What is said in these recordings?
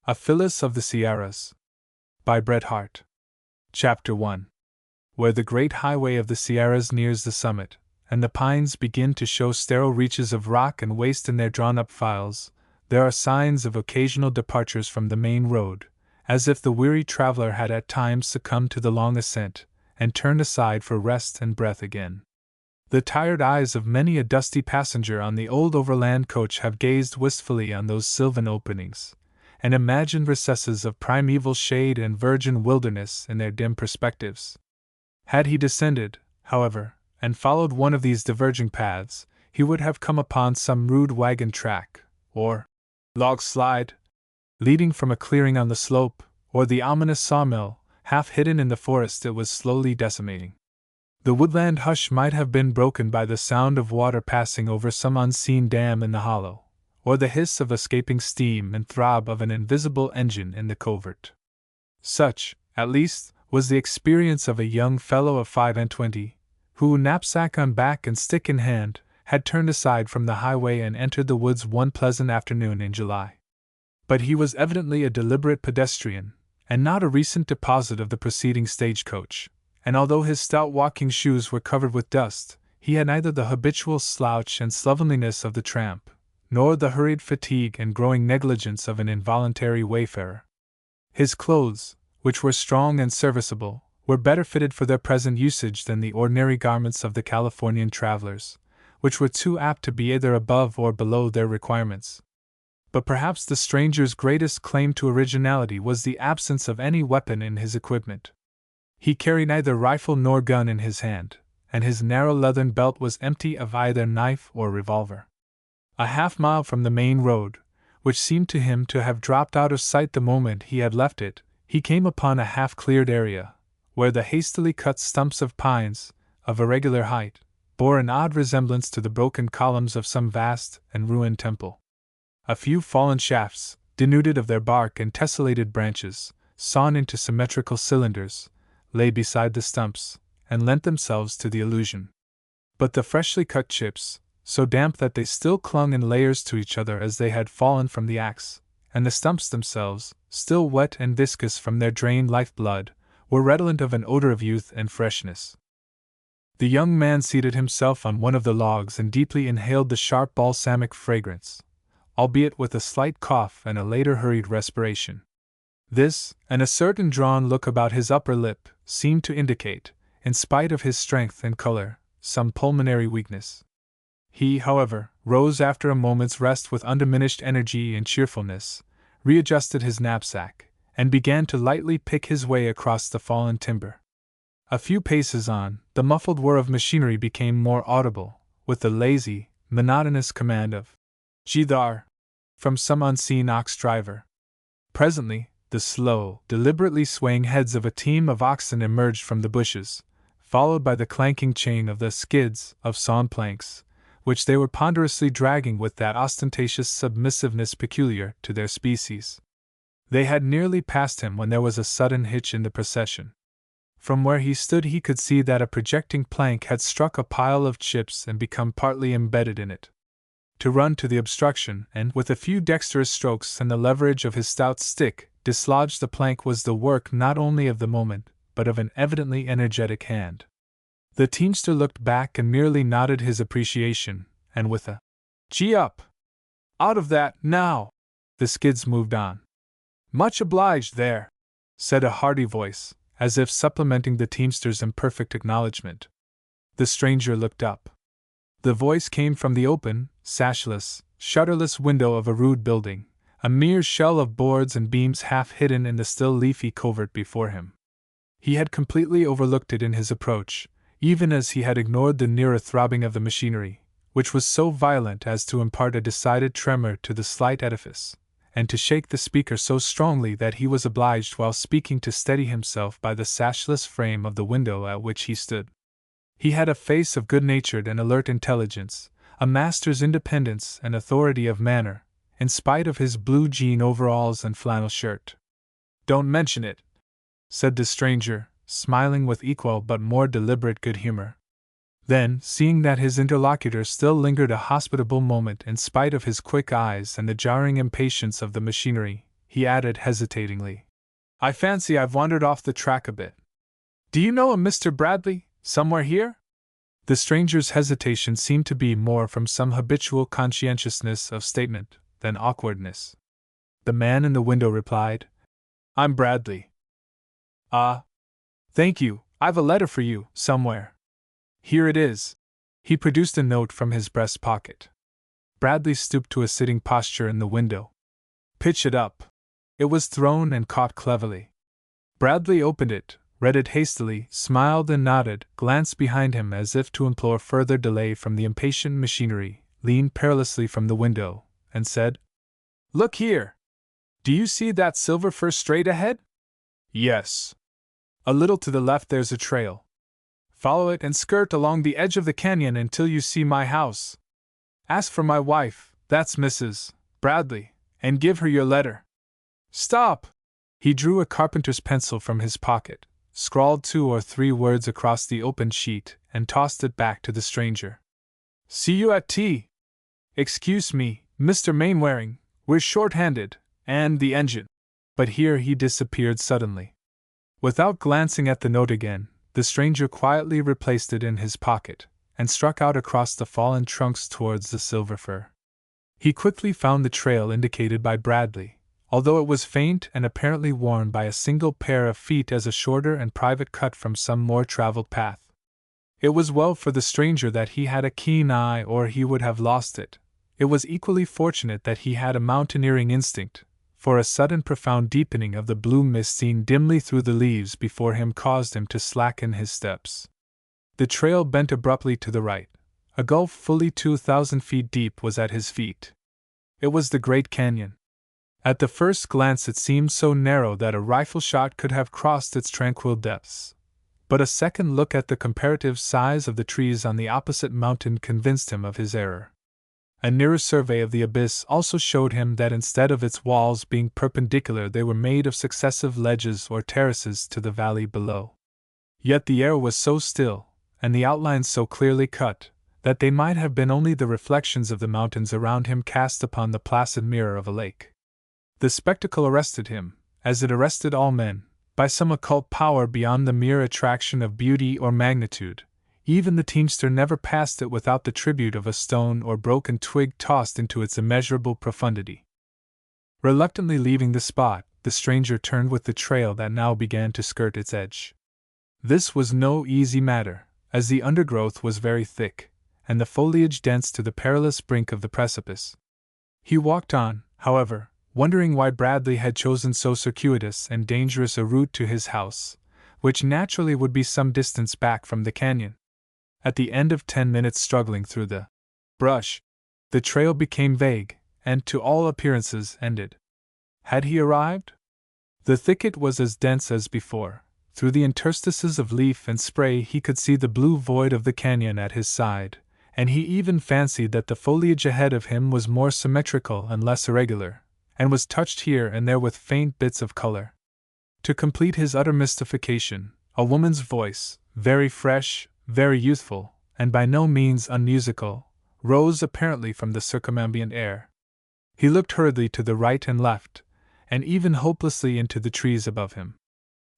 A Phyllis of the Sierras. By Bret Harte. Chapter 1. Where the great highway of the Sierras nears the summit, and the pines begin to show sterile reaches of rock and waste in their drawn-up files, there are signs of occasional departures from the main road, as if the weary traveler had at times succumbed to the long ascent, and turned aside for rest and breath again. The tired eyes of many a dusty passenger on the old overland coach have gazed wistfully on those sylvan openings, and imagined recesses of primeval shade and virgin wilderness in their dim perspectives. Had he descended, however, and followed one of these diverging paths, he would have come upon some rude wagon track, or log slide, leading from a clearing on the slope, or the ominous sawmill, half hidden in the forest it was slowly decimating. The woodland hush might have been broken by the sound of water passing over some unseen dam in the hollow, or the hiss of escaping steam and throb of an invisible engine in the covert. Such, at least, was the experience of a young fellow of 25, who, knapsack on back and stick in hand, had turned aside from the highway and entered the woods one pleasant afternoon in July. But he was evidently a deliberate pedestrian, and not a recent deposit of the preceding stagecoach, and although his stout walking shoes were covered with dust, he had neither the habitual slouch and slovenliness of the tramp, nor the hurried fatigue and growing negligence of an involuntary wayfarer. His clothes, which were strong and serviceable, were better fitted for their present usage than the ordinary garments of the Californian travelers, which were too apt to be either above or below their requirements. But perhaps the stranger's greatest claim to originality was the absence of any weapon in his equipment. He carried neither rifle nor gun in his hand, and his narrow leathern belt was empty of either knife or revolver. A half-mile from the main road, which seemed to him to have dropped out of sight the moment he had left it, he came upon a half-cleared area, where the hastily cut stumps of pines, of irregular height, bore an odd resemblance to the broken columns of some vast and ruined temple. A few fallen shafts, denuded of their bark and tessellated branches, sawn into symmetrical cylinders, lay beside the stumps, and lent themselves to the illusion. But the freshly cut chips, so damp that they still clung in layers to each other as they had fallen from the axe, and the stumps themselves, still wet and viscous from their drained life-blood, were redolent of an odor of youth and freshness. The young man seated himself on one of the logs and deeply inhaled the sharp balsamic fragrance, albeit with a slight cough and a later hurried respiration. This, and a certain drawn look about his upper lip, seemed to indicate, in spite of his strength and color, some pulmonary weakness. He, however, rose after a moment's rest with undiminished energy and cheerfulness, readjusted his knapsack, and began to lightly pick his way across the fallen timber. A few paces on, the muffled whir of machinery became more audible, with the lazy, monotonous command of "Gee thar!" from some unseen ox-driver. Presently, the slow, deliberately swaying heads of a team of oxen emerged from the bushes, followed by the clanking chain of the skids of sawn planks, which they were ponderously dragging with that ostentatious submissiveness peculiar to their species. They had nearly passed him when there was a sudden hitch in the procession. From where he stood he could see that a projecting plank had struck a pile of chips and become partly embedded in it. To run to the obstruction and, with a few dexterous strokes and the leverage of his stout stick, dislodge the plank was the work not only of the moment, but of an evidently energetic hand. The teamster looked back and merely nodded his appreciation, and with a "Gee up! Out of that, now!" the skids moved on. "Much obliged there," said a hearty voice, as if supplementing the teamster's imperfect acknowledgment. The stranger looked up. The voice came from the open, sashless, shutterless window of a rude building, a mere shell of boards and beams half hidden in the still leafy covert before him. He had completely overlooked it in his approach, even as he had ignored the nearer throbbing of the machinery, which was so violent as to impart a decided tremor to the slight edifice, and to shake the speaker so strongly that he was obliged while speaking to steady himself by the sashless frame of the window at which he stood. He had a face of good-natured and alert intelligence, a master's independence and authority of manner, in spite of his blue jean overalls and flannel shirt. "Don't mention it," said the stranger, smiling with equal but more deliberate good humor. Then, seeing that his interlocutor still lingered a hospitable moment in spite of his quick eyes and the jarring impatience of the machinery, he added hesitatingly. I fancy I've wandered off the track a bit. Do you know a Mr. Bradley, somewhere here? The stranger's hesitation seemed to be more from some habitual conscientiousness of statement than awkwardness. The man in the window replied, I'm Bradley. Ah. Thank you, I've a letter for you, somewhere. Here it is. He produced a note from his breast pocket. Bradley stooped to a sitting posture in the window. Pitch it up. It was thrown and caught cleverly. Bradley opened it, read it hastily, smiled and nodded, glanced behind him as if to implore further delay from the impatient machinery, leaned perilously from the window, and said, Look here! Do you see that silver fir straight ahead? Yes. A little to the left there's a trail. Follow it and skirt along the edge of the canyon until you see my house. Ask for my wife, that's Mrs. Bradley, and give her your letter. Stop! He drew a carpenter's pencil from his pocket, scrawled 2 or 3 words across the open sheet, and tossed it back to the stranger. See you at tea. Excuse me, Mr. Mainwaring, we're short-handed, and the engine. But here he disappeared suddenly. Without glancing at the note again, the stranger quietly replaced it in his pocket, and struck out across the fallen trunks towards the silver fir. He quickly found the trail indicated by Bradley, although it was faint and apparently worn by a single pair of feet as a shorter and private cut from some more traveled path. It was well for the stranger that he had a keen eye, or he would have lost it. It was equally fortunate that he had a mountaineering instinct, for a sudden profound deepening of the blue mist seen dimly through the leaves before him caused him to slacken his steps. The trail bent abruptly to the right. A gulf fully 2,000 feet deep was at his feet. It was the Great Canyon. At the first glance it seemed so narrow that a rifle shot could have crossed its tranquil depths. But a second look at the comparative size of the trees on the opposite mountain convinced him of his error. A nearer survey of the abyss also showed him that instead of its walls being perpendicular they were made of successive ledges or terraces to the valley below. Yet the air was so still, and the outlines so clearly cut, that they might have been only the reflections of the mountains around him cast upon the placid mirror of a lake. The spectacle arrested him, as it arrested all men, by some occult power beyond the mere attraction of beauty or magnitude. Even the teamster never passed it without the tribute of a stone or broken twig tossed into its immeasurable profundity. Reluctantly leaving the spot, the stranger turned with the trail that now began to skirt its edge. This was no easy matter, as the undergrowth was very thick, and the foliage dense to the perilous brink of the precipice. He walked on, however, wondering why Bradley had chosen so circuitous and dangerous a route to his house, which naturally would be some distance back from the canyon. At the end of 10 minutes struggling through the brush, the trail became vague, and to all appearances ended. Had he arrived? The thicket was as dense as before. Through the interstices of leaf and spray he could see the blue void of the canyon at his side, and he even fancied that the foliage ahead of him was more symmetrical and less irregular, and was touched here and there with faint bits of color. To complete his utter mystification, a woman's voice, very fresh, very youthful, and by no means unmusical, rose apparently from the circumambient air. He looked hurriedly to the right and left, and even hopelessly into the trees above him.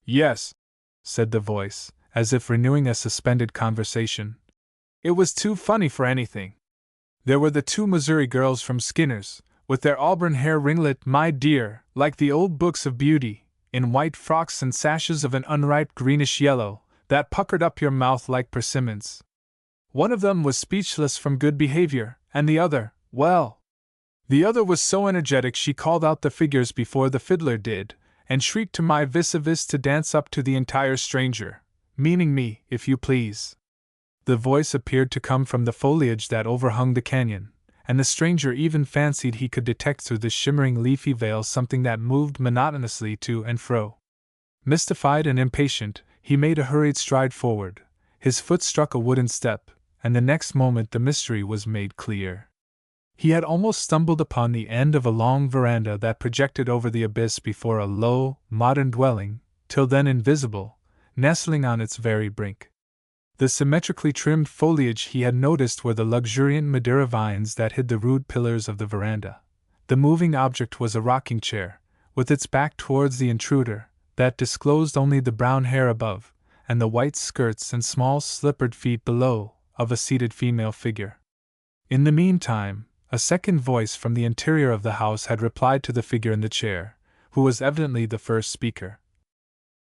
Yes, said the voice, as if renewing a suspended conversation. It was too funny for anything. There were the 2 Missouri girls from Skinner's, with their auburn hair ringlet, my dear, like the old books of beauty, in white frocks and sashes of an unripe greenish yellow, that puckered up your mouth like persimmons. One of them was speechless from good behavior, and the other, well, the other was so energetic she called out the figures before the fiddler did, and shrieked to my vis-a-vis to dance up to the entire stranger, meaning me, if you please. The voice appeared to come from the foliage that overhung the canyon, and the stranger even fancied he could detect through the shimmering leafy veil something that moved monotonously to and fro. Mystified and impatient, he made a hurried stride forward. His foot struck a wooden step, and the next moment the mystery was made clear. He had almost stumbled upon the end of a long veranda that projected over the abyss before a low, modern dwelling, till then invisible, nestling on its very brink. The symmetrically trimmed foliage he had noticed were the luxuriant Madeira vines that hid the rude pillars of the veranda. The moving object was a rocking chair, with its back towards the intruder, that disclosed only the brown hair above, and the white skirts and small slippered feet below, of a seated female figure. In the meantime, a second voice from the interior of the house had replied to the figure in the chair, who was evidently the first speaker.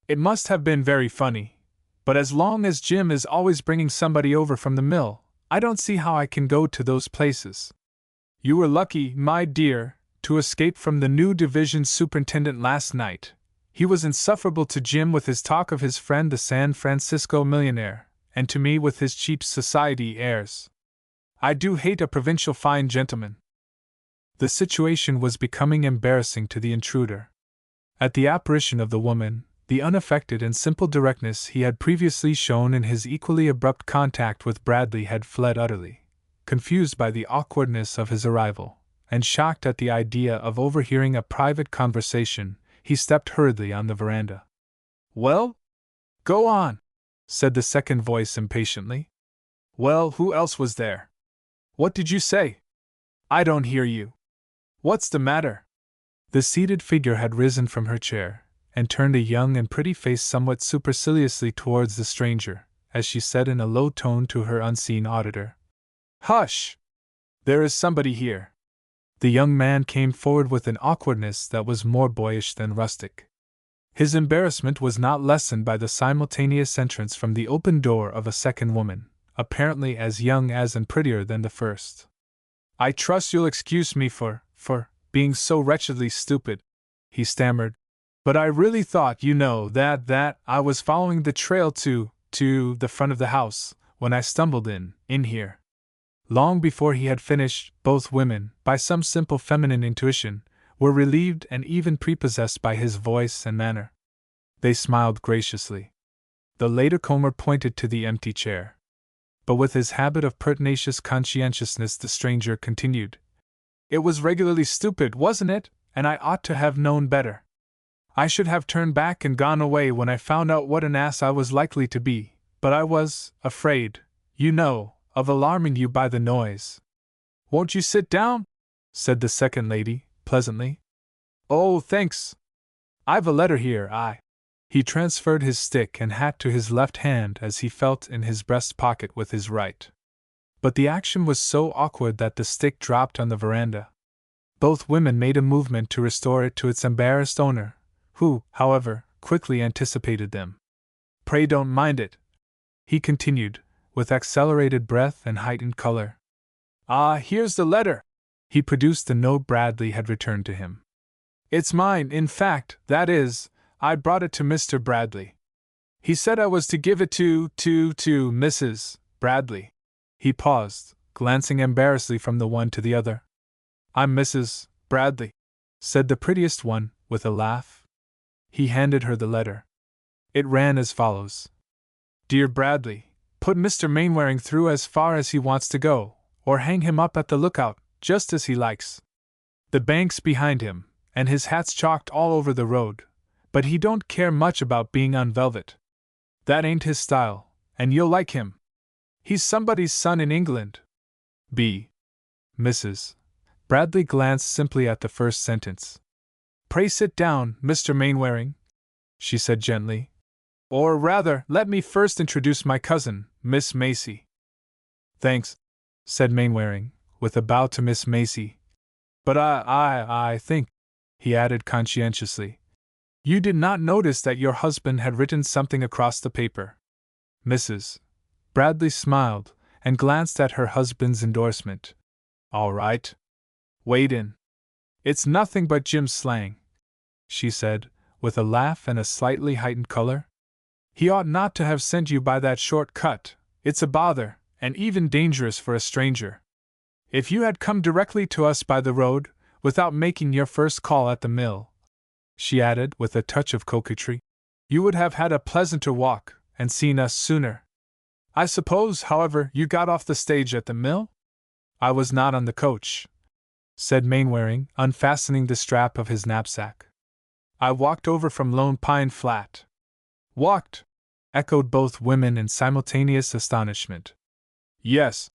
"It must have been very funny, but as long as Jim is always bringing somebody over from the mill, I don't see how I can go to those places. You were lucky, my dear, to escape from the new division superintendent last night. He was insufferable to Jim with his talk of his friend the San Francisco millionaire, and to me with his cheap society airs. I do hate a provincial fine gentleman." The situation was becoming embarrassing to the intruder. At the apparition of the woman, the unaffected and simple directness he had previously shown in his equally abrupt contact with Bradley had fled utterly. Confused by the awkwardness of his arrival, and shocked at the idea of overhearing a private conversation, he stepped hurriedly on the veranda. "Well? Go on," said the second voice impatiently. "Well, who else was there? What did you say? I don't hear you. What's the matter?" The seated figure had risen from her chair, and turned a young and pretty face somewhat superciliously towards the stranger, as she said in a low tone to her unseen auditor, "Hush! There is somebody here." The young man came forward with an awkwardness that was more boyish than rustic. His embarrassment was not lessened by the simultaneous entrance from the open door of a second woman, apparently as young as and prettier than the first. "I trust you'll excuse me for being so wretchedly stupid," he stammered, "but I really thought, that I was following the trail to the front of the house, when I stumbled in here." Long before he had finished, both women, by some simple feminine intuition, were relieved and even prepossessed by his voice and manner. They smiled graciously. The later-comer pointed to the empty chair. But with his habit of pertinacious conscientiousness the stranger continued, "It was regularly stupid, wasn't it? And I ought to have known better. I should have turned back and gone away when I found out what an ass I was likely to be, but I was afraid, of alarming you by the noise." "Won't you sit down?" said the second lady, pleasantly. "Oh, thanks. I've a letter here, He transferred his stick and hat to his left hand as he felt in his breast pocket with his right. But the action was so awkward that the stick dropped on the veranda. Both women made a movement to restore it to its embarrassed owner, who, however, quickly anticipated them. "Pray don't mind it," he continued, with accelerated breath and heightened color. Here's the letter." He produced the note Bradley had returned to him. "It's mine, in fact, that is, I brought it to Mr. Bradley. He said I was to give it to Mrs. Bradley." He paused, glancing embarrassedly from the one to the other. "I'm Mrs. Bradley," said the prettiest one, with a laugh. He handed her the letter. It ran as follows: "Dear Bradley, put Mr. Mainwaring through as far as he wants to go, or hang him up at the lookout, just as he likes. The bank's behind him, and his hat's chalked all over the road, but he don't care much about being on velvet. That ain't his style, and you'll like him. He's somebody's son in England. B. Mrs. Bradley glanced simply at the first sentence. "Pray sit down, Mr. Mainwaring," she said gently. "Or rather, let me first introduce my cousin, Miss Macy." "Thanks," said Mainwaring, with a bow to Miss Macy. "But I think," he added conscientiously, "you did not notice that your husband had written something across the paper." Mrs. Bradley smiled, and glanced at her husband's endorsement. "All right. Wade in. It's nothing but Jim's slang," she said, with a laugh and a slightly heightened color. "He ought not to have sent you by that short cut. It's a bother, and even dangerous for a stranger. If you had come directly to us by the road, without making your first call at the mill," she added with a touch of coquetry, "you would have had a pleasanter walk, and seen us sooner. I suppose, however, you got off the stage at the mill?" "I was not on the coach," said Mainwaring, unfastening the strap of his knapsack. "I walked over from Lone Pine Flat." "Walked?" echoed both women in simultaneous astonishment. "Yes,"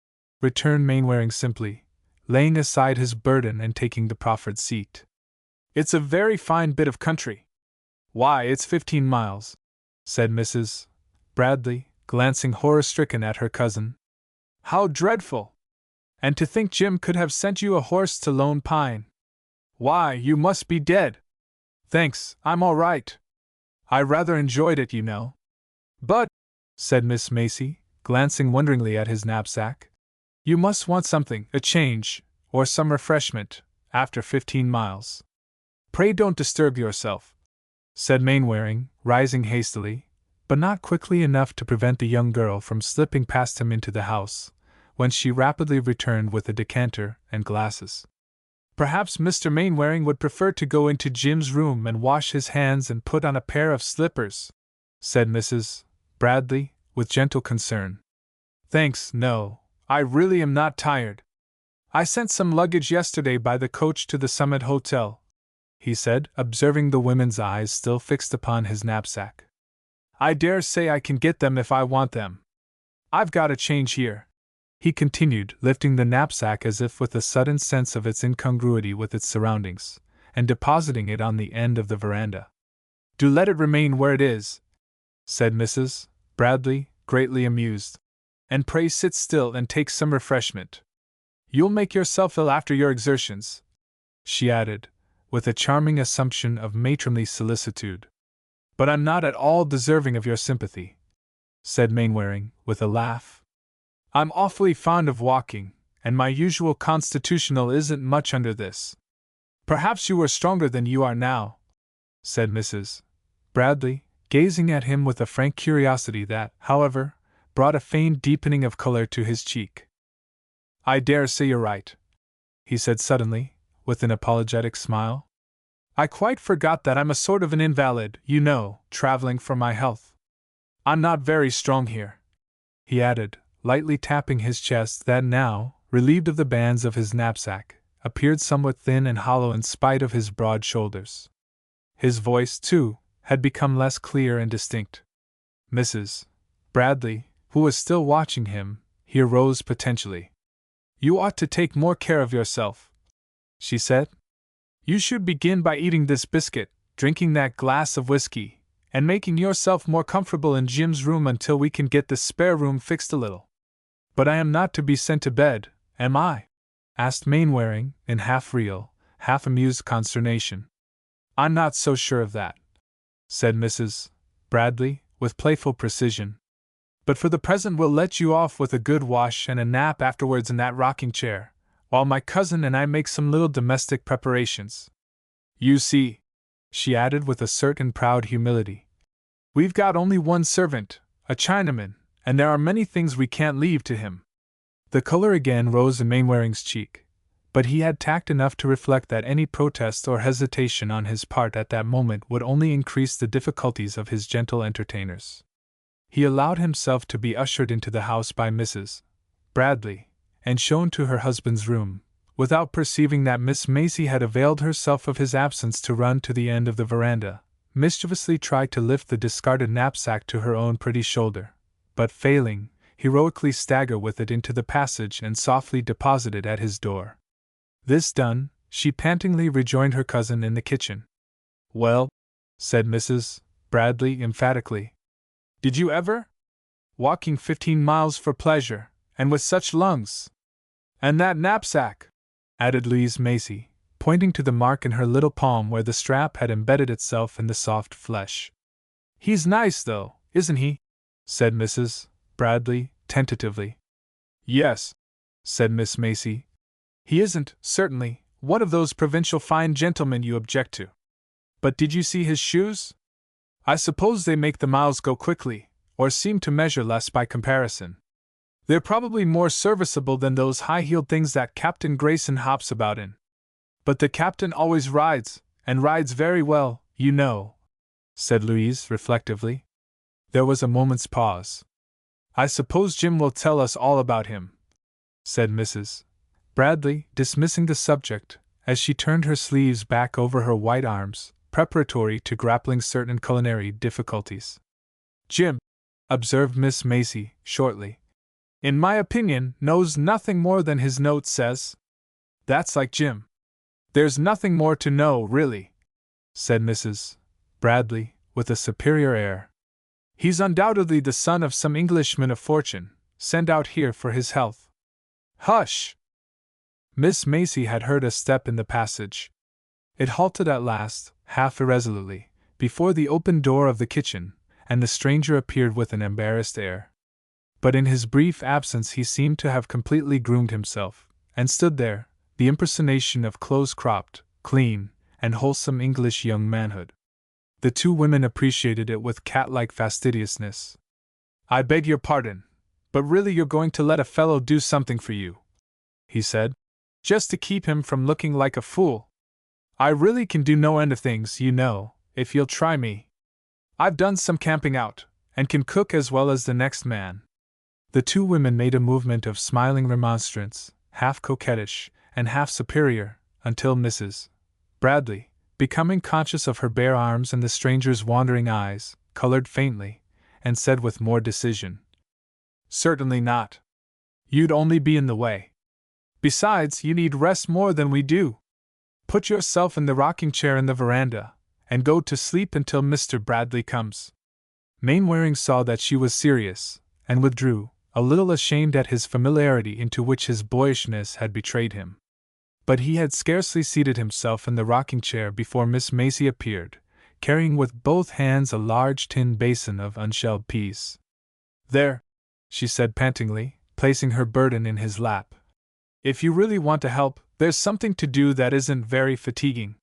returned Mainwaring simply, laying aside his burden and taking the proffered seat. It's a very fine bit of country. Why, it's 15 miles, said Mrs. Bradley, glancing horror-stricken at her cousin. How dreadful! And to think Jim could have sent you a horse to Lone Pine. Why, you must be dead. Thanks, I'm all right. I rather enjoyed it, you know. But, said Miss Macy, glancing wonderingly at his knapsack, you must want something, a change, or some refreshment, after 15 miles. Pray don't disturb yourself, said Mainwaring, rising hastily, but not quickly enough to prevent the young girl from slipping past him into the house, whence she rapidly returned with a decanter and glasses. Perhaps Mr. Mainwaring would prefer to go into Jim's room and wash his hands and put on a pair of slippers, said Mrs. Bradley, with gentle concern. Thanks, no, I really am not tired. I sent some luggage yesterday by the coach to the Summit Hotel, he said, observing the women's eyes still fixed upon his knapsack. I dare say I can get them if I want them. I've got a change here, he continued, lifting the knapsack as if with a sudden sense of its incongruity with its surroundings, and depositing it on the end of the veranda. Do let it remain where it is, said Mrs. Bradley, greatly amused. And pray sit still and take some refreshment. You'll make yourself ill after your exertions, she added, with a charming assumption of matronly solicitude. But I'm not at all deserving of your sympathy, said Mainwaring, with a laugh. I'm awfully fond of walking, and my usual constitutional isn't much under this. Perhaps you were stronger than you are now, said Mrs. Bradley, gazing at him with a frank curiosity that, however, brought a faint deepening of color to his cheek. I dare say you're right, he said suddenly, with an apologetic smile. I quite forgot that I'm a sort of an invalid, you know, traveling for my health. I'm not very strong here, he added, lightly tapping his chest that now, relieved of the bands of his knapsack, appeared somewhat thin and hollow in spite of his broad shoulders. His voice, too, had become less clear and distinct. Mrs. Bradley, who was still watching him, here rose potentially. You ought to take more care of yourself, she said. You should begin by eating this biscuit, drinking that glass of whiskey, and making yourself more comfortable in Jim's room until we can get the spare room fixed a little. But I am not to be sent to bed, am I? Asked Mainwaring, in half-real, half-amused consternation. I'm not so sure of that, said Mrs. Bradley, with playful precision. But for the present we'll let you off with a good wash and a nap afterwards in that rocking chair, while my cousin and I make some little domestic preparations. You see, she added with a certain proud humility, we've got only one servant, a Chinaman, and there are many things we can't leave to him. The color again rose in Mainwaring's cheek, but he had tact enough to reflect that any protest or hesitation on his part at that moment would only increase the difficulties of his gentle entertainers. He allowed himself to be ushered into the house by Mrs. Bradley, and shown to her husband's room, without perceiving that Miss Macy had availed herself of his absence to run to the end of the veranda, mischievously tried to lift the discarded knapsack to her own pretty shoulder, but failing, heroically stagger with it into the passage and softly deposit it at his door. This done, she pantingly rejoined her cousin in the kitchen. Well, said Mrs. Bradley emphatically, did you ever? Walking 15 miles for pleasure, and with such lungs! And that knapsack, added Louise Macy, pointing to the mark in her little palm where the strap had embedded itself in the soft flesh. He's nice, though, isn't he? Said Mrs. Bradley, tentatively. Yes, said Miss Macy. He isn't, certainly, one of those provincial fine gentlemen you object to. But did you see his shoes? I suppose they make the miles go quickly, or seem to measure less by comparison. They're probably more serviceable than those high-heeled things that Captain Grayson hops about in. But the captain always rides, and rides very well, you know, said Louise reflectively. There was a moment's pause. I suppose Jim will tell us all about him, said Mrs. Bradley, dismissing the subject, as she turned her sleeves back over her white arms, preparatory to grappling certain culinary difficulties. Jim, observed Miss Macy, shortly, in my opinion, knows nothing more than his note says. That's like Jim. There's nothing more to know, really, said Mrs. Bradley, with a superior air. He's undoubtedly the son of some Englishman of fortune, sent out here for his health. Hush! Miss Macy had heard a step in the passage. It halted at last, half irresolutely, before the open door of the kitchen, and the stranger appeared with an embarrassed air. But in his brief absence he seemed to have completely groomed himself, and stood there, the impersonation of close-cropped, clean, and wholesome English young manhood. The two women appreciated it with cat-like fastidiousness. I beg your pardon, but really you're going to let a fellow do something for you, he said, just to keep him from looking like a fool. I really can do no end of things, you know, if you'll try me. I've done some camping out, and can cook as well as the next man. The two women made a movement of smiling remonstrance, half coquettish and half superior, until Mrs. Bradley, becoming conscious of her bare arms and the stranger's wandering eyes, colored faintly, and said with more decision, Certainly not. You'd only be in the way. Besides, you need rest more than we do. Put yourself in the rocking chair in the veranda, and go to sleep until Mr. Bradley comes. Mainwaring saw that she was serious, and withdrew, a little ashamed at his familiarity into which his boyishness had betrayed him. But he had scarcely seated himself in the rocking chair before Miss Macy appeared, carrying with both hands a large tin basin of unshelled peas. There, she said pantingly, placing her burden in his lap. If you really want to help, there's something to do that isn't very fatiguing.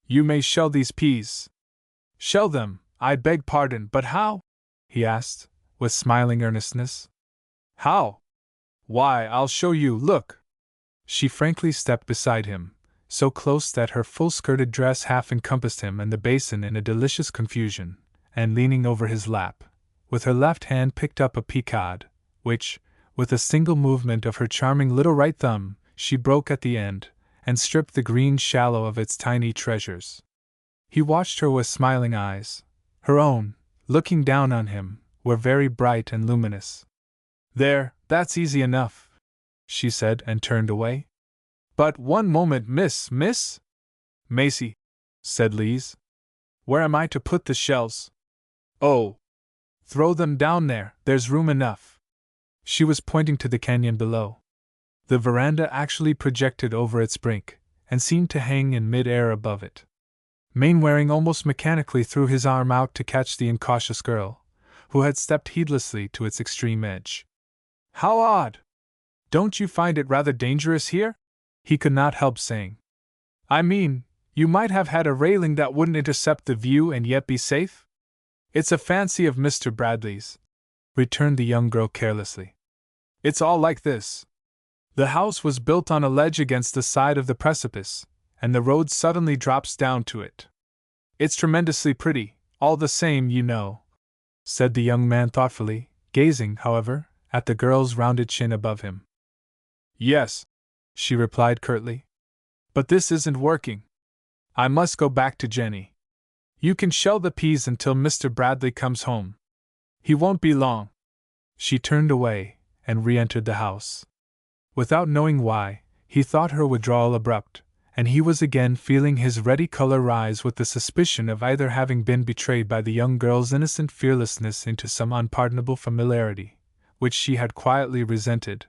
You may shell these peas. Shell them, I beg pardon, but how? He asked, with smiling earnestness. How? Why, I'll show you, look. She frankly stepped beside him, so close that her full-skirted dress half encompassed him and the basin in a delicious confusion, and leaning over his lap, with her left hand picked up a pea-cod, which, with a single movement of her charming little right thumb, she broke at the end, and stripped the green shallow of its tiny treasures. He watched her with smiling eyes. Her own, looking down on him, were very bright and luminous. There, that's easy enough, she said, and turned away. But one moment, Miss Macy, said Lise. Where am I to put the shells? Oh, throw them down there, there's room enough. She was pointing to the canyon below. The veranda actually projected over its brink, and seemed to hang in mid-air above it. Mainwaring almost mechanically threw his arm out to catch the incautious girl, who had stepped heedlessly to its extreme edge. How odd! Don't you find it rather dangerous here? He could not help saying. I mean, you might have had a railing that wouldn't intercept the view and yet be safe? It's a fancy of Mr. Bradley's, returned the young girl carelessly. It's all like this. The house was built on a ledge against the side of the precipice, and the road suddenly drops down to it. It's tremendously pretty, all the same, you know, said the young man thoughtfully, gazing, however, at the girl's rounded chin above him. Yes, she replied curtly. But this isn't working. I must go back to Jenny. You can shell the peas until Mr. Bradley comes home. He won't be long. She turned away, and re-entered the house. Without knowing why, he thought her withdrawal abrupt, and he was again feeling his ready color rise with the suspicion of either having been betrayed by the young girl's innocent fearlessness into some unpardonable familiarity, which she had quietly resented,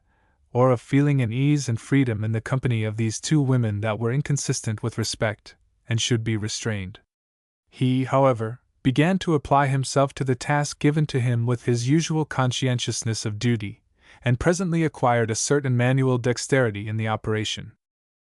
or of feeling an ease and freedom in the company of these two women that were inconsistent with respect, and should be restrained. He, however, began to apply himself to the task given to him with his usual conscientiousness of duty, and presently acquired a certain manual dexterity in the operation.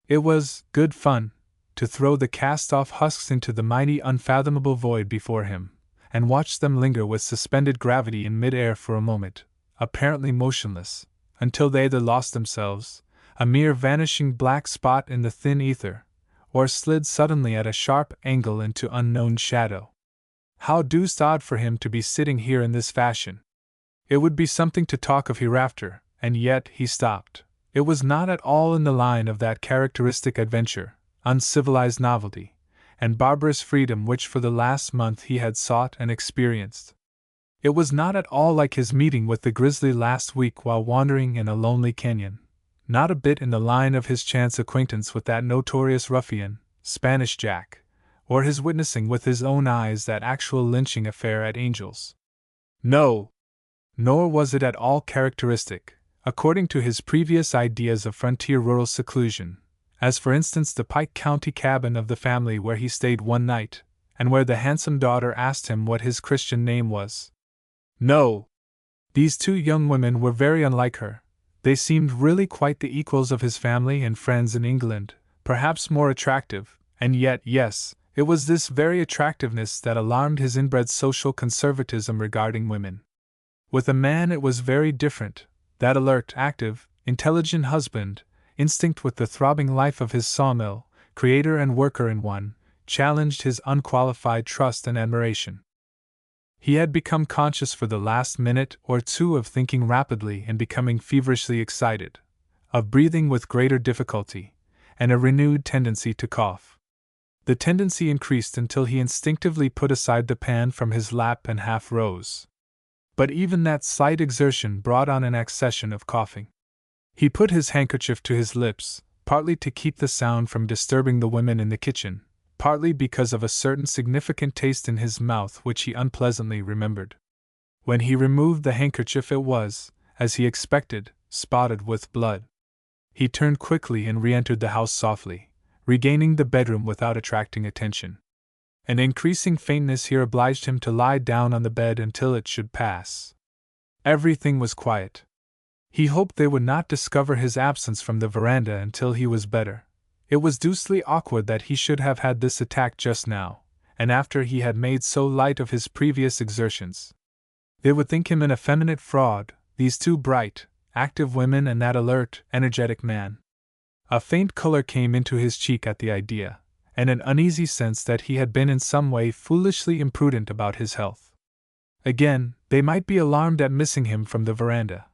It was good fun to throw the cast-off husks into the mighty unfathomable void before him, and watch them linger with suspended gravity in mid-air for a moment, apparently motionless, until they either lost themselves, a mere vanishing black spot in the thin ether, or slid suddenly at a sharp angle into unknown shadow. How deuced odd for him to be sitting here in this fashion. It would be something to talk of hereafter, and yet he stopped. It was not at all in the line of that characteristic adventure, uncivilized novelty, and barbarous freedom which for the last month he had sought and experienced. It was not at all like his meeting with the grizzly last week while wandering in a lonely canyon, not a bit in the line of his chance acquaintance with that notorious ruffian, Spanish Jack, or his witnessing with his own eyes that actual lynching affair at Angel's. No! Nor was it at all characteristic, according to his previous ideas of frontier rural seclusion, as for instance the Pike County cabin of the family where he stayed one night, and where the handsome daughter asked him what his Christian name was. No! These two young women were very unlike her. They seemed really quite the equals of his family and friends in England, perhaps more attractive, and yet, yes, it was this very attractiveness that alarmed his inbred social conservatism regarding women. With a man it was very different. That alert, active, intelligent husband, instinct with the throbbing life of his sawmill, creator and worker in one, challenged his unqualified trust and admiration. He had become conscious for the last minute or two of thinking rapidly and becoming feverishly excited, of breathing with greater difficulty, and a renewed tendency to cough. The tendency increased until he instinctively put aside the pan from his lap and half rose. But even that slight exertion brought on an accession of coughing. He put his handkerchief to his lips, partly to keep the sound from disturbing the women in the kitchen, partly because of a certain significant taste in his mouth which he unpleasantly remembered. When he removed the handkerchief it was, as he expected, spotted with blood. He turned quickly and re-entered the house softly, regaining the bedroom without attracting attention. An increasing faintness here obliged him to lie down on the bed until it should pass. Everything was quiet. He hoped they would not discover his absence from the veranda until he was better. It was deucedly awkward that he should have had this attack just now, and after he had made so light of his previous exertions. They would think him an effeminate fraud, these two bright, active women and that alert, energetic man. A faint color came into his cheek at the idea, and an uneasy sense that he had been in some way foolishly imprudent about his health. Again, they might be alarmed at missing him from the veranda.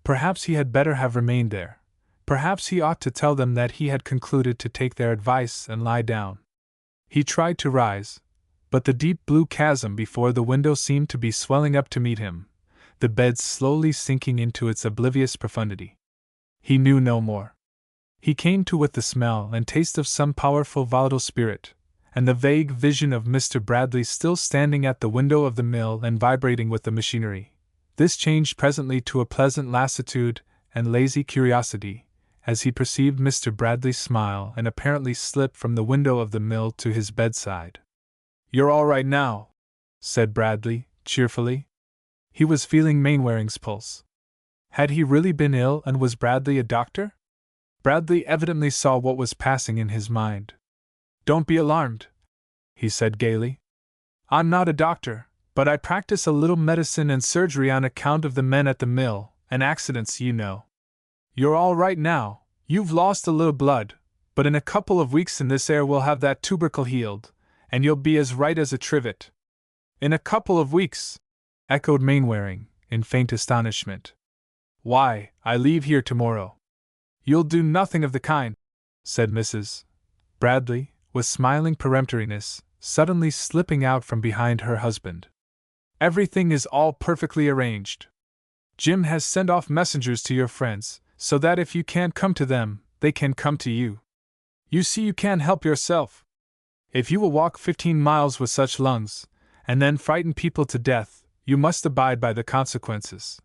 Perhaps he had better have remained there. Perhaps he ought to tell them that he had concluded to take their advice and lie down. He tried to rise, but the deep blue chasm before the window seemed to be swelling up to meet him, the bed slowly sinking into its oblivious profundity. He knew no more. He came to with the smell and taste of some powerful volatile spirit, and the vague vision of Mr. Bradley still standing at the window of the mill and vibrating with the machinery. This changed presently to a pleasant lassitude and lazy curiosity, as he perceived Mr. Bradley smile and apparently slip from the window of the mill to his bedside. "You're all right now," said Bradley, cheerfully. He was feeling Mainwaring's pulse. Had he really been ill, and was Bradley a doctor? Bradley evidently saw what was passing in his mind. "Don't be alarmed," he said gaily. "I'm not a doctor, but I practice a little medicine and surgery on account of the men at the mill, and accidents, you know. You're all right now, you've lost a little blood, but in a couple of weeks in this air we'll have that tubercle healed, and you'll be as right as a trivet." "In a couple of weeks?" echoed Mainwaring, in faint astonishment. "Why, I leave here tomorrow." "You'll do nothing of the kind," said Mrs. Bradley, with smiling peremptoriness, suddenly slipping out from behind her husband. "Everything is all perfectly arranged. Jim has sent off messengers to your friends, so that if you can't come to them, they can come to you. You see you can't help yourself. If you will walk 15 miles with such lungs, and then frighten people to death, you must abide by the consequences.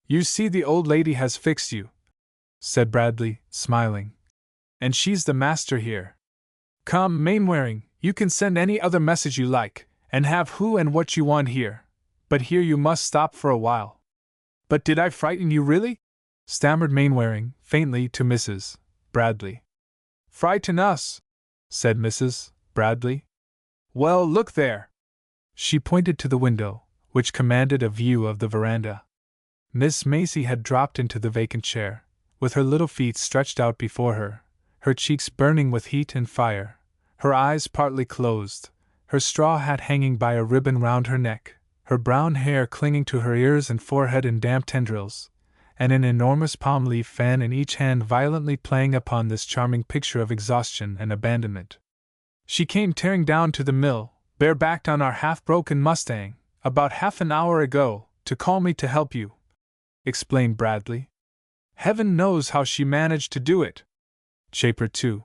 You see the old lady has fixed you," said Bradley, smiling. "And she's the master here. Come, Mainwaring, you can send any other message you like, and have who and what you want here, but here you must stop for a while." "But did I frighten you really?" stammered Mainwaring, faintly, to Mrs. Bradley. "Frighten us?" said Mrs. Bradley. "Well, look there." She pointed to the window, which commanded a view of the veranda. Miss Macy had dropped into the vacant chair, with her little feet stretched out before her, her cheeks burning with heat and fire, her eyes partly closed, her straw hat hanging by a ribbon round her neck, her brown hair clinging to her ears and forehead in damp tendrils, and an enormous palm-leaf fan in each hand violently playing upon this charming picture of exhaustion and abandonment. "She came tearing down to the mill, barebacked on our half-broken Mustang, about half an hour ago, to call me to help you," explained Bradley. Heaven knows how she managed to do it. Chapter 2.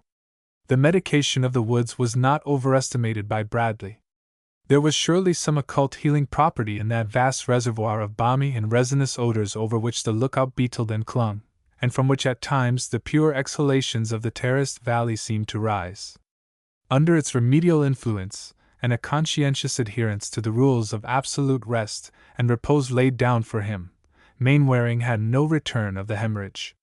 The medication of the woods was not overestimated by Bradley. There was surely some occult healing property in that vast reservoir of balmy and resinous odors over which the lookout beetled and clung, and from which at times the pure exhalations of the terraced valley seemed to rise. Under its remedial influence, and a conscientious adherence to the rules of absolute rest and repose laid down for him, Mainwaring had no return of the hemorrhage.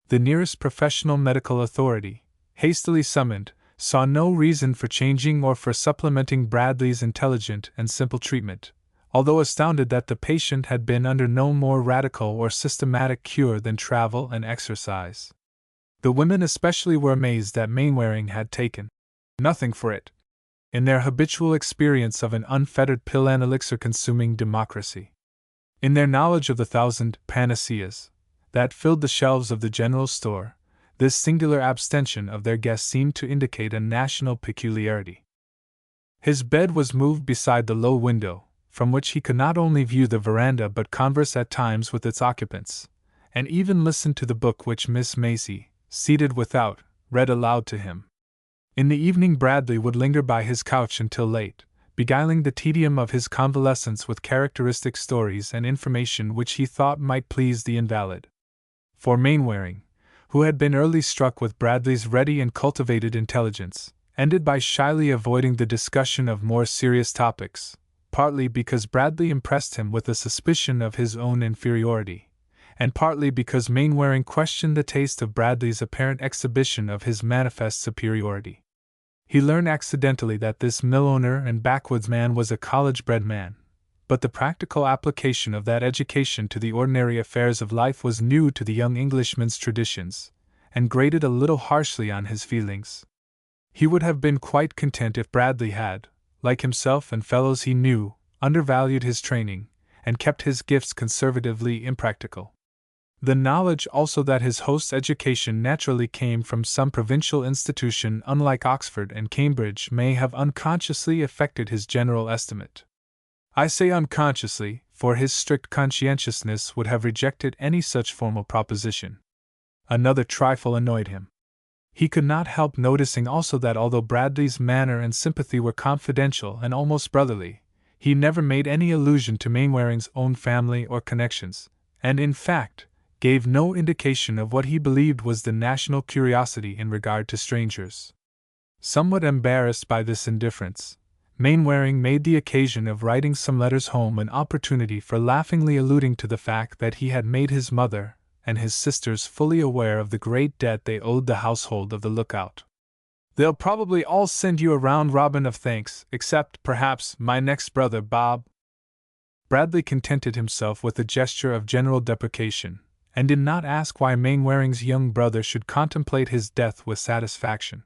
The nearest professional medical authority, hastily summoned, saw no reason for changing or for supplementing Bradley's intelligent and simple treatment, although astounded that the patient had been under no more radical or systematic cure than travel and exercise. The women especially were amazed that Mainwaring had taken nothing for it, in their habitual experience of an unfettered pill and elixir-consuming democracy. In their knowledge of the thousand panaceas that filled the shelves of the general store, this singular abstention of their guest seemed to indicate a national peculiarity. His bed was moved beside the low window, from which he could not only view the veranda but converse at times with its occupants, and even listen to the book which Miss Macy, seated without, read aloud to him. In the evening Bradley would linger by his couch until late, beguiling the tedium of his convalescence with characteristic stories and information which he thought might please the invalid. For Mainwaring, who had been early struck with Bradley's ready and cultivated intelligence, ended by shyly avoiding the discussion of more serious topics, partly because Bradley impressed him with a suspicion of his own inferiority, and partly because Mainwaring questioned the taste of Bradley's apparent exhibition of his manifest superiority. He learned accidentally that this mill-owner and backwoods man was a college-bred man, but the practical application of that education to the ordinary affairs of life was new to the young Englishman's traditions, and grated a little harshly on his feelings. He would have been quite content if Bradley had, like himself and fellows he knew, undervalued his training, and kept his gifts conservatively impractical. The knowledge also that his host's education naturally came from some provincial institution unlike Oxford and Cambridge may have unconsciously affected his general estimate. I say unconsciously, for his strict conscientiousness would have rejected any such formal proposition. Another trifle annoyed him. He could not help noticing also that although Bradley's manner and sympathy were confidential and almost brotherly, he never made any allusion to Mainwaring's own family or connections, and in fact, gave no indication of what he believed was the national curiosity in regard to strangers. Somewhat embarrassed by this indifference, Mainwaring made the occasion of writing some letters home an opportunity for laughingly alluding to the fact that he had made his mother and his sisters fully aware of the great debt they owed the household of the lookout. "They'll probably all send you a round robin of thanks, except, perhaps, my next brother, Bob." Bradley contented himself with a gesture of general deprecation, and did not ask why Mainwaring's young brother should contemplate his death with satisfaction.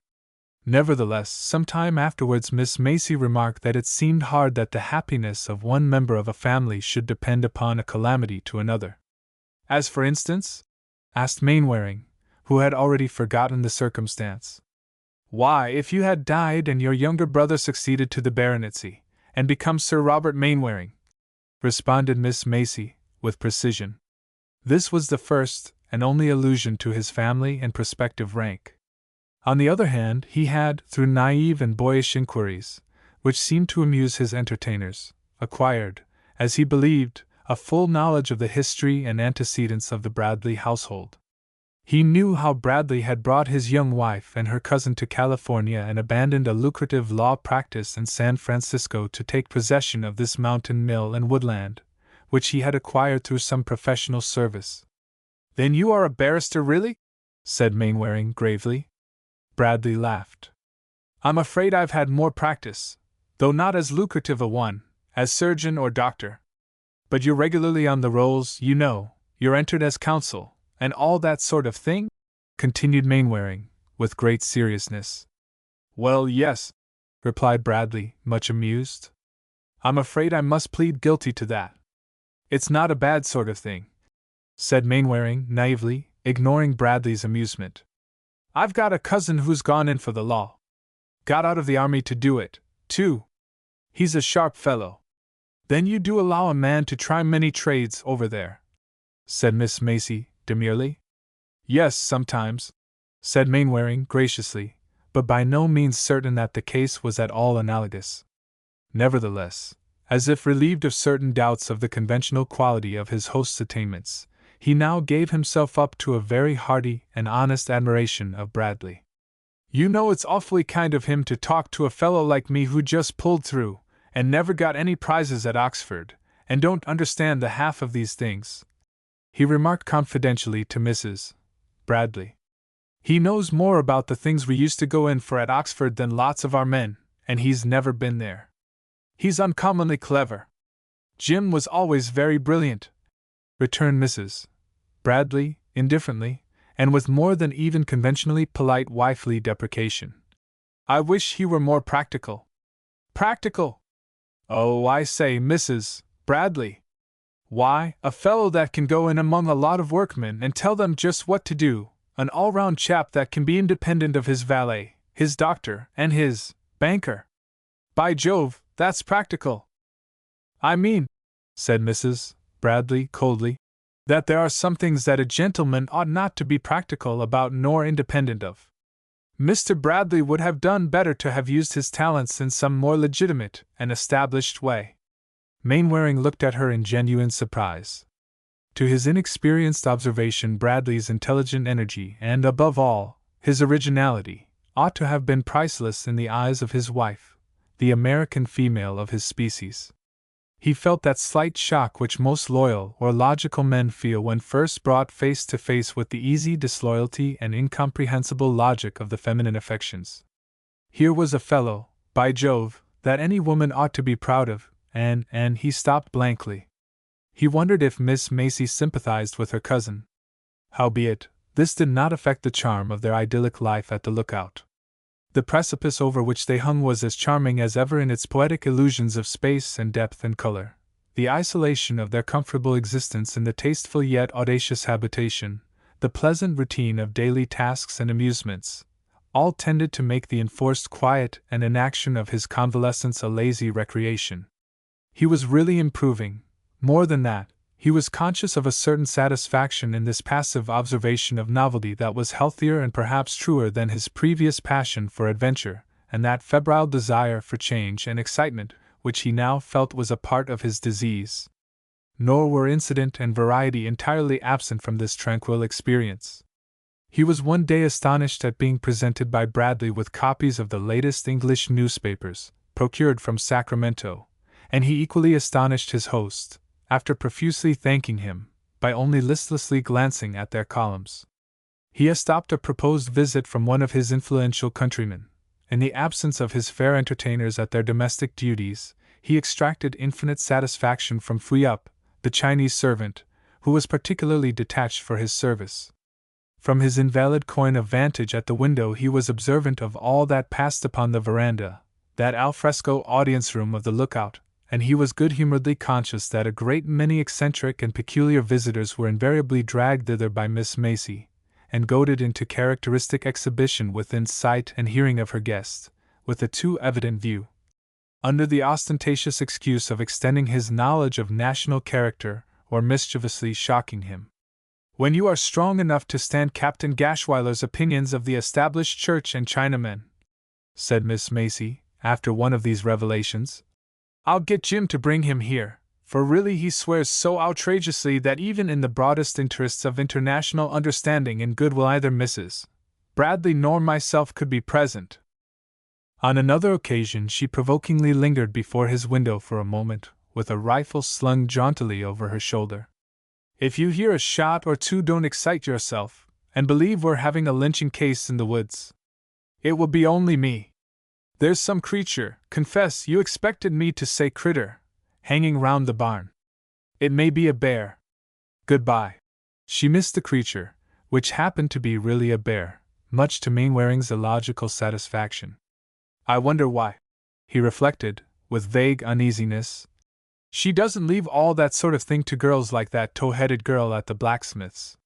Nevertheless, some time afterwards Miss Macy remarked that it seemed hard that the happiness of one member of a family should depend upon a calamity to another. "As for instance?" asked Mainwaring, who had already forgotten the circumstance. "Why, if you had died and your younger brother succeeded to the baronetcy, and become Sir Robert Mainwaring," responded Miss Macy, with precision. This was the first and only allusion to his family and prospective rank. On the other hand, he had, through naive and boyish inquiries, which seemed to amuse his entertainers, acquired, as he believed, a full knowledge of the history and antecedents of the Bradley household. He knew how Bradley had brought his young wife and her cousin to California and abandoned a lucrative law practice in San Francisco to take possession of this mountain mill and woodland, which he had acquired through some professional service. "Then you are a barrister, really?" said Mainwaring gravely. Bradley laughed. "I'm afraid I've had more practice, though not as lucrative a one, as surgeon or doctor. But you're regularly on the rolls, you know, you're entered as counsel, and all that sort of thing?" continued Mainwaring, with great seriousness. "Well, yes," replied Bradley, much amused. "I'm afraid I must plead guilty to that." "It's not a bad sort of thing," said Mainwaring naively, ignoring Bradley's amusement. "I've got a cousin who's gone in for the law. Got out of the army to do it, too. He's a sharp fellow." "Then you do allow a man to try many trades over there?" said Miss Macy demurely. Yes, sometimes, said Mainwaring graciously, but by no means certain that the case was at all analogous. Nevertheless, as if relieved of certain doubts of the conventional quality of his host's attainments, he now gave himself up to a very hearty and honest admiration of Bradley. You know, it's awfully kind of him to talk to a fellow like me who just pulled through, and never got any prizes at Oxford, and don't understand the half of these things, he remarked confidentially to Mrs. Bradley. He knows more about the things we used to go in for at Oxford than lots of our men, and he's never been there. He's uncommonly clever. Jim was always very brilliant, returned Mrs. Bradley, indifferently, and with more than even conventionally polite wifely deprecation. I wish he were more practical. Practical? Oh, I say, Mrs. Bradley. Why, a fellow that can go in among a lot of workmen and tell them just what to do, an all-round chap that can be independent of his valet, his doctor, and his banker. By Jove, that's practical. I mean, said Mrs. Bradley coldly, that there are some things that a gentleman ought not to be practical about nor independent of. Mr. Bradley would have done better to have used his talents in some more legitimate and established way. Mainwaring looked at her in genuine surprise. To his inexperienced observation, Bradley's intelligent energy and, above all, his originality, ought to have been priceless in the eyes of his wife, the American female of his species. He felt that slight shock which most loyal or logical men feel when first brought face to face with the easy disloyalty and incomprehensible logic of the feminine affections. Here was a fellow, by Jove, that any woman ought to be proud of, and he stopped blankly. He wondered if Miss Macy sympathized with her cousin. Howbeit, this did not affect the charm of their idyllic life at the lookout. The precipice over which they hung was as charming as ever in its poetic illusions of space and depth and color. The isolation of their comfortable existence in the tasteful yet audacious habitation, the pleasant routine of daily tasks and amusements, all tended to make the enforced quiet and inaction of his convalescence a lazy recreation. He was really improving. More than that, he was conscious of a certain satisfaction in this passive observation of novelty that was healthier and perhaps truer than his previous passion for adventure, and that febrile desire for change and excitement which he now felt was a part of his disease. Nor were incident and variety entirely absent from this tranquil experience. He was one day astonished at being presented by Bradley with copies of the latest English newspapers, procured from Sacramento, and he equally astonished his host, after profusely thanking him, by only listlessly glancing at their columns. He stopped a proposed visit from one of his influential countrymen. In the absence of his fair entertainers at their domestic duties, he extracted infinite satisfaction from Fui Up, the Chinese servant, who was particularly detached for his service. From his invalid coign of vantage at the window he was observant of all that passed upon the veranda, that alfresco audience-room of the lookout, and he was good-humoredly conscious that a great many eccentric and peculiar visitors were invariably dragged thither by Miss Macy, and goaded into characteristic exhibition within sight and hearing of her guest, with a too evident view, under the ostentatious excuse of extending his knowledge of national character or mischievously shocking him. When you are strong enough to stand Captain Gashwiler's opinions of the established church and Chinamen, said Miss Macy, after one of these revelations, I'll get Jim to bring him here, for really he swears so outrageously that even in the broadest interests of international understanding and goodwill either Mrs. Bradley nor myself could be present. On another occasion she provokingly lingered before his window for a moment, with a rifle slung jauntily over her shoulder. If you hear a shot or two, don't excite yourself, and believe we're having a lynching case in the woods. It will be only me. There's some creature, confess you expected me to say critter, hanging round the barn. It may be a bear. Goodbye. She missed the creature, which happened to be really a bear, much to Mainwaring's illogical satisfaction. I wonder why, he reflected, with vague uneasiness. She doesn't leave all that sort of thing to girls like that tow-headed girl at the blacksmith's.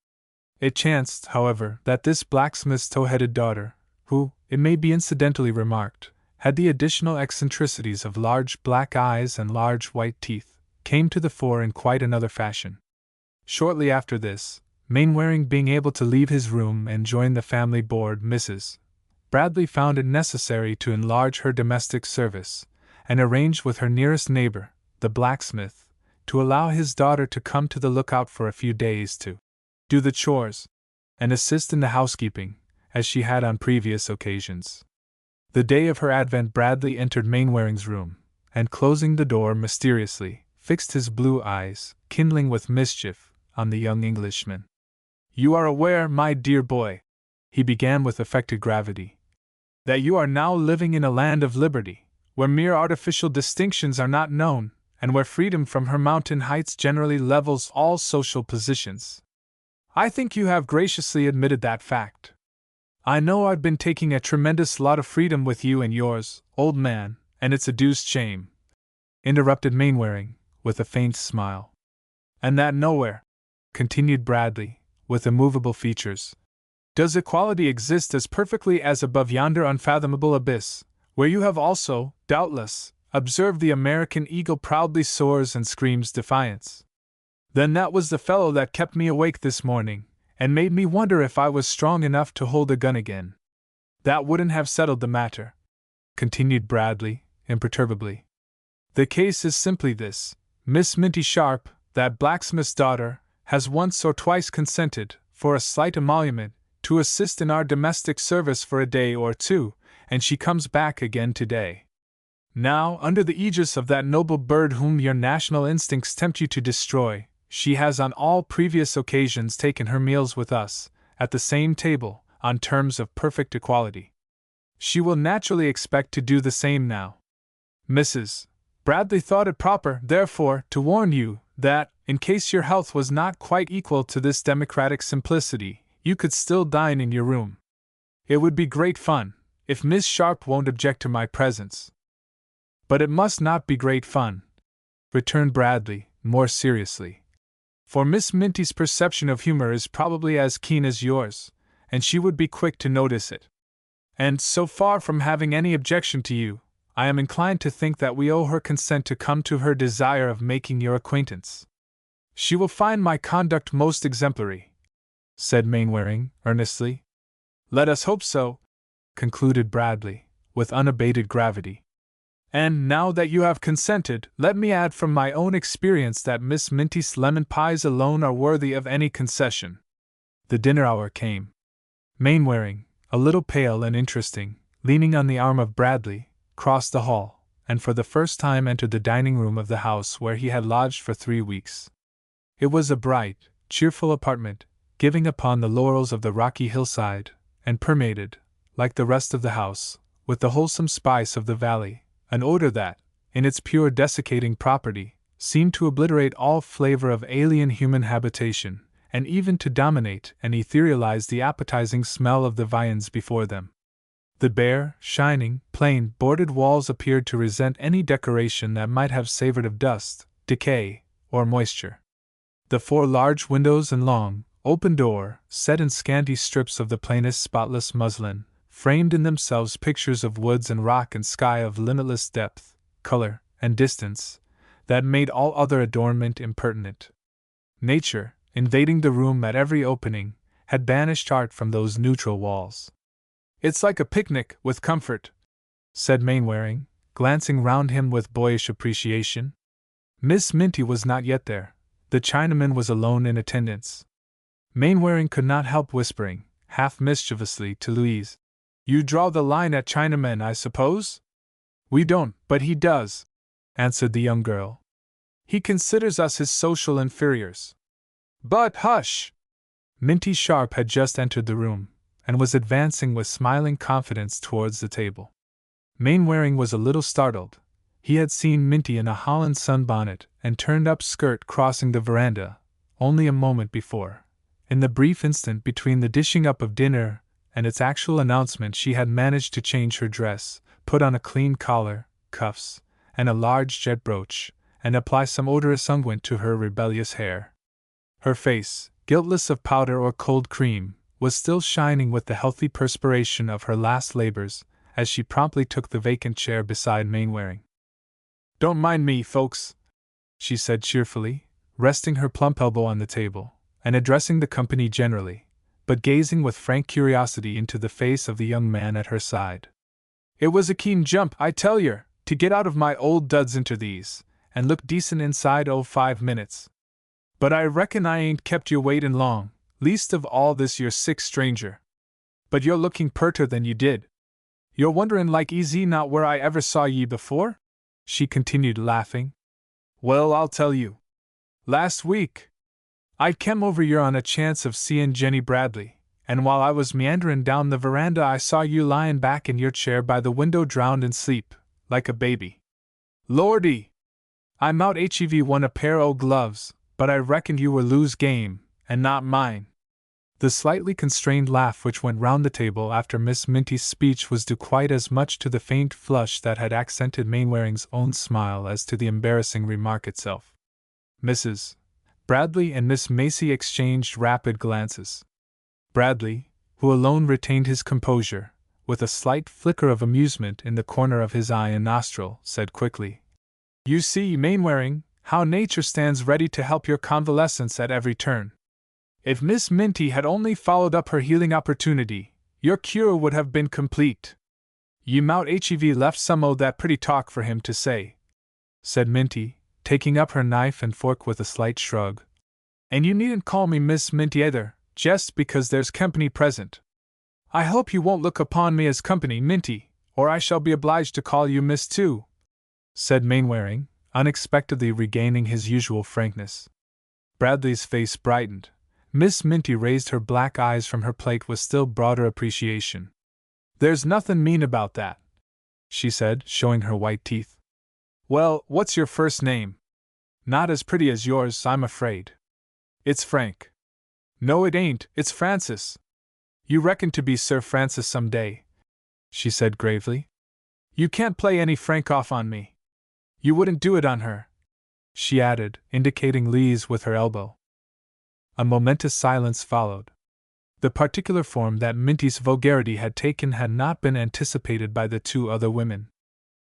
It chanced, however, that this blacksmith's tow-headed daughter, who, it may be incidentally remarked, had the additional eccentricities of large black eyes and large white teeth, came to the fore in quite another fashion. Shortly after this, Mainwaring being able to leave his room and join the family board, Mrs. Bradley found it necessary to enlarge her domestic service, and arranged with her nearest neighbor, the blacksmith, to allow his daughter to come to the lookout for a few days to do the chores and assist in the housekeeping, as she had on previous occasions. The day of her advent, Bradley entered Mainwaring's room, and closing the door mysteriously, fixed his blue eyes, kindling with mischief, on the young Englishman. "You are aware, my dear boy," he began with affected gravity, "that you are now living in a land of liberty, where mere artificial distinctions are not known, and where freedom from her mountain heights generally levels all social positions. I think you have graciously admitted that fact. I know I've been taking a tremendous lot of freedom with you and yours, old man, and it's a deuced shame," interrupted Mainwaring, with a faint smile. "And that nowhere," continued Bradley, with immovable features, "does equality exist as perfectly as above yonder unfathomable abyss, where you have also, doubtless, observed the American eagle proudly soars and screams defiance. Then that was the fellow that kept me awake this morning, and made me wonder if I was strong enough to hold a gun again. That wouldn't have settled the matter," continued Bradley, imperturbably. "The case is simply this: Miss Minty Sharp, that blacksmith's daughter, has once or twice consented, for a slight emolument, to assist in our domestic service for a day or two, and she comes back again today. Now, under the aegis of that noble bird whom your national instincts tempt you to destroy, she has on all previous occasions taken her meals with us, at the same table, on terms of perfect equality. She will naturally expect to do the same now. Mrs. Bradley thought it proper, therefore, to warn you that, in case your health was not quite equal to this democratic simplicity, you could still dine in your room. It would be great fun, if Miss Sharp won't object to my presence." "But it must not be great fun," returned Bradley, more seriously. "For Miss Minty's perception of humor is probably as keen as yours, and she would be quick to notice it. And, so far from having any objection to you, I am inclined to think that we owe her consent to come to her desire of making your acquaintance. She will find my conduct most exemplary," said Mainwaring, earnestly. "Let us hope so," concluded Bradley, with unabated gravity. "And now that you have consented, let me add from my own experience that Miss Minty's lemon pies alone are worthy of any concession." The dinner hour came. Mainwaring, a little pale and interesting, leaning on the arm of Bradley, crossed the hall, and for the first time entered the dining room of the house where he had lodged for 3 weeks. It was a bright, cheerful apartment, giving upon the laurels of the rocky hillside, and permeated, like the rest of the house, with the wholesome spice of the valley, an odor that, in its pure desiccating property, seemed to obliterate all flavor of alien human habitation, and even to dominate and etherealize the appetizing smell of the viands before them. The bare, shining, plain, boarded walls appeared to resent any decoration that might have savored of dust, decay, or moisture. The 4 large windows and long, open door, set in scanty strips of the plainest spotless muslin, framed in themselves pictures of woods and rock and sky of limitless depth, color, and distance, that made all other adornment impertinent. Nature, invading the room at every opening, had banished art from those neutral walls. "It's like a picnic, with comfort," said Mainwaring, glancing round him with boyish appreciation. Miss Minty was not yet there. The Chinaman was alone in attendance. Mainwaring could not help whispering, half mischievously, to Louise, "You draw the line at Chinamen, I suppose?" "We don't, but he does," answered the young girl. "He considers us his social inferiors." "But hush!" Minty Sharp had just entered the room, and was advancing with smiling confidence towards the table. Mainwaring was a little startled. He had seen Minty in a holland sunbonnet and turned-up skirt crossing the veranda, only a moment before. In the brief instant between the dishing up of dinner and its actual announcement, she had managed to change her dress, put on a clean collar, cuffs, and a large jet brooch, and apply some odorous unguent to her rebellious hair. Her face, guiltless of powder or cold cream, was still shining with the healthy perspiration of her last labors, as she promptly took the vacant chair beside Mainwaring. "Don't mind me, folks," she said cheerfully, resting her plump elbow on the table, and addressing the company generally, but gazing with frank curiosity into the face of the young man at her side. "It was a keen jump, I tell yer, to get out of my old duds into these, and look decent inside 5 minutes. But I reckon I ain't kept you waitin' long, least of all this yer sick stranger. But you're looking perter than you did. You're wonderin' like easy not where I ever saw ye before?" she continued, laughing. "Well, I'll tell you. Last week, I kem over yer on a chance of seein' Jenny Bradley, and while I was meanderin' down the veranda I saw you lyin' back in your chair by the window drowned in sleep, like a baby. Lordy! I mout hev won a pair o' gloves, but I reckoned you were Lou's game, and not mine." The slightly constrained laugh which went round the table after Miss Minty's speech was due quite as much to the faint flush that had accented Mainwaring's own smile as to the embarrassing remark itself. Mrs. Bradley and Miss Macy exchanged rapid glances. Bradley, who alone retained his composure, with a slight flicker of amusement in the corner of his eye and nostril, said quickly, "You see, Mainwaring, how nature stands ready to help your convalescence at every turn. If Miss Minty had only followed up her healing opportunity, your cure would have been complete. Ye mout hev left some o' that pretty talk for him to say," said Minty, taking up her knife and fork with a slight shrug. "And you needn't call me Miss Minty either, just because there's company present. I hope you won't look upon me as company, Minty, or I shall be obliged to call you Miss too," said Mainwaring, unexpectedly regaining his usual frankness. Bradley's face brightened. Miss Minty raised her black eyes from her plate with still broader appreciation. "There's nothin' mean about that," she said, showing her white teeth. "Well, what's your first name? Not as pretty as yours, I'm afraid." "It's Frank." "No, it ain't, it's Francis. You reckon to be Sir Francis some day," she said gravely. "You can't play any Frank off on me. You wouldn't do it on her," she added, indicating Lise with her elbow. A momentous silence followed. The particular form that Minty's vulgarity had taken had not been anticipated by the two other women.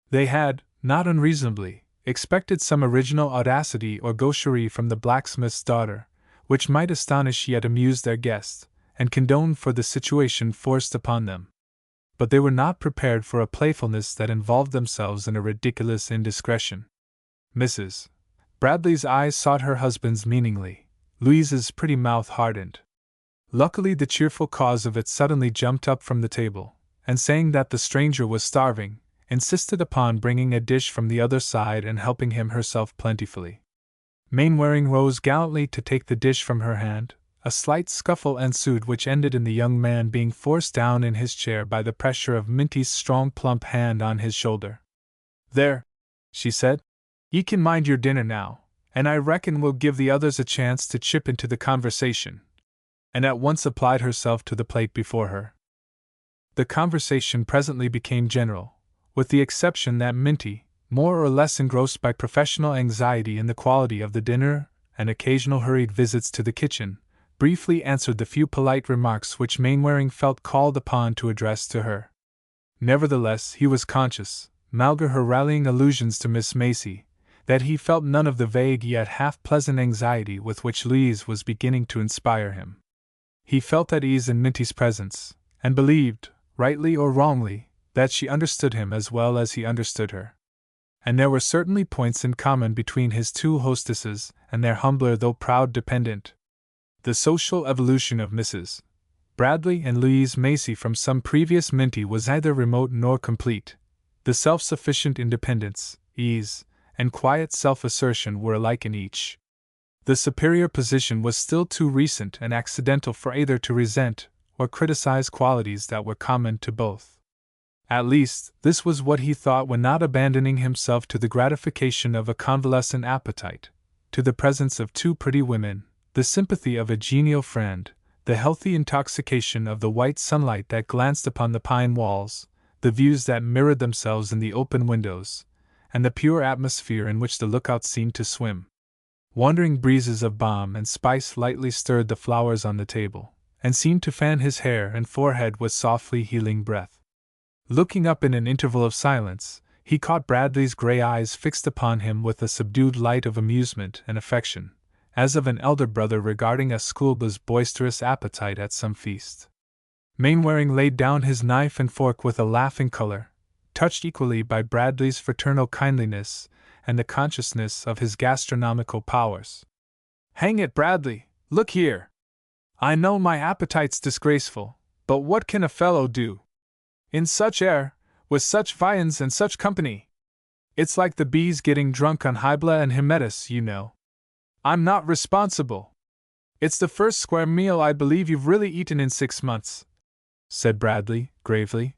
They had, not unreasonably, expected some original audacity or gaucherie from the blacksmith's daughter, which might astonish yet amuse their guest, and condone for the situation forced upon them. But they were not prepared for a playfulness that involved themselves in a ridiculous indiscretion. Mrs. Bradley's eyes sought her husband's meaningly. Louise's pretty mouth hardened. Luckily the cheerful cause of it suddenly jumped up from the table, and saying that the stranger was starving, insisted upon bringing a dish from the other side and helping him herself plentifully. Mainwaring rose gallantly to take the dish from her hand. A slight scuffle ensued which ended in the young man being forced down in his chair by the pressure of Minty's strong plump hand on his shoulder. "There," she said, "ye can mind your dinner now, and I reckon we'll give the others a chance to chip into the conversation," and at once applied herself to the plate before her. The conversation presently became general, with the exception that Minty, more or less engrossed by professional anxiety in the quality of the dinner and occasional hurried visits to the kitchen, briefly answered the few polite remarks which Mainwaring felt called upon to address to her. Nevertheless, he was conscious, malgré her rallying allusions to Miss Macy, that he felt none of the vague yet half-pleasant anxiety with which Lise was beginning to inspire him. He felt at ease in Minty's presence, and believed, rightly or wrongly, that she understood him as well as he understood her. And there were certainly points in common between his two hostesses and their humbler though proud dependent. The social evolution of Mrs. Bradley and Louise Macy from some previous Minty was neither remote nor complete. The self-sufficient independence, ease, and quiet self-assertion were alike in each. The superior position was still too recent and accidental for either to resent or criticize qualities that were common to both. At least, this was what he thought when not abandoning himself to the gratification of a convalescent appetite, to the presence of two pretty women, the sympathy of a genial friend, the healthy intoxication of the white sunlight that glanced upon the pine walls, the views that mirrored themselves in the open windows, and the pure atmosphere in which the lookout seemed to swim. Wandering breezes of balm and spice lightly stirred the flowers on the table, and seemed to fan his hair and forehead with softly healing breath. Looking up in an interval of silence, he caught Bradley's gray eyes fixed upon him with a subdued light of amusement and affection, as of an elder brother regarding a schoolboy's boisterous appetite at some feast. Mainwaring laid down his knife and fork with a laughing color, touched equally by Bradley's fraternal kindliness and the consciousness of his gastronomical powers. "Hang it, Bradley, look here! I know my appetite's disgraceful, but what can a fellow do? In such air, with such viands and such company! It's like the bees getting drunk on Hybla and Hymettus, you know. I'm not responsible. It's the first square meal I believe you've really eaten in 6 months," said Bradley, gravely.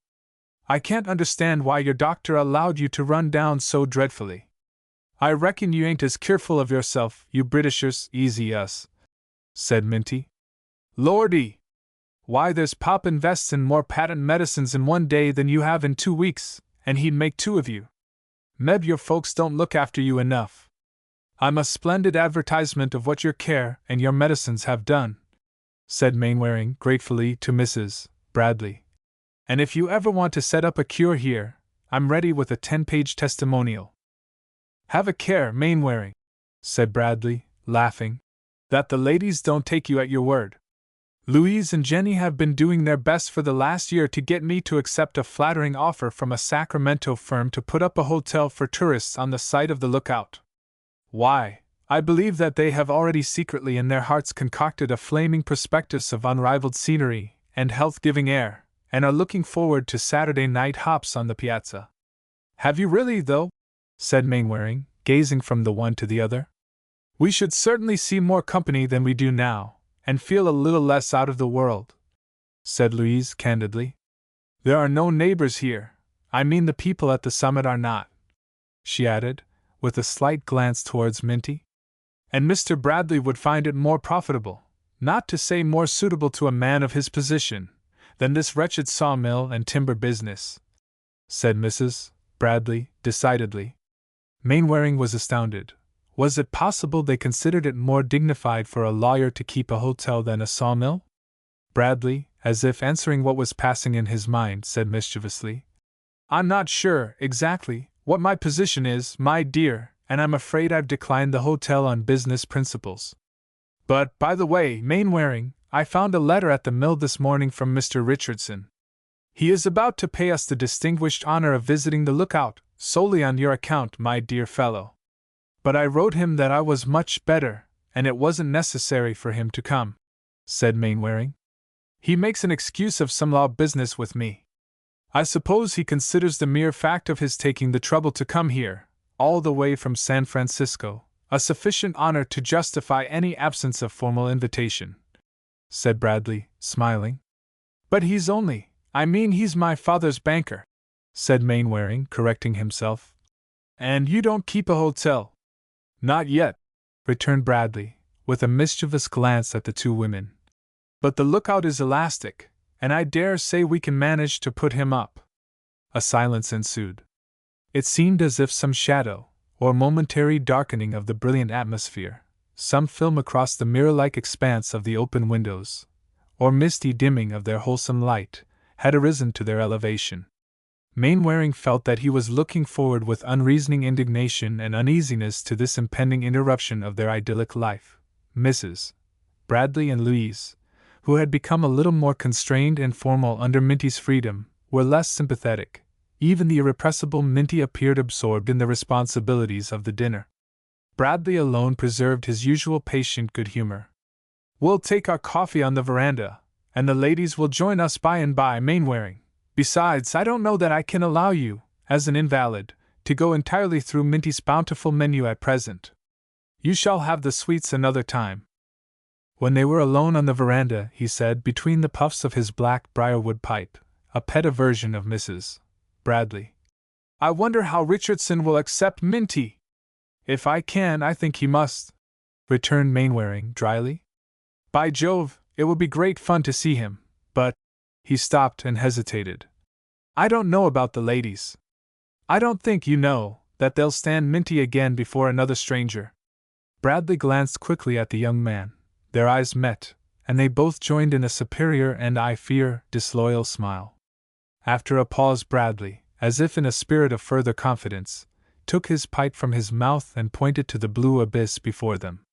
"I can't understand why your doctor allowed you to run down so dreadfully. I reckon you ain't as careful of yourself, you Britishers, easy us," said Minty. "Lordy! Why, there's Pop invests in more patent medicines in 1 day than you have in 2 weeks, and he'd make 2 of you. Meb, your folks don't look after you enough. I'm a splendid advertisement of what your care and your medicines have done," said Mainwaring gratefully to Mrs. Bradley. "And if you ever want to set up a cure here, I'm ready with a 10-page testimonial." "Have a care, Mainwaring," said Bradley, laughing, "that the ladies don't take you at your word. Louise and Jenny have been doing their best for the last year to get me to accept a flattering offer from a Sacramento firm to put up a hotel for tourists on the site of the lookout. Why, I believe that they have already secretly in their hearts concocted a flaming prospectus of unrivaled scenery and health-giving air, and are looking forward to Saturday night hops on the piazza." "Have you really, though?" said Mainwaring, gazing from the one to the other. "We should certainly see more company than we do now, and feel a little less out of the world," said Louise candidly. "There are no neighbors here. I mean the people at the summit are not," she added, with a slight glance towards Minty. "And Mr. Bradley would find it more profitable, not to say more suitable to a man of his position, than this wretched sawmill and timber business," said Mrs. Bradley, decidedly. Mainwaring was astounded. Was it possible they considered it more dignified for a lawyer to keep a hotel than a sawmill? Bradley, as if answering what was passing in his mind, said mischievously, "I'm not sure, exactly, what my position is, my dear, and I'm afraid I've declined the hotel on business principles. But, by the way, Mainwaring, I found a letter at the mill this morning from Mr. Richardson. He is about to pay us the distinguished honor of visiting the lookout, solely on your account, my dear fellow. But I wrote him that I was much better, and it wasn't necessary for him to come," said Mainwaring. "He makes an excuse of some law business with me. I suppose he considers the mere fact of his taking the trouble to come here, all the way from San Francisco, a sufficient honor to justify any absence of formal invitation," said Bradley, smiling. "But he's he's my father's banker," said Mainwaring, correcting himself. "And you don't keep a hotel?" "Not yet," returned Bradley, with a mischievous glance at the two women. "But the lookout is elastic, and I dare say we can manage to put him up." A silence ensued. It seemed as if some shadow, or momentary darkening of the brilliant atmosphere, some film across the mirror-like expanse of the open windows, or misty dimming of their wholesome light, had arisen to their elevation. Mainwaring felt that he was looking forward with unreasoning indignation and uneasiness to this impending interruption of their idyllic life. Mrs. Bradley and Louise, who had become a little more constrained and formal under Minty's freedom, were less sympathetic. Even the irrepressible Minty appeared absorbed in the responsibilities of the dinner. Bradley alone preserved his usual patient good humor. "We'll take our coffee on the veranda, and the ladies will join us by and by, Mainwaring. Besides, I don't know that I can allow you, as an invalid, to go entirely through Minty's bountiful menu at present. You shall have the sweets another time." When they were alone on the veranda, he said, between the puffs of his black briarwood pipe, a pet aversion of Mrs. Bradley, "I wonder how Richardson will accept Minty." "If I can, I think he must," returned Mainwaring dryly. "By Jove, it will be great fun to see him, but—" He stopped and hesitated. "I don't know about the ladies. I don't think, you know, that they'll stand Minty again before another stranger." Bradley glanced quickly at the young man. Their eyes met, and they both joined in a superior and, I fear, disloyal smile. After a pause, Bradley, as if in a spirit of further confidence, took his pipe from his mouth and pointed to the blue abyss before them.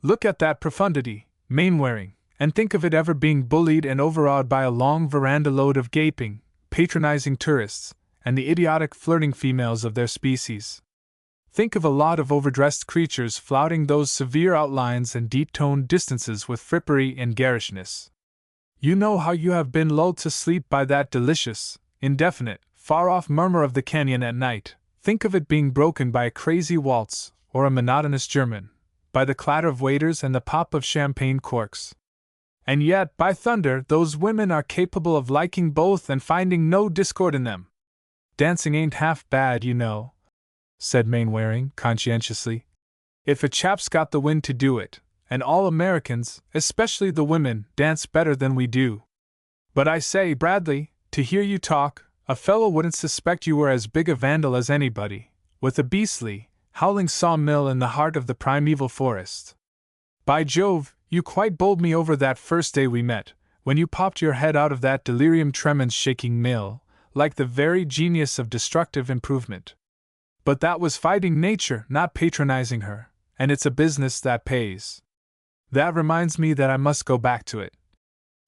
Look at that profundity, Mainwaring, and think of it ever being bullied and overawed by a long veranda load of gaping, patronizing tourists, and the idiotic flirting females of their species. Think of a lot of overdressed creatures flouting those severe outlines and deep-toned distances with frippery and garishness. You know how you have been lulled to sleep by that delicious, indefinite, far-off murmur of the canyon at night. Think of it being broken by a crazy waltz, or a monotonous German, by the clatter of waiters and the pop of champagne corks. And yet, by thunder, those women are capable of liking both and finding no discord in them. Dancing ain't half bad, you know, said Mainwaring conscientiously, if a chap's got the wind to do it, and all Americans, especially the women, dance better than we do. But I say, Bradley, to hear you talk, a fellow wouldn't suspect you were as big a vandal as anybody, with a beastly, howling sawmill in the heart of the primeval forest. By Jove, you quite bowled me over that first day we met, when you popped your head out of that delirium tremens shaking mill, like the very genius of destructive improvement. But that was fighting nature, not patronizing her, and it's a business that pays. That reminds me that I must go back to it,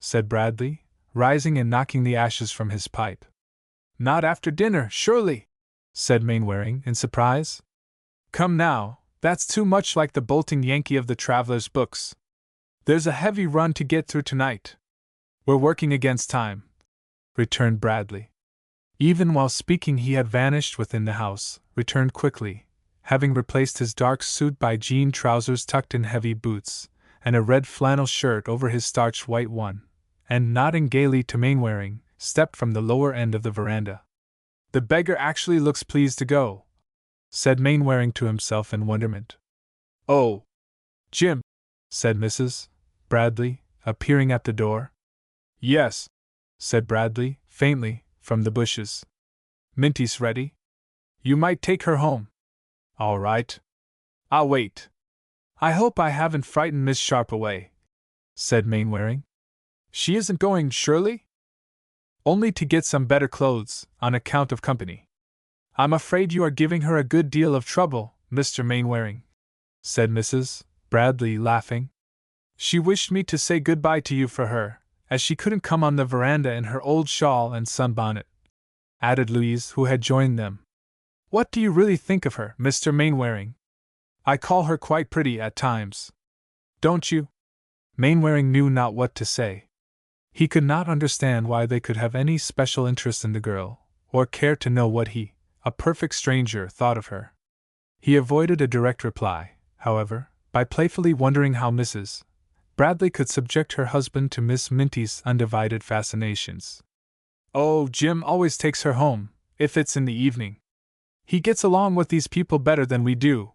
said Bradley, rising and knocking the ashes from his pipe. Not after dinner, surely, said Mainwaring in surprise. Come now, that's too much like the bolting Yankee of the traveler's books. There's a heavy run to get through tonight. We're working against time, returned Bradley. Even while speaking, he had vanished within the house, returned quickly, having replaced his dark suit by jean trousers tucked in heavy boots, and a red flannel shirt over his starched white one, and nodding gaily to Mainwaring, stepped from the lower end of the veranda. The beggar actually looks pleased to go, said Mainwaring to himself in wonderment. Oh, Jim, said Mrs. Bradley, appearing at the door. Yes, said Bradley, faintly, from the bushes. Minty's ready? You might take her home. All right. I'll wait. I hope I haven't frightened Miss Sharp away, said Mainwaring. She isn't going, surely? Only to get some better clothes, on account of company. I'm afraid you are giving her a good deal of trouble, Mr. Mainwaring, said Mrs. Bradley, laughing. She wished me to say good-bye to you for her, as she couldn't come on the veranda in her old shawl and sunbonnet, added Louise, who had joined them. What do you really think of her, Mr. Mainwaring? I call her quite pretty at times. Don't you? Mainwaring knew not what to say. He could not understand why they could have any special interest in the girl, or care to know what he, a perfect stranger, thought of her. He avoided a direct reply, however, by playfully wondering how Mrs. Bradley could subject her husband to Miss Minty's undivided fascinations. Oh, Jim always takes her home, if it's in the evening. He gets along with these people better than we do,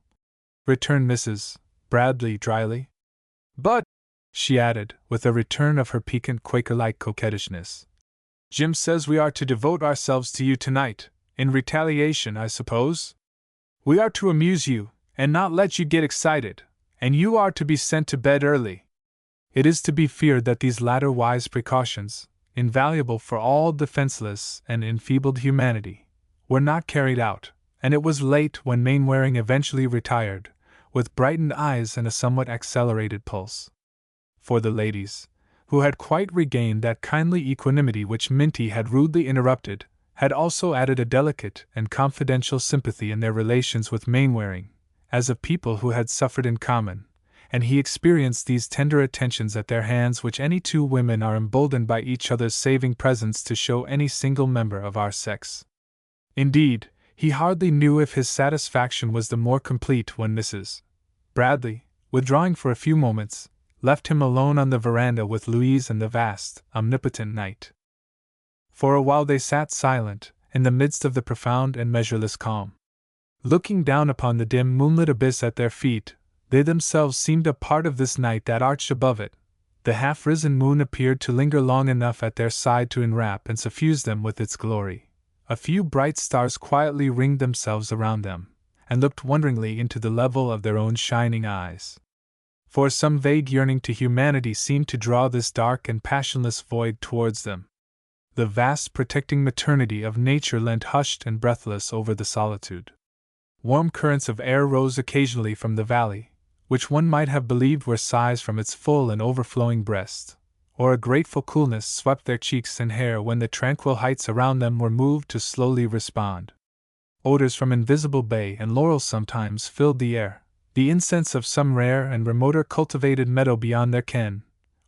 returned Mrs. Bradley dryly. But, she added, with a return of her piquant Quaker-like coquettishness, Jim says we are to devote ourselves to you tonight, in retaliation, I suppose? We are to amuse you, and not let you get excited, and you are to be sent to bed early. It is to be feared that these latter wise precautions, invaluable for all defenseless and enfeebled humanity, were not carried out, and it was late when Mainwaring eventually retired, with brightened eyes and a somewhat accelerated pulse. For the ladies, who had quite regained that kindly equanimity which Minty had rudely interrupted, had also added a delicate and confidential sympathy in their relations with Mainwaring, as of people who had suffered in common, and he experienced these tender attentions at their hands which any two women are emboldened by each other's saving presence to show any single member of our sex. Indeed, he hardly knew if his satisfaction was the more complete when Mrs. Bradley, withdrawing for a few moments, left him alone on the veranda with Louise and the vast, omnipotent night. For a while they sat silent, in the midst of the profound and measureless calm. Looking down upon the dim moonlit abyss at their feet, they themselves seemed a part of this night that arched above it. The half-risen moon appeared to linger long enough at their side to enwrap and suffuse them with its glory. A few bright stars quietly ringed themselves around them, and looked wonderingly into the level of their own shining eyes. For some vague yearning to humanity seemed to draw this dark and passionless void towards them. The vast protecting maternity of nature leant hushed and breathless over the solitude. Warm currents of air rose occasionally from the valley, which one might have believed were sighs from its full and overflowing breast, or a grateful coolness swept their cheeks and hair when the tranquil heights around them were moved to slowly respond. Odors from invisible bay and laurel sometimes filled the air, the incense of some rare and remoter cultivated meadow beyond their ken,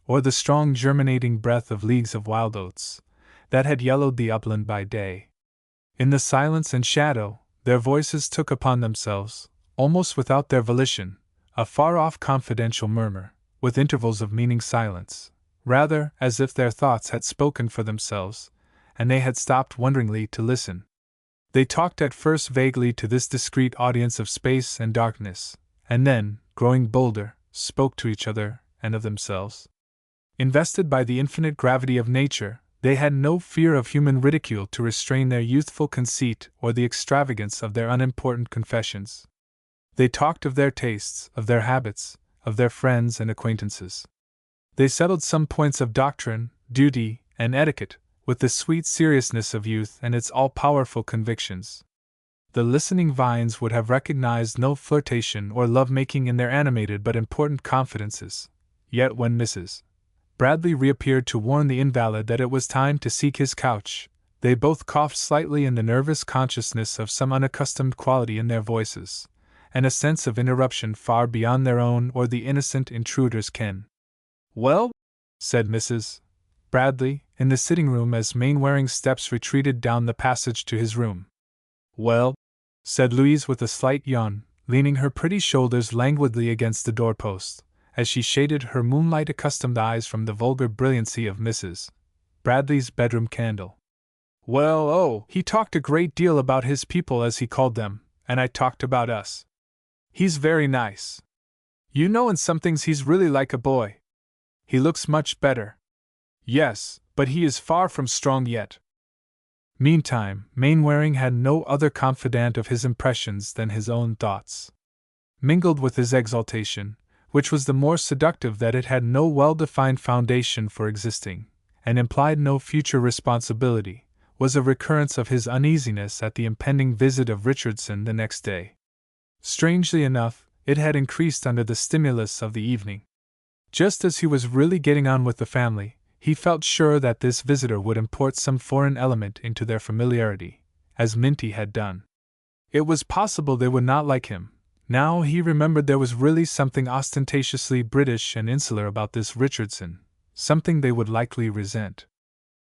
or the strong germinating breath of leagues of wild oats, that had yellowed the upland by day. In the silence and shadow, their voices took upon themselves, almost without their volition, a far-off confidential murmur, with intervals of meaning silence, rather as if their thoughts had spoken for themselves, and they had stopped wonderingly to listen. They talked at first vaguely to this discreet audience of space and darkness, and then, growing bolder, spoke to each other and of themselves. Invested by the infinite gravity of nature, they had no fear of human ridicule to restrain their youthful conceit or the extravagance of their unimportant confessions. They talked of their tastes, of their habits, of their friends and acquaintances. They settled some points of doctrine, duty, and etiquette, with the sweet seriousness of youth and its all-powerful convictions. The listening Vines would have recognized no flirtation or love-making in their animated but important confidences, yet when Mrs. Bradley reappeared to warn the invalid that it was time to seek his couch, they both coughed slightly in the nervous consciousness of some unaccustomed quality in their voices, and a sense of interruption far beyond their own or the innocent intruder's ken. "Well?" said Mrs. Bradley, in the sitting-room as Mainwaring's steps retreated down the passage to his room. "Well?" said Louise with a slight yawn, leaning her pretty shoulders languidly against the doorpost, as she shaded her moonlight-accustomed eyes from the vulgar brilliancy of Mrs. Bradley's bedroom candle. "Well, he talked a great deal about his people as he called them, and I talked about us. He's very nice. You know, in some things he's really like a boy. He looks much better. Yes, but he is far from strong yet." Meantime, Mainwaring had no other confidant of his impressions than his own thoughts. Mingled with his exaltation, which was the more seductive that it had no well-defined foundation for existing, and implied no future responsibility, was a recurrence of his uneasiness at the impending visit of Richardson the next day. Strangely enough, it had increased under the stimulus of the evening. Just as he was really getting on with the family, he felt sure that this visitor would import some foreign element into their familiarity, as Minty had done. It was possible they would not like him. Now he remembered there was really something ostentatiously British and insular about this Richardson, something they would likely resent.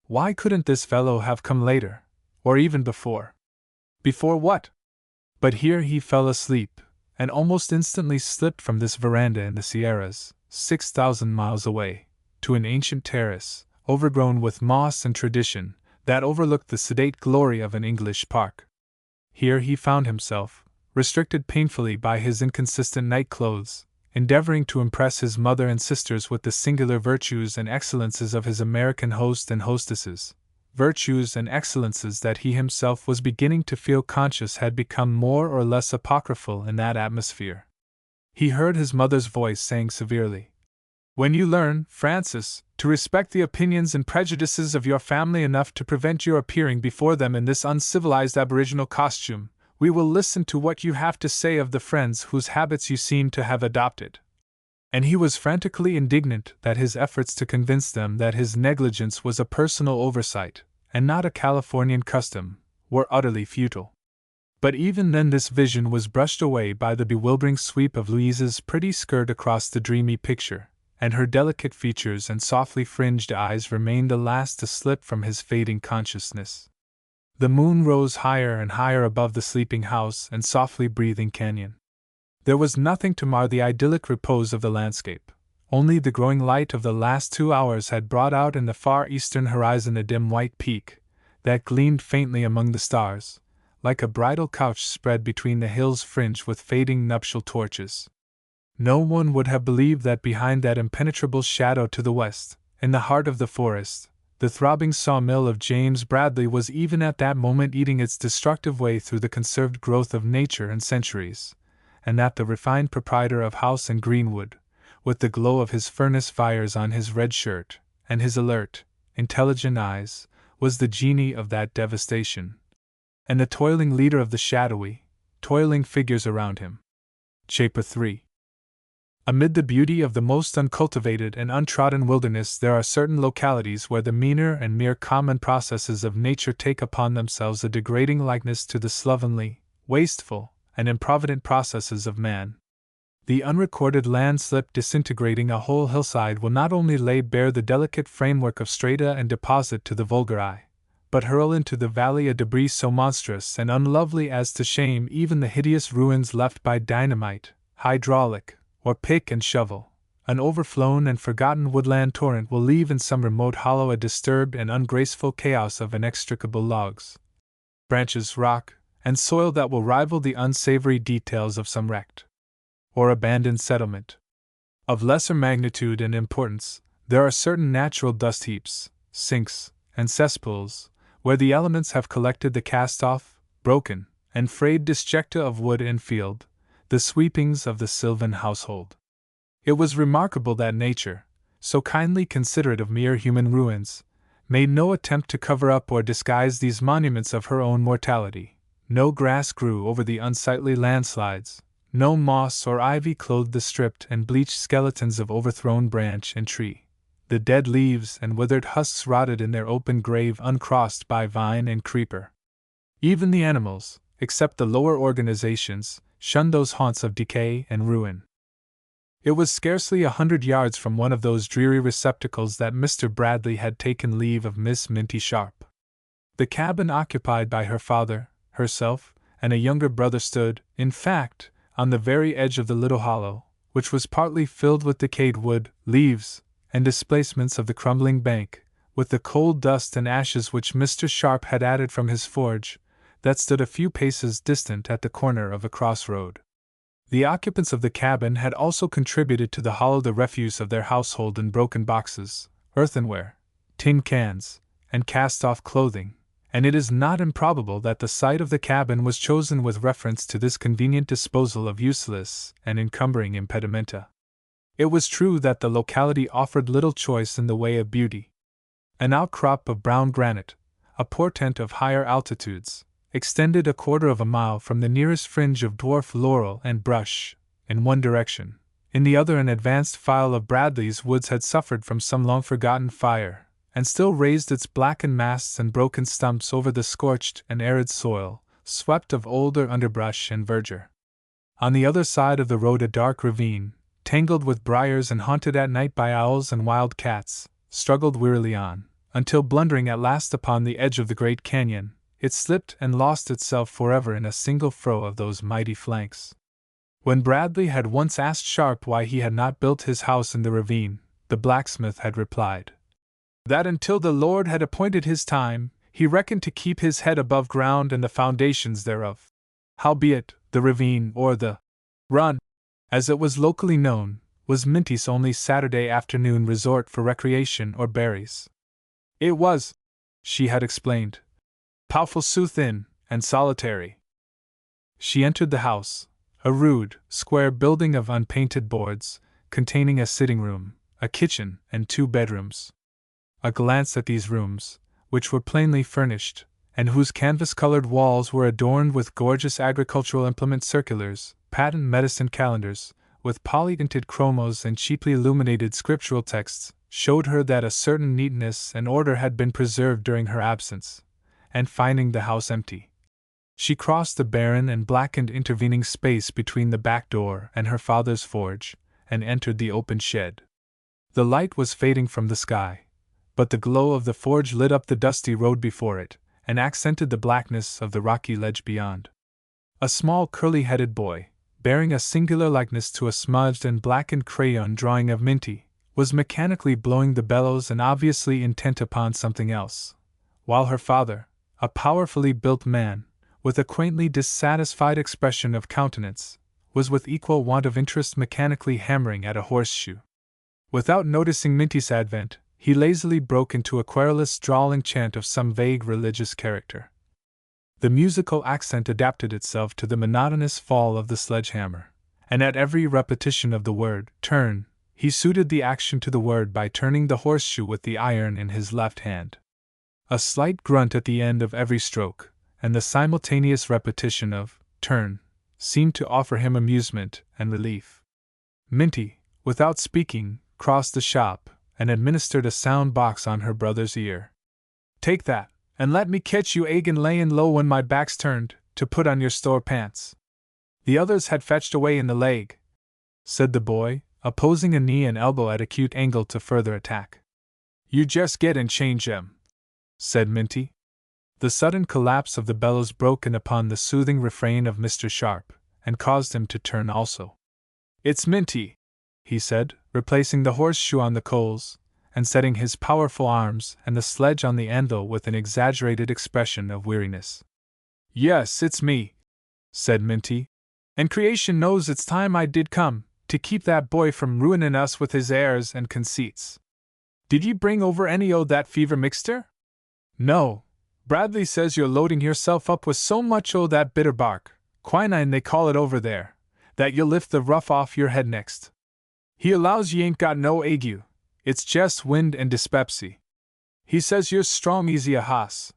Why couldn't this fellow have come later, or even before? Before what? But here he fell asleep, and almost instantly slipped from this veranda in the Sierras, 6,000 miles away, to an ancient terrace, overgrown with moss and tradition, that overlooked the sedate glory of an English park. Here he found himself, restricted painfully by his inconsistent night clothes, endeavoring to impress his mother and sisters with the singular virtues and excellences of his American host and hostesses, virtues and excellences that he himself was beginning to feel conscious had become more or less apocryphal in that atmosphere. He heard his mother's voice saying severely, "When you learn, Francis, to respect the opinions and prejudices of your family enough to prevent your appearing before them in this uncivilized aboriginal costume, we will listen to what you have to say of the friends whose habits you seem to have adopted." And he was frantically indignant that his efforts to convince them that his negligence was a personal oversight, and not a Californian custom, were utterly futile. But even then this vision was brushed away by the bewildering sweep of Louise's pretty skirt across the dreamy picture, and her delicate features and softly fringed eyes remained the last to slip from his fading consciousness. The moon rose higher and higher above the sleeping house and softly breathing canyon. There was nothing to mar the idyllic repose of the landscape. Only the growing light of the last 2 hours had brought out in the far eastern horizon a dim white peak, that gleamed faintly among the stars, like a bridal couch spread between the hills fringed with fading nuptial torches. No one would have believed that behind that impenetrable shadow to the west, in the heart of the forest, the throbbing sawmill of James Bradley was even at that moment eating its destructive way through the conserved growth of nature and centuries, and that the refined proprietor of house and greenwood, with the glow of his furnace fires on his red shirt, and his alert, intelligent eyes, was the genie of that devastation, and the toiling leader of the shadowy, toiling figures around him. Chapter 3. Amid the beauty of the most uncultivated and untrodden wilderness, there are certain localities where the meaner and mere common processes of nature take upon themselves a degrading likeness to the slovenly, wasteful, and improvident processes of man. The unrecorded landslip disintegrating a whole hillside will not only lay bare the delicate framework of strata and deposit to the vulgar eye, but hurl into the valley a debris so monstrous and unlovely as to shame even the hideous ruins left by dynamite, hydraulic, or pick and shovel. An overflown and forgotten woodland torrent will leave in some remote hollow a disturbed and ungraceful chaos of inextricable logs, branches, rock, and soil that will rival the unsavory details of some wrecked or abandoned settlement. Of lesser magnitude and importance, there are certain natural dust heaps, sinks, and cesspools, where the elements have collected the cast-off, broken, and frayed disjecta of wood and field, the sweepings of the sylvan household. It was remarkable that nature, so kindly considerate of mere human ruins, made no attempt to cover up or disguise these monuments of her own mortality. No grass grew over the unsightly landslides, no moss or ivy clothed the stripped and bleached skeletons of overthrown branch and tree. The dead leaves and withered husks rotted in their open grave uncrossed by vine and creeper. Even the animals, except the lower organizations, shunned those haunts of decay and ruin. It was scarcely 100 yards from one of those dreary receptacles that Mr. Bradley had taken leave of Miss Minty Sharp. The cabin occupied by her father, herself, and a younger brother stood, in fact, on the very edge of the little hollow, which was partly filled with decayed wood, leaves, and displacements of the crumbling bank, with the coal dust and ashes which Mr. Sharp had added from his forge, that stood a few paces distant at the corner of a crossroad. The occupants of the cabin had also contributed to the hollow the refuse of their household in broken boxes, earthenware, tin cans, and cast-off clothing, and it is not improbable that the site of the cabin was chosen with reference to this convenient disposal of useless and encumbering impedimenta. It was true that the locality offered little choice in the way of beauty. An outcrop of brown granite, a portent of higher altitudes, extended 1/4 mile from the nearest fringe of dwarf laurel and brush, in one direction. In the other, an advanced file of Bradley's woods had suffered from some long-forgotten fire, and still raised its blackened masts and broken stumps over the scorched and arid soil, swept of older underbrush and verdure. On the other side of the road a dark ravine, tangled with briars and haunted at night by owls and wild cats, struggled wearily on, until blundering at last upon the edge of the great canyon, it slipped and lost itself forever in a single furrow of those mighty flanks. When Bradley had once asked Sharp why he had not built his house in the ravine, the blacksmith had replied that until the Lord had appointed his time, he reckoned to keep his head above ground and the foundations thereof. Howbeit, the ravine, or the run, as it was locally known, was Minty's only Saturday afternoon resort for recreation or berries. It was, she had explained, powerful sooth-in, and solitary. She entered the house, a rude, square building of unpainted boards, containing a sitting room, a kitchen, and 2 bedrooms. A glance at these rooms, which were plainly furnished, and whose canvas-colored walls were adorned with gorgeous agricultural implement circulars, patent medicine calendars, with poly-tinted chromos and cheaply illuminated scriptural texts, showed her that a certain neatness and order had been preserved during her absence, and finding the house empty, she crossed the barren and blackened intervening space between the back door and her father's forge, and entered the open shed. The light was fading from the sky, but the glow of the forge lit up the dusty road before it, and accented the blackness of the rocky ledge beyond. A small curly-headed boy, bearing a singular likeness to a smudged and blackened crayon drawing of Minty, was mechanically blowing the bellows and obviously intent upon something else, while her father, a powerfully built man, with a quaintly dissatisfied expression of countenance, was with equal want of interest mechanically hammering at a horseshoe. Without noticing Minty's advent, he lazily broke into a querulous drawling chant of some vague religious character. The musical accent adapted itself to the monotonous fall of the sledgehammer, and at every repetition of the word turn, he suited the action to the word by turning the horseshoe with the iron in his left hand. A slight grunt at the end of every stroke, and the simultaneous repetition of turn, seemed to offer him amusement and relief. Minty, without speaking, crossed the shop and administered a sound box on her brother's ear. "Take that, and let me catch you agin layin' low when my back's turned, to put on your store pants." The others had fetched away in the leg, said the boy, opposing a knee and elbow at acute angle to further attack. "You just get and change 'em," said Minty. The sudden collapse of the bellows broke in upon the soothing refrain of Mr. Sharp, and caused him to turn also. "It's Minty," he said, replacing the horseshoe on the coals, and setting his powerful arms and the sledge on the anvil with an exaggerated expression of weariness. "Yes, it's me," said Minty, "and creation knows it's time I did come, to keep that boy from ruinin' us with his airs and conceits. Did ye bring over any o' that fever mixter?" "No. Bradley says you're loading yourself up with so much o' that bitter bark, quinine they call it over there, that you'll lift the ruff off your head next. He allows ye ain't got no ague, it's jest wind and dyspepsy. He says you're strong easy a hoss."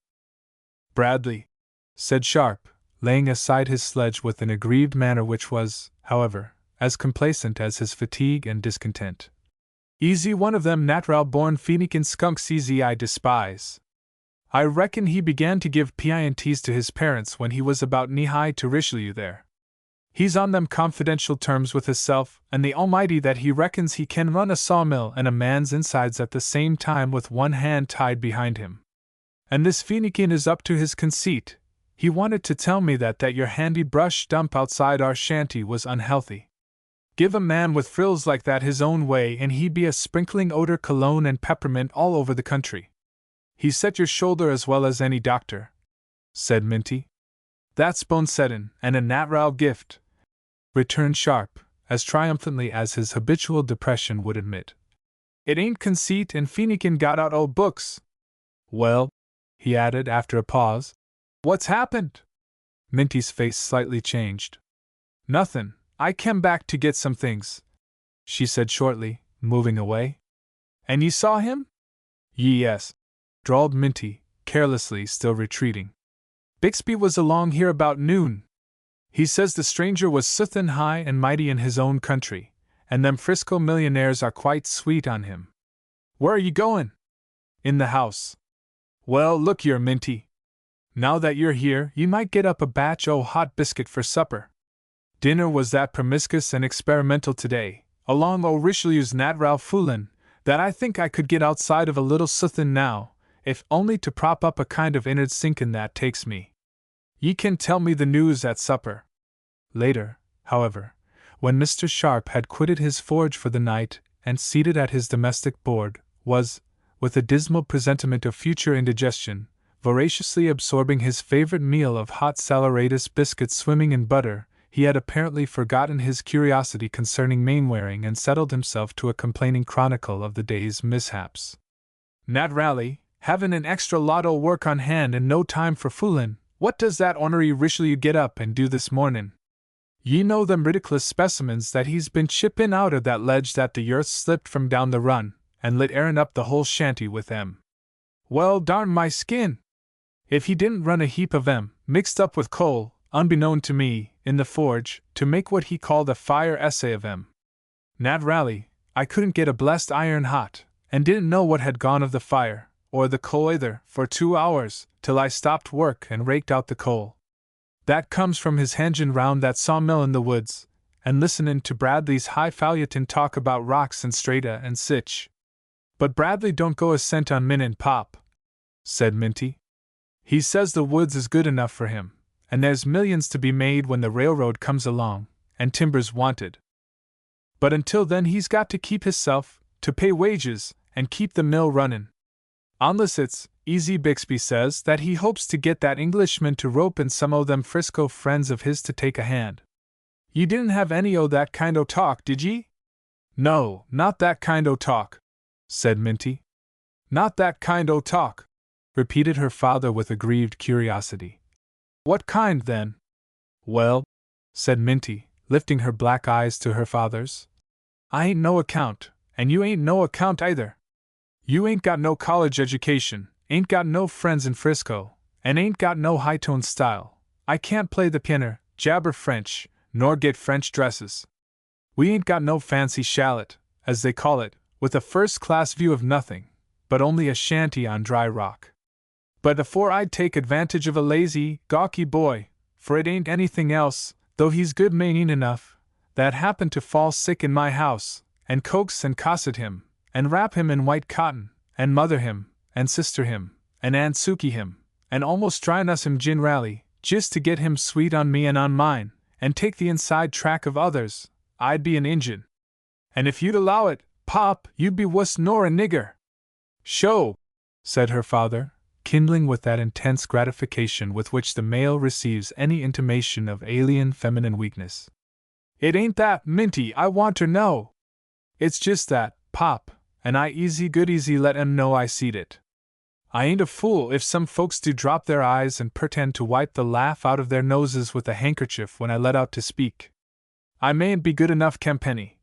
"Bradley," said Sharp, laying aside his sledge with an aggrieved manner which was, however, as complacent as his fatigue and discontent. "Easy one of them nat'ral-born Phoenican skunks easy I despise. I reckon he began to give PINTs to his parents when he was about knee-high to Richelieu there. He's on them confidential terms with hisself and the Almighty that he reckons he can run a sawmill and a man's insides at the same time with one hand tied behind him. And this Phoenician is up to his conceit. He wanted to tell me that your handy brush dump outside our shanty was unhealthy. Give a man with frills like that his own way and he be a sprinkling odor cologne and peppermint all over the country. He set your shoulder as well as any doctor," said Minty. "That's bonesettin' and a nat'ral gift," returned Sharp, as triumphantly as his habitual depression would admit. "It ain't conceit and Phoenican got out old books. Well," he added after a pause, "what's happened?" Minty's face slightly changed. "Nothin', I kem back to get some things," she said shortly, moving away. "And ye saw him?" "Yes," drawled Minty, carelessly, still retreating. "Bixby was along here about noon. He says the stranger was suthin' high and mighty in his own country, and them Frisco millionaires are quite sweet on him. Where are ye goin'?" "In the house." "Well, look here, Minty. Now that you're here, ye might get up a batch o' hot biscuit for supper. Dinner was that promiscuous and experimental today, along o' Richelieu's nat'ral foolin', that I think I could get outside of a little suthin' now, if only to prop up a kind of in'ard sinkin' that takes me. Ye can tell me the news at supper." Later, however, when Mr. Sharp had quitted his forge for the night and seated at his domestic board, was, with a dismal presentiment of future indigestion, voraciously absorbing his favorite meal of hot saleratus biscuits swimming in butter, he had apparently forgotten his curiosity concerning Mainwaring and settled himself to a complaining chronicle of the day's mishaps. "Nat Raleigh, havin' an extra lot o' work on hand and no time for foolin', what does that ornery Richelieu get up and do this mornin'? Ye know them ridic'lous specimens that he's been chippin' out of that ledge that the earth slipped from down the run, and lit airin' up the whole shanty with them. Well, darn my skin! If he didn't run a heap of 'em, mixed up with coal, unbeknown to me, in the forge, to make what he called a fire essay of 'em. Nat Raleigh, I couldn't get a blessed iron hot, and didn't know what had gone of the fire, or the coal either, for 2 hours, till I stopped work and raked out the coal. That comes from his hangin' round that sawmill in the woods, and listenin' to Bradley's highfalutin talk about rocks and strata and sich. But Bradley don't go a cent on min and pop," said Minty. "He says the woods is good enough for him, and there's millions to be made when the railroad comes along, and timber's wanted. But until then he's got to keep hisself, to pay wages, and keep the mill runnin'. Unless it's easy. Bixby says that he hopes to get that Englishman to rope in some o' them Frisco friends of his to take a hand. Ye didn't have any o' that kind o' talk, did ye?" "No, not that kind o' talk," said Minty. "Not that kind o' talk," repeated her father with aggrieved curiosity. "What kind, then?" "Well," said Minty, lifting her black eyes to her father's, "I ain't no account, and you ain't no account either. You ain't got no college education, ain't got no friends in Frisco, and ain't got no high-toned style. I can't play the piano, jabber French, nor get French dresses. We ain't got no fancy chalet, as they call it, with a first-class view of nothing, but only a shanty on dry rock. But afore I'd take advantage of a lazy, gawky boy, for it ain't anything else, though he's good meaning enough, that happened to fall sick in my house, and coax and cosset him, and wrap him in white cotton, and mother him, and sister him, and Aunt Suki him, and almost try nuss him gin rally, just to get him sweet on me and on mine, and take the inside track of others, I'd be an Injun. And if you'd allow it, Pop, you'd be wuss nor a nigger. Sho, said her father, kindling with that intense gratification with which the male receives any intimation of alien feminine weakness. It ain't that, Minty, I want ter know. It's just that, Pop, and I easy good easy let 'em know I seed it. I ain't a fool if some folks do drop their eyes and pretend to wipe the laugh out of their noses with a handkerchief when I let out to speak. I mayn't be good enough campenny.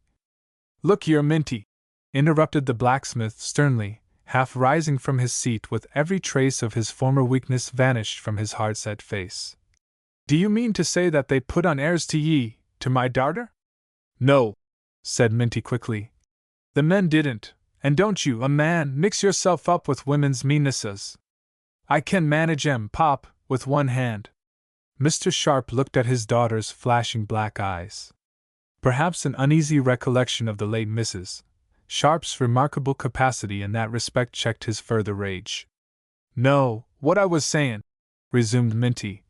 Look here, Minty, interrupted the blacksmith sternly, half rising from his seat with every trace of his former weakness vanished from his hard-set face. Do you mean to say that they put on airs to ye, to my darter? No, said Minty quickly. The men didn't, and don't you, a man, mix yourself up with women's meannesses. I can manage 'em, Pop, with one hand. Mr. Sharp looked at his daughter's flashing black eyes. Perhaps an uneasy recollection of the late Mrs. Sharp's remarkable capacity in that respect checked his further rage. No, what I was sayin', resumed Minty,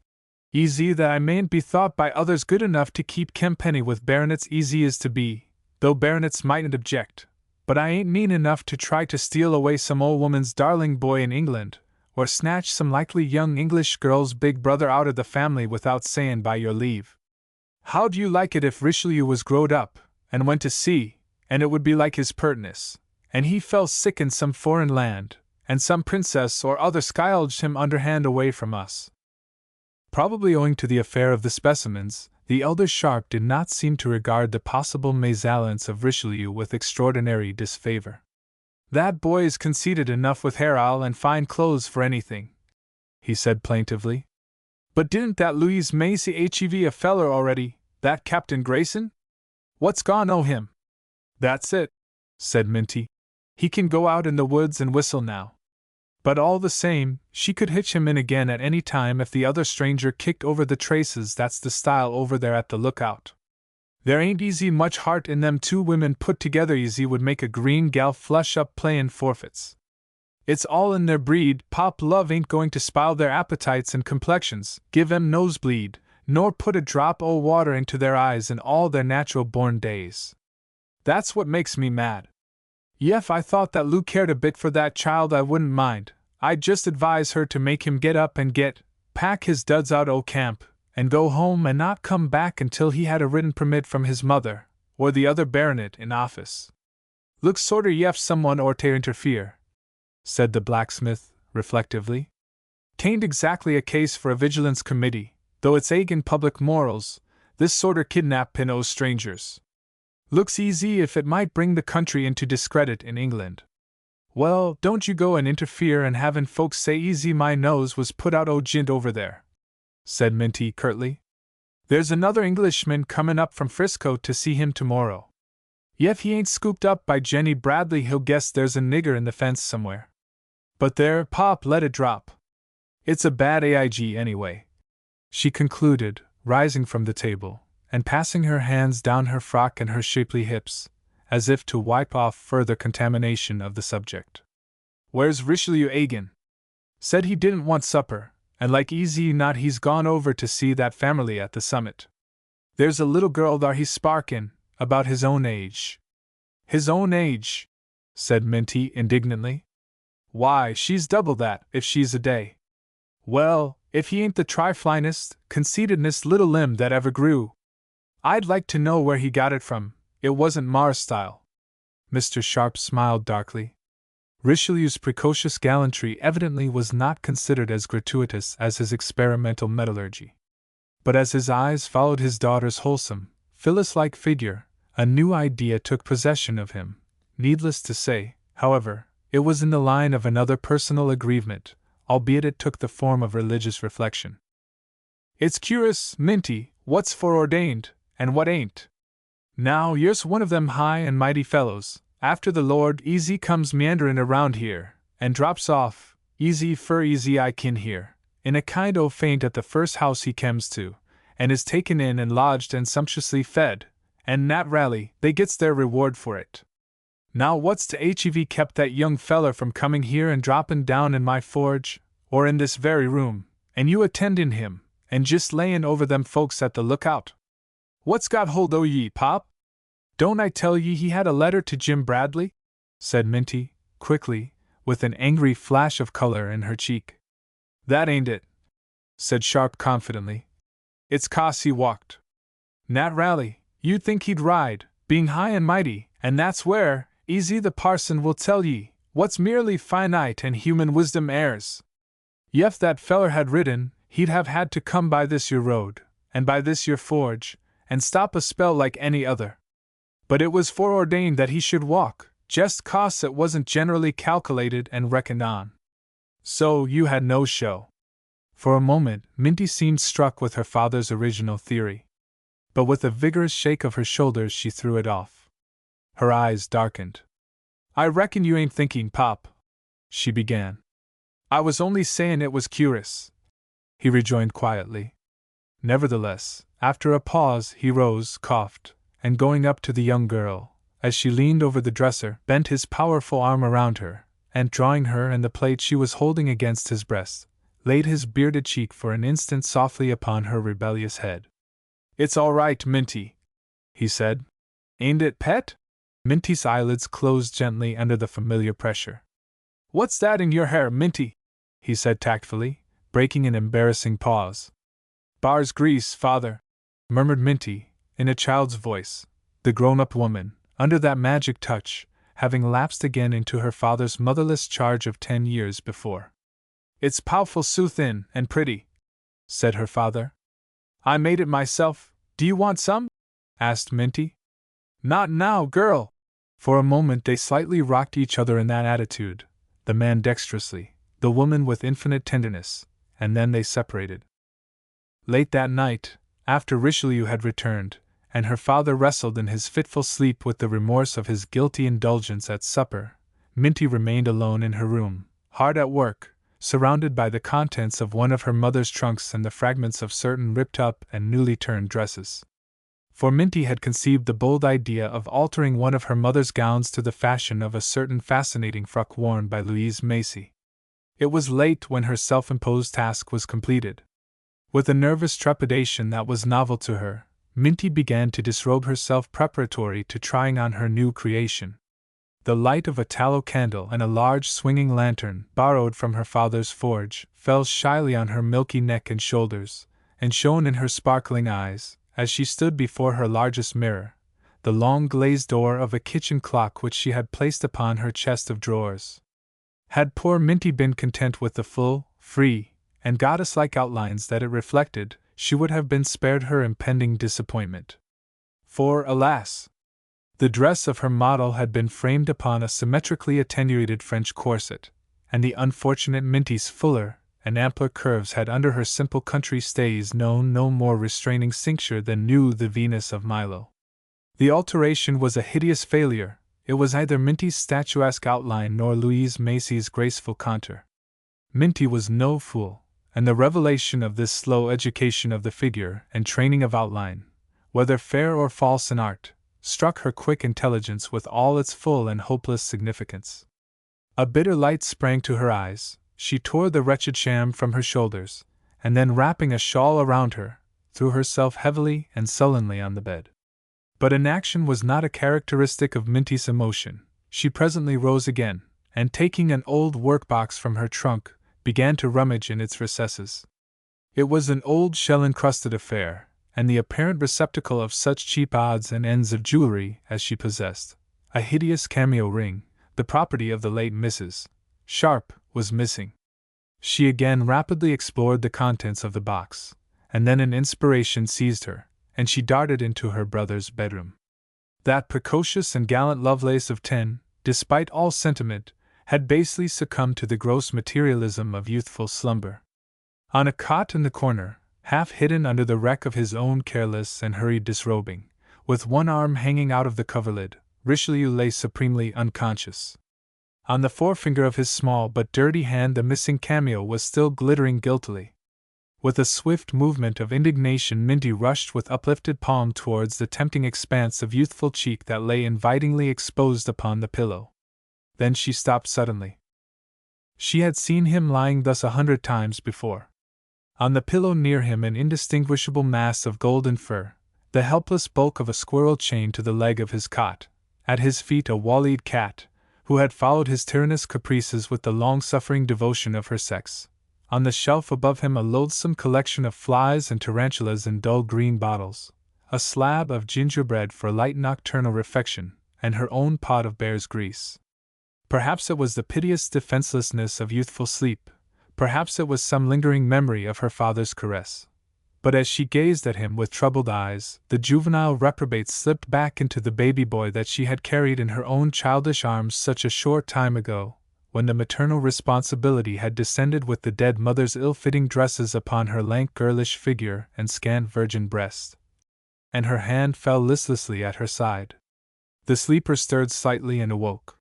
easy that I mayn't be thought by others good enough to keep kempenny with baronets easy as to be, though baronets mightn't object, but I ain't mean enough to try to steal away some old woman's darling boy in England, or snatch some likely young English girl's big brother out of the family without sayin' by your leave. How'd you like it if Richelieu was growed up, and went to sea, and it would be like his pertness, and he fell sick in some foreign land, and some princess or other skylarged him underhand away from us? Probably owing to the affair of the specimens, the elder Sharp did not seem to regard the possible mésalliance of Richelieu with extraordinary disfavor. That boy is conceited enough with hair owl and fine clothes for anything, he said plaintively. But didn't that Louise Macy hev a feller already, that Captain Grayson? What's gone o' him? That's it, said Minty. He can go out in the woods and whistle now. But all the same, she could hitch him in again at any time if the other stranger kicked over the traces. That's the style over there at the lookout. There ain't easy much heart in them two women put together easy would make a green gal flush up playin' forfeits. It's all in their breed. Pop love ain't going to spile their appetites and complexions, give 'em nosebleed, nor put a drop o' water into their eyes in all their natural born days. That's what makes me mad. Yef I thought that Lou cared a bit for that child I wouldn't mind. I'd just advise her to make him get up and pack his duds out o' camp, and go home and not come back until he had a written permit from his mother, or the other baronet in office. Looks sorter yef someone or to interfere, said the blacksmith, reflectively. 'Tain't exactly a case for a vigilance committee, though it's agin public morals, this sorter kidnappin' o' strangers. Looks easy if it might bring the country into discredit in England. Well, don't you go and interfere and havin' folks say easy my nose was put out o' jint over there, said Minty curtly. There's another Englishman comin' up from Frisco to see him tomorrow. Yef he ain't scooped up by Jenny Bradley he'll guess there's a nigger in the fence somewhere. But there, Pop, let it drop. It's a bad AIG anyway, she concluded, rising from the table, and passing her hands down her frock and her shapely hips, as if to wipe off further contamination of the subject. Where's Richelieu agin? Said he didn't want supper, and like easy not he's gone over to see that family at the summit. There's a little girl thar he's sparkin', about his own age. His own age, said Minty indignantly. Why, she's double that, if she's a day. Well, if he ain't the triflinest, conceitedest little limb that ever grew. I'd like to know where he got it from. It wasn't Mars style. Mr. Sharp smiled darkly. Richelieu's precocious gallantry evidently was not considered as gratuitous as his experimental metallurgy. But as his eyes followed his daughter's wholesome, Phyllis-like figure, a new idea took possession of him. Needless to say, however, it was in the line of another personal aggrievement, albeit it took the form of religious reflection. It's curious, Minty, what's foreordained, and what ain't. Now, you're one of them high and mighty fellows, after the Lord easy comes meanderin' around here, and drops off, easy fur easy I kin hear, in a kind o' faint at the first house he comes to, and is taken in and lodged and sumptuously fed, and nat rally, they gets their reward for it. Now what's to hev kept that young feller from coming here and droppin' down in my forge, or in this very room, and you attendin' him, and just layin' over them folks at the lookout? What's got hold o' ye, Pop? Don't I tell ye he had a letter to Jim Bradley? Said Minty, quickly, with an angry flash of color in her cheek. That ain't it, said Sharp confidently. It's 'cause he walked. Nat Rally, you'd think he'd ride, being high and mighty, and that's where, easy the parson will tell ye, what's merely finite and human wisdom errs. Yef that feller had ridden, he'd have had to come by this your road, and by this your forge, and stop a spell like any other. But it was foreordained that he should walk, just 'cause it wasn't generally calculated and reckoned on. So you had no show. For a moment, Minty seemed struck with her father's original theory. But with a vigorous shake of her shoulders she threw it off. Her eyes darkened. I reckon you ain't thinking, Pop, she began. I was only sayin' it was curious, he rejoined quietly. Nevertheless, after a pause, he rose, coughed, and going up to the young girl, as she leaned over the dresser, bent his powerful arm around her, and drawing her and the plate she was holding against his breast, laid his bearded cheek for an instant softly upon her rebellious head. It's all right, Minty, he said. Ain't it, pet? Minty's eyelids closed gently under the familiar pressure. What's that in your hair, Minty? He said tactfully, breaking an embarrassing pause. Bar's grease, father, murmured Minty, in a child's voice, the grown-up woman, under that magic touch, having lapsed again into her father's motherless charge of 10 years before. It's pow'ful soothin' and pretty, said her father. I made it myself. Do you want some? Asked Minty. Not now, girl. For a moment they slightly rocked each other in that attitude, the man dexterously, the woman with infinite tenderness, and then they separated. Late that night, after Richelieu had returned, and her father wrestled in his fitful sleep with the remorse of his guilty indulgence at supper, Minty remained alone in her room, hard at work, surrounded by the contents of one of her mother's trunks and the fragments of certain ripped-up and newly turned dresses. For Minty had conceived the bold idea of altering one of her mother's gowns to the fashion of a certain fascinating frock worn by Louise Macy. It was late when her self-imposed task was completed. With a nervous trepidation that was novel to her, Minty began to disrobe herself preparatory to trying on her new creation. The light of a tallow candle and a large swinging lantern, borrowed from her father's forge, fell shyly on her milky neck and shoulders, and shone in her sparkling eyes, as she stood before her largest mirror, the long glazed door of a kitchen clock which she had placed upon her chest of drawers. Had poor Minty been content with the full, free, and goddess-like outlines that it reflected, she would have been spared her impending disappointment. For, alas! The dress of her model had been framed upon a symmetrically attenuated French corset, and the unfortunate Minty's fuller and ampler curves had under her simple country stays known no more restraining cincture than knew the Venus of Milo. The alteration was a hideous failure. It was neither Minty's statuesque outline nor Louise Macy's graceful contour. Minty was no fool, and the revelation of this slow education of the figure and training of outline, whether fair or false in art, struck her quick intelligence with all its full and hopeless significance. A bitter light sprang to her eyes. She tore the wretched sham from her shoulders, and then wrapping a shawl around her, threw herself heavily and sullenly on the bed. But inaction was not a characteristic of Minty's emotion. She presently rose again, and taking an old workbox from her trunk, began to rummage in its recesses. It was an old shell-encrusted affair, and the apparent receptacle of such cheap odds and ends of jewelry as she possessed. A hideous cameo ring, the property of the late Mrs. Sharp, was missing. She again rapidly explored the contents of the box, and then an inspiration seized her, and she darted into her brother's bedroom. That precocious and gallant Lovelace of 10, despite all sentiment, had basely succumbed to the gross materialism of youthful slumber. On a cot in the corner, half hidden under the wreck of his own careless and hurried disrobing, With one arm hanging out of the coverlid, Richelieu lay supremely unconscious. On the forefinger of his small but dirty hand the missing cameo was still glittering guiltily. With a swift movement of indignation, Minty rushed with uplifted palm towards the tempting expanse of youthful cheek that lay invitingly exposed upon the pillow. Then she stopped suddenly. She had seen him lying thus 100 times before. On the pillow near him an indistinguishable mass of golden fur, the helpless bulk of a squirrel chained to the leg of his cot, at his feet a wall-eyed cat, who had followed his tyrannous caprices with the long-suffering devotion of her sex. On the shelf above him a loathsome collection of flies and tarantulas in dull green bottles, a slab of gingerbread for light nocturnal refection, and her own pot of bear's grease. Perhaps it was the piteous defenselessness of youthful sleep, perhaps it was some lingering memory of her father's caress. But as she gazed at him with troubled eyes, the juvenile reprobate slipped back into the baby boy that she had carried in her own childish arms such a short time ago, when the maternal responsibility had descended with the dead mother's ill-fitting dresses upon her lank girlish figure and scant virgin breast. And her hand fell listlessly at her side. The sleeper stirred slightly and awoke.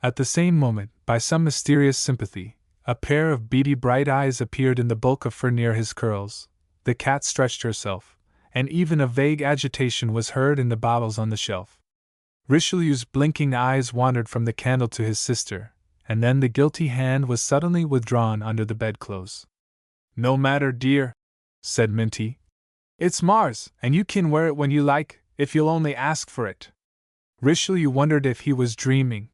At the same moment, by some mysterious sympathy, a pair of beady bright eyes appeared in the bulk of fur near his curls. The cat stretched herself, and even a vague agitation was heard in the bottles on the shelf. Richelieu's blinking eyes wandered from the candle to his sister, and then the guilty hand was suddenly withdrawn under the bedclothes. "No matter, dear," said Minty. "It's Mars, and you can wear it when you like, if you'll only ask for it." Richelieu wondered if he was dreaming.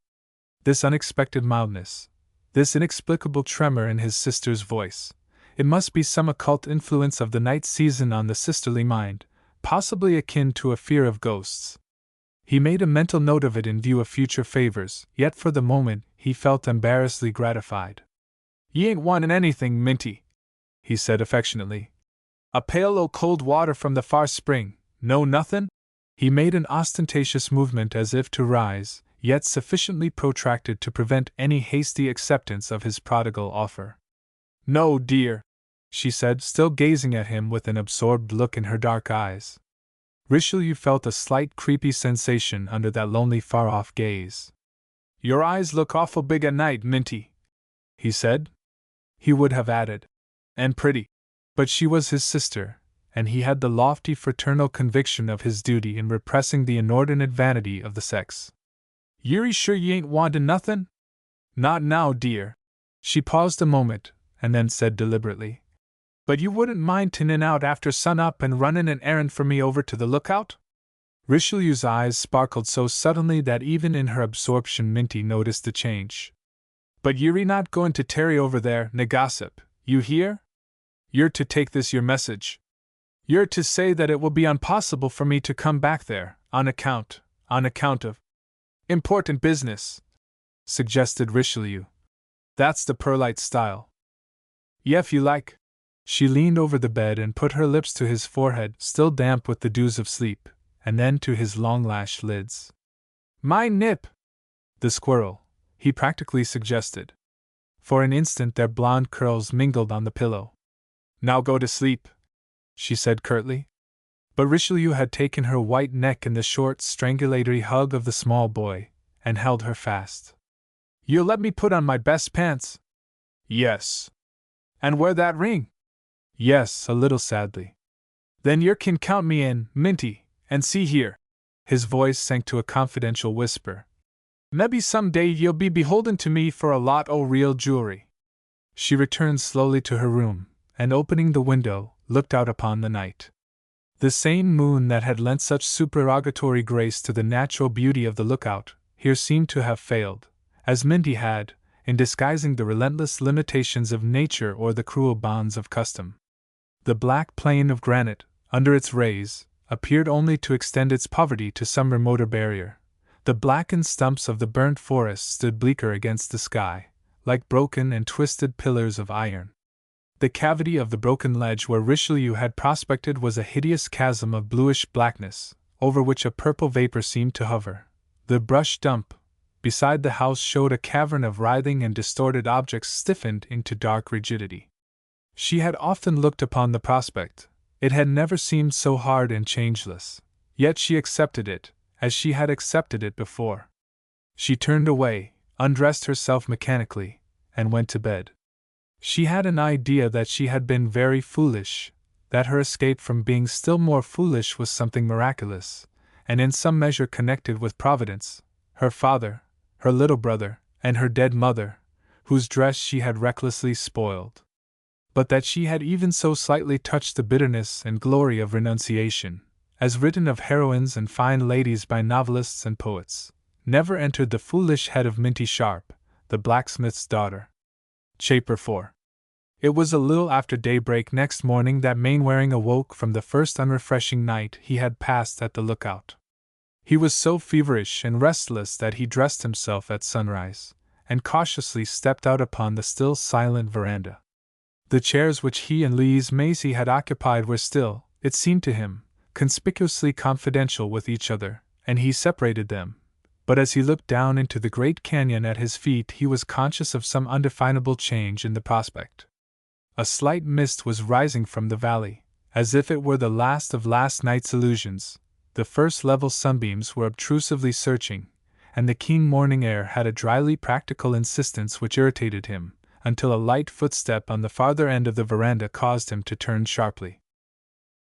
This unexpected mildness, this inexplicable tremor in his sister's voice, it must be some occult influence of the night season on the sisterly mind, possibly akin to a fear of ghosts. He made a mental note of it in view of future favors, yet for the moment he felt embarrassedly gratified. "Ye ain't wantin' anything, Minty," he said affectionately. "A pail o' cold water from the far spring, no nothin'?" He made an ostentatious movement as if to rise, yet sufficiently protracted to prevent any hasty acceptance of his prodigal offer. "No, dear," she said, still gazing at him with an absorbed look in her dark eyes. Richelieu felt a slight creepy sensation under that lonely far-off gaze. "Your eyes look awful big at night, Minty," he said. He would have added, "and pretty." But she was his sister, and he had the lofty fraternal conviction of his duty in repressing the inordinate vanity of the sex. "You're sure ye ain't wantin' nothin'?" "Not now, dear." She paused a moment, and then said deliberately, "But you wouldn't mind tinnin' out after sun-up and runnin' an errand for me over to the lookout?" Richelieu's eyes sparkled so suddenly that even in her absorption Minty noticed the change. "But you're not goin' to tarry over there, na gossip, you hear? You're to take this your message. You're to say that it will be impossible for me to come back there, on account of important business," suggested Richelieu. "That's the perlite style." "Yef you like." She leaned over the bed and put her lips to his forehead, still damp with the dews of sleep, and then to his long-lashed lids. "My nip!" "The squirrel," he practically suggested. For an instant their blonde curls mingled on the pillow. "Now go to sleep," she said curtly. But Richelieu had taken her white neck in the short, strangulatory hug of the small boy, and held her fast. "You'll let me put on my best pants?" "Yes." "And wear that ring?" "Yes," a little sadly. "Then yer can count me in, Minty, and see here." His voice sank to a confidential whisper. "Mebbe some day ye'll be beholden to me for a lot o' real jewelry." She returned slowly to her room, and opening the window, looked out upon the night. The same moon that had lent such supererogatory grace to the natural beauty of the lookout, here seemed to have failed, as Minty had, in disguising the relentless limitations of nature or the cruel bonds of custom. The black plain of granite, under its rays, appeared only to extend its poverty to some remoter barrier. The blackened stumps of the burnt forest stood bleaker against the sky, like broken and twisted pillars of iron. The cavity of the broken ledge where Richelieu had prospected was a hideous chasm of bluish blackness, over which a purple vapor seemed to hover. The brush dump beside the house showed a cavern of writhing and distorted objects stiffened into dark rigidity. She had often looked upon the prospect. It had never seemed so hard and changeless. Yet she accepted it, as she had accepted it before. She turned away, undressed herself mechanically, and went to bed. She had an idea that she had been very foolish, that her escape from being still more foolish was something miraculous, and in some measure connected with Providence, her father, her little brother, and her dead mother, whose dress she had recklessly spoiled. But that she had even so slightly touched the bitterness and glory of renunciation, as written of heroines and fine ladies by novelists and poets, never entered the foolish head of Minty Sharp, the blacksmith's daughter. Chapter 4. It was a little after daybreak next morning that Mainwaring awoke from the first unrefreshing night he had passed at the lookout. He was so feverish and restless that he dressed himself at sunrise, and cautiously stepped out upon the still silent veranda. The chairs which he and Louise Macy had occupied were still, it seemed to him, conspicuously confidential with each other, and he separated them. But as he looked down into the great canyon at his feet, he was conscious of some undefinable change in the prospect. A slight mist was rising from the valley, as if it were the last of last night's illusions. The first level sunbeams were obtrusively searching, and the keen morning air had a dryly practical insistence which irritated him, until a light footstep on the farther end of the veranda caused him to turn sharply.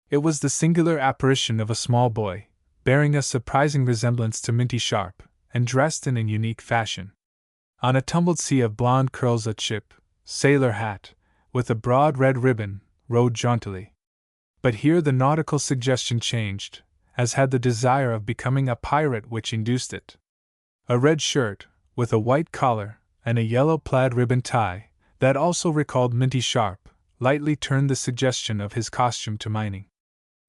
It was the singular apparition of a small boy, bearing a surprising resemblance to Minty Sharp, and dressed in a unique fashion. On a tumbled sea of blonde curls a chip, sailor hat, with a broad red ribbon, rode jauntily. But here the nautical suggestion changed, as had the desire of becoming a pirate which induced it. A red shirt, with a white collar, and a yellow plaid ribbon tie, that also recalled Minty Sharp, lightly turned the suggestion of his costume to mining.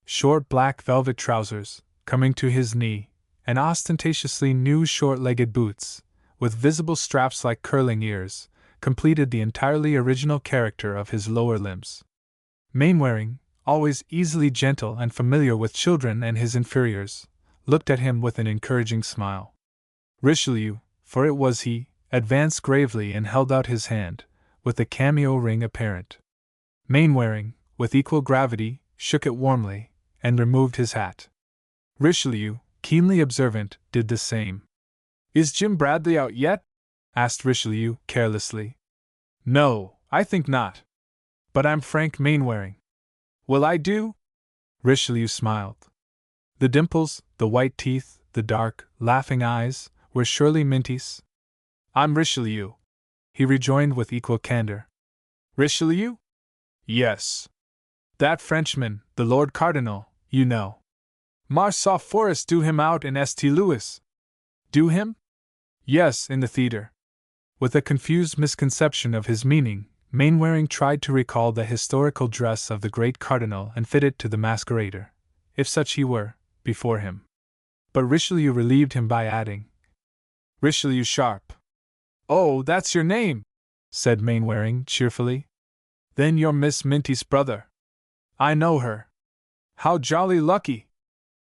Short black velvet trousers, coming to his knee, and ostentatiously new short-legged boots, with visible straps like curling ears, completed the entirely original character of his lower limbs. Mainwaring, always easily gentle and familiar with children and his inferiors, looked at him with an encouraging smile. Richelieu, for it was he, advanced gravely and held out his hand, with the cameo ring apparent. Mainwaring, with equal gravity, shook it warmly, and removed his hat. Richelieu, keenly observant, did the same. "Is Jim Bradley out yet?" asked Richelieu, carelessly. "No, I think not. But I'm Frank Mainwaring. Will I do?" Richelieu smiled. The dimples, the white teeth, the dark, laughing eyes, were surely Minty's. "I'm Richelieu," he rejoined with equal candor. "Richelieu?" "Yes. That Frenchman, the Lord Cardinal, you know. Mars saw Forrest do him out in St. Louis." "Do him?" "Yes, in the theater." With a confused misconception of his meaning, Mainwaring tried to recall the historical dress of the great cardinal and fit it to the masquerader, if such he were, before him. But Richelieu relieved him by adding, "Richelieu Sharp." "Oh, that's your name," said Mainwaring cheerfully. "Then you're Miss Minty's brother." "I know her." "How jolly lucky!"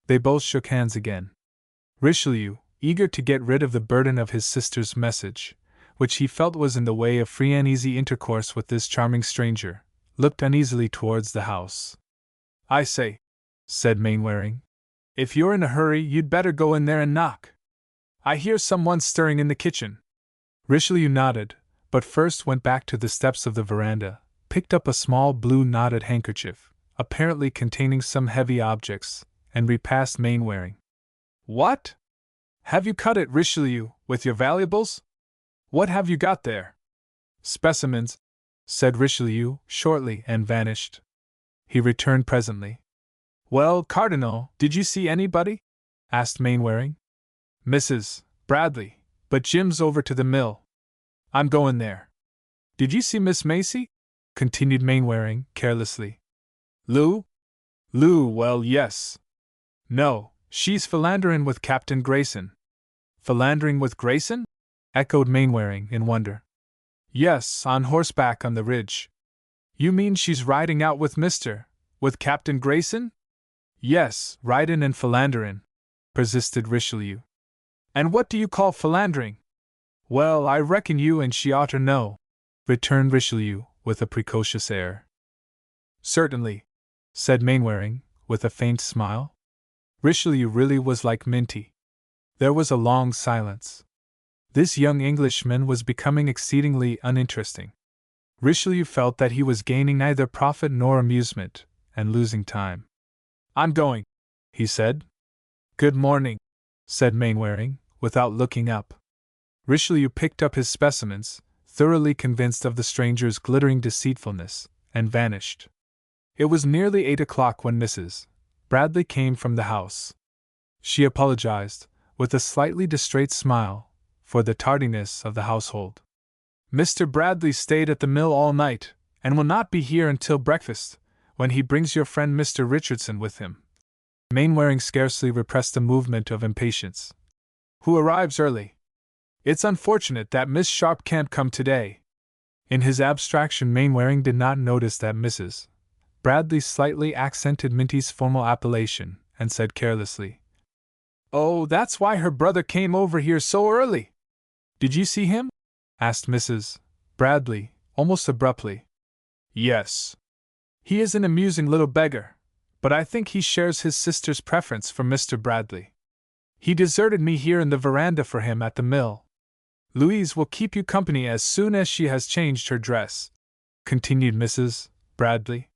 They both shook hands again. Richelieu, eager to get rid of the burden of his sister's message, which he felt was in the way of free and easy intercourse with this charming stranger, looked uneasily towards the house. "I say," said Mainwaring, "if you're in a hurry you'd better go in there and knock. I hear someone stirring in the kitchen." Richelieu nodded, but first went back to the steps of the veranda, picked up a small blue knotted handkerchief, apparently containing some heavy objects, and repassed Mainwaring. "What? Have you cut it, Richelieu, with your valuables? What have you got there?" "Specimens," said Richelieu shortly, and vanished. He returned presently. "Well, Cardinal, did you see anybody?" asked Mainwaring. "Mrs. Bradley, but Jim's over to the mill. I'm going there." "Did you see Miss Macy?" continued Mainwaring, carelessly. "Lou? Lou, well, yes. No, she's philandering with Captain Grayson." "Philandering with Grayson?" echoed Mainwaring in wonder. "Yes, on horseback on the ridge." "You mean she's riding out with with Captain Grayson?" "Yes, ridin' and philanderin'," persisted Richelieu. "And what do you call philandering?" "Well, I reckon you and she oughter know," returned Richelieu, with a precocious air. "Certainly," said Mainwaring, with a faint smile. Richelieu really was like Minty. There was a long silence. This young Englishman was becoming exceedingly uninteresting. Richelieu felt that he was gaining neither profit nor amusement, and losing time. "I'm going," he said. "Good morning," said Mainwaring, without looking up. Richelieu picked up his specimens, thoroughly convinced of the stranger's glittering deceitfulness, and vanished. It was nearly 8 o'clock when Mrs. Bradley came from the house. She apologized, with a slightly distrait smile, for the tardiness of the household. "Mr. Bradley stayed at the mill all night, and will not be here until breakfast, when he brings your friend Mr. Richardson with him." Mainwaring scarcely repressed a movement of impatience. "Who arrives early? It's unfortunate that Miss Sharp can't come today." In his abstraction, Mainwaring did not notice that Mrs. Bradley slightly accented Minty's formal appellation, and said carelessly, "Oh, that's why her brother came over here so early." "Did you see him?" asked Mrs. Bradley, almost abruptly. "Yes. He is an amusing little beggar, but I think he shares his sister's preference for Mr. Bradley. He deserted me here in the veranda for him at the mill. Louise will keep you company as soon as she has changed her dress," continued Mrs. Bradley.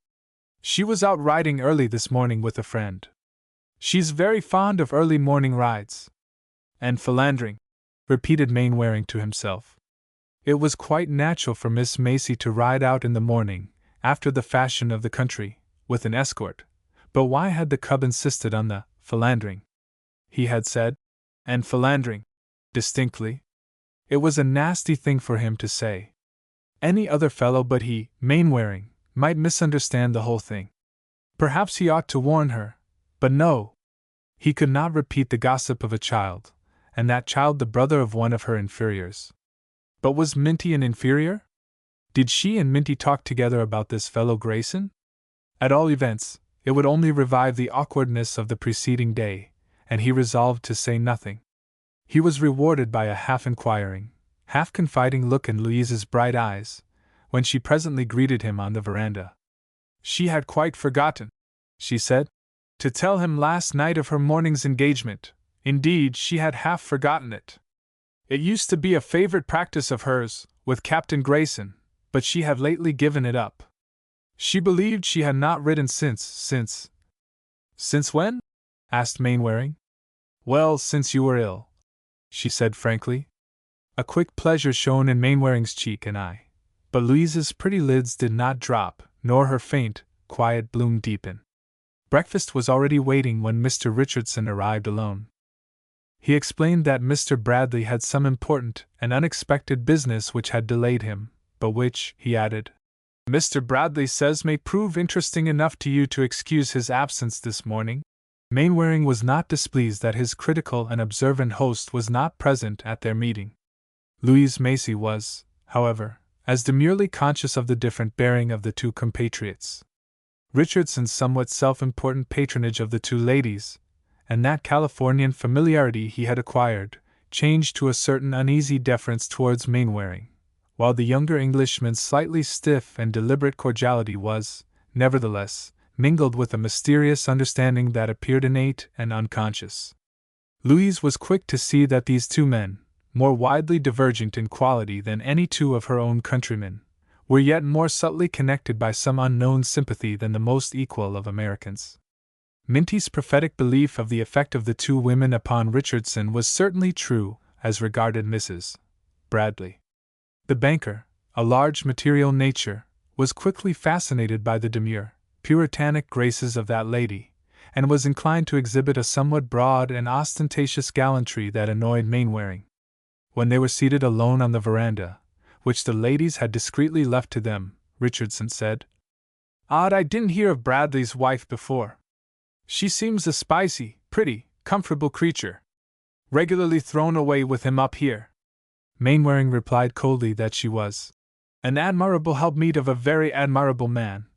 "She was out riding early this morning with a friend. She's very fond of early morning rides." "And philandering," repeated Mainwaring to himself. It was quite natural for Miss Macy to ride out in the morning, after the fashion of the country, with an escort, but why had the cub insisted on the philandering? He had said, "and philandering," distinctly. It was a nasty thing for him to say. Any other fellow but he, Mainwaring, might misunderstand the whole thing. Perhaps he ought to warn her, but no. He could not repeat the gossip of a child, and that child the brother of one of her inferiors. But was Minty an inferior? Did she and Minty talk together about this fellow Grayson? At all events, it would only revive the awkwardness of the preceding day, and he resolved to say nothing. He was rewarded by a half-inquiring, half-confiding look in Louise's bright eyes, when she presently greeted him on the veranda. She had quite forgotten, she said, to tell him last night of her morning's engagement. Indeed, she had half forgotten it. It used to be a favorite practice of hers, with Captain Grayson, but she had lately given it up. She believed she had not ridden since. Since when? Asked Mainwaring. Well, since you were ill, she said frankly. A quick pleasure shone in Mainwaring's cheek and eye, but Louise's pretty lids did not drop, nor her faint, quiet bloom deepen. Breakfast was already waiting when Mr. Richardson arrived alone. He explained that Mr. Bradley had some important and unexpected business which had delayed him, but which, he added, Mr. Bradley says may prove interesting enough to you to excuse his absence this morning. Mainwaring was not displeased that his critical and observant host was not present at their meeting. Louise Macy was, however, as demurely conscious of the different bearing of the two compatriots. Richardson's somewhat self-important patronage of the two ladies, and that Californian familiarity he had acquired, changed to a certain uneasy deference towards Mainwaring, while the younger Englishman's slightly stiff and deliberate cordiality was, nevertheless, mingled with a mysterious understanding that appeared innate and unconscious. Louise was quick to see that these two men, more widely divergent in quality than any two of her own countrymen, were yet more subtly connected by some unknown sympathy than the most equal of Americans. Minty's prophetic belief of the effect of the two women upon Richardson was certainly true, as regarded Mrs. Bradley. The banker, a large material nature, was quickly fascinated by the demure, puritanic graces of that lady, and was inclined to exhibit a somewhat broad and ostentatious gallantry that annoyed Mainwaring. When they were seated alone on the veranda, which the ladies had discreetly left to them, Richardson said, "Odd I didn't hear of Bradley's wife before. She seems a spicy, pretty, comfortable creature. Regularly thrown away with him up here." Mainwaring replied coldly that she was an admirable helpmeet of a very admirable man,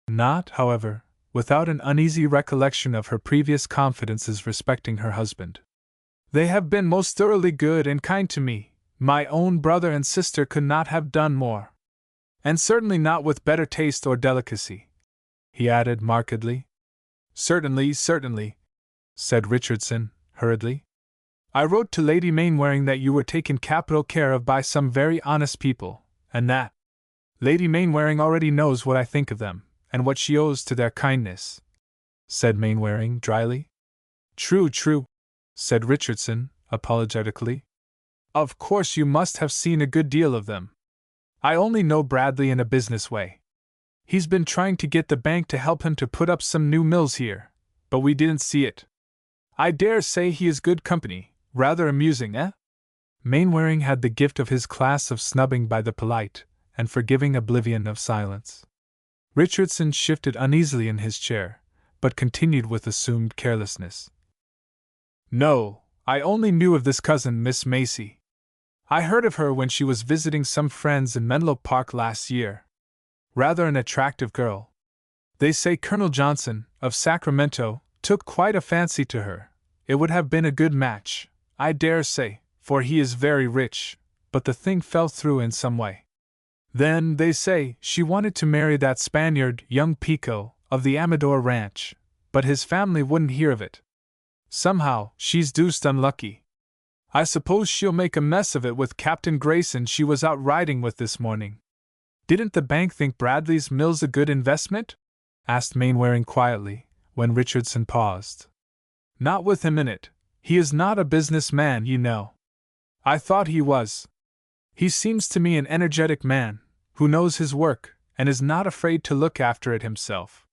not, however, without an uneasy recollection of her previous confidences respecting her husband. "They have been most thoroughly good and kind to me. My own brother and sister could not have done more. And certainly not with better taste or delicacy," he added markedly. Certainly, said Richardson, hurriedly. I wrote to Lady Mainwaring that you were taken capital care of by some very honest people, and that Lady Mainwaring already knows what I think of them, and what she owes to their kindness, said Mainwaring dryly. True, said Richardson, apologetically. Of course you must have seen a good deal of them. I only know Bradley in a business way. He's been trying to get the bank to help him to put up some new mills here, but we didn't see it. I dare say he is good company, rather amusing, eh? Mainwaring had the gift of his class of snubbing by the polite, and forgiving oblivion of silence. Richardson shifted uneasily in his chair, but continued with assumed carelessness. No, I only knew of this cousin, Miss Macy. I heard of her when she was visiting some friends in Menlo Park last year. Rather an attractive girl. They say Colonel Johnson, of Sacramento, took quite a fancy to her. It would have been a good match, I dare say, for he is very rich, but the thing fell through in some way. Then, they say, she wanted to marry that Spaniard, young Pico, of the Amador Ranch, but his family wouldn't hear of it. Somehow, she's deuced unlucky. I suppose she'll make a mess of it with Captain Grayson she was out riding with this morning. Didn't the bank think Bradley's mills a good investment? Asked Mainwaring quietly, when Richardson paused. Not with him in it. He is not a business man, you know. I thought he was. He seems to me an energetic man, who knows his work, and is not afraid to look after it himself.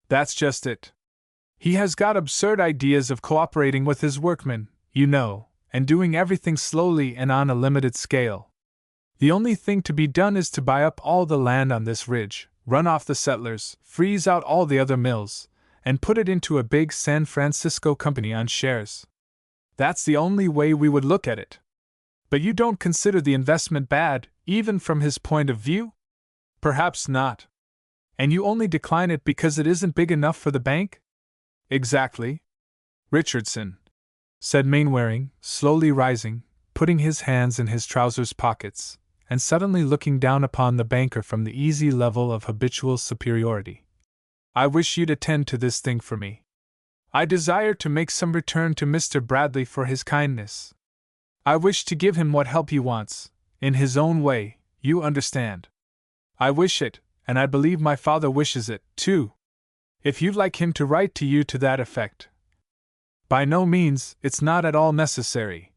That's just it. He has got absurd ideas of cooperating with his workmen, you know, and doing everything slowly and on a limited scale. The only thing to be done is to buy up all the land on this ridge, run off the settlers, freeze out all the other mills, and put it into a big San Francisco company on shares. That's the only way we would look at it. But you don't consider the investment bad, even from his point of view? Perhaps not. And you only decline it because it isn't big enough for the bank? Exactly. Richardson, said Mainwaring, slowly rising, putting his hands in his trousers pockets, and suddenly looking down upon the banker from the easy level of habitual superiority. I wish you'd attend to this thing for me. I desire to make some return to Mr. Bradley for his kindness. I wish to give him what help he wants, in his own way, you understand. I wish it, and I believe my father wishes it, too. If you'd like him to write to you to that effect. By no means, it's not at all necessary,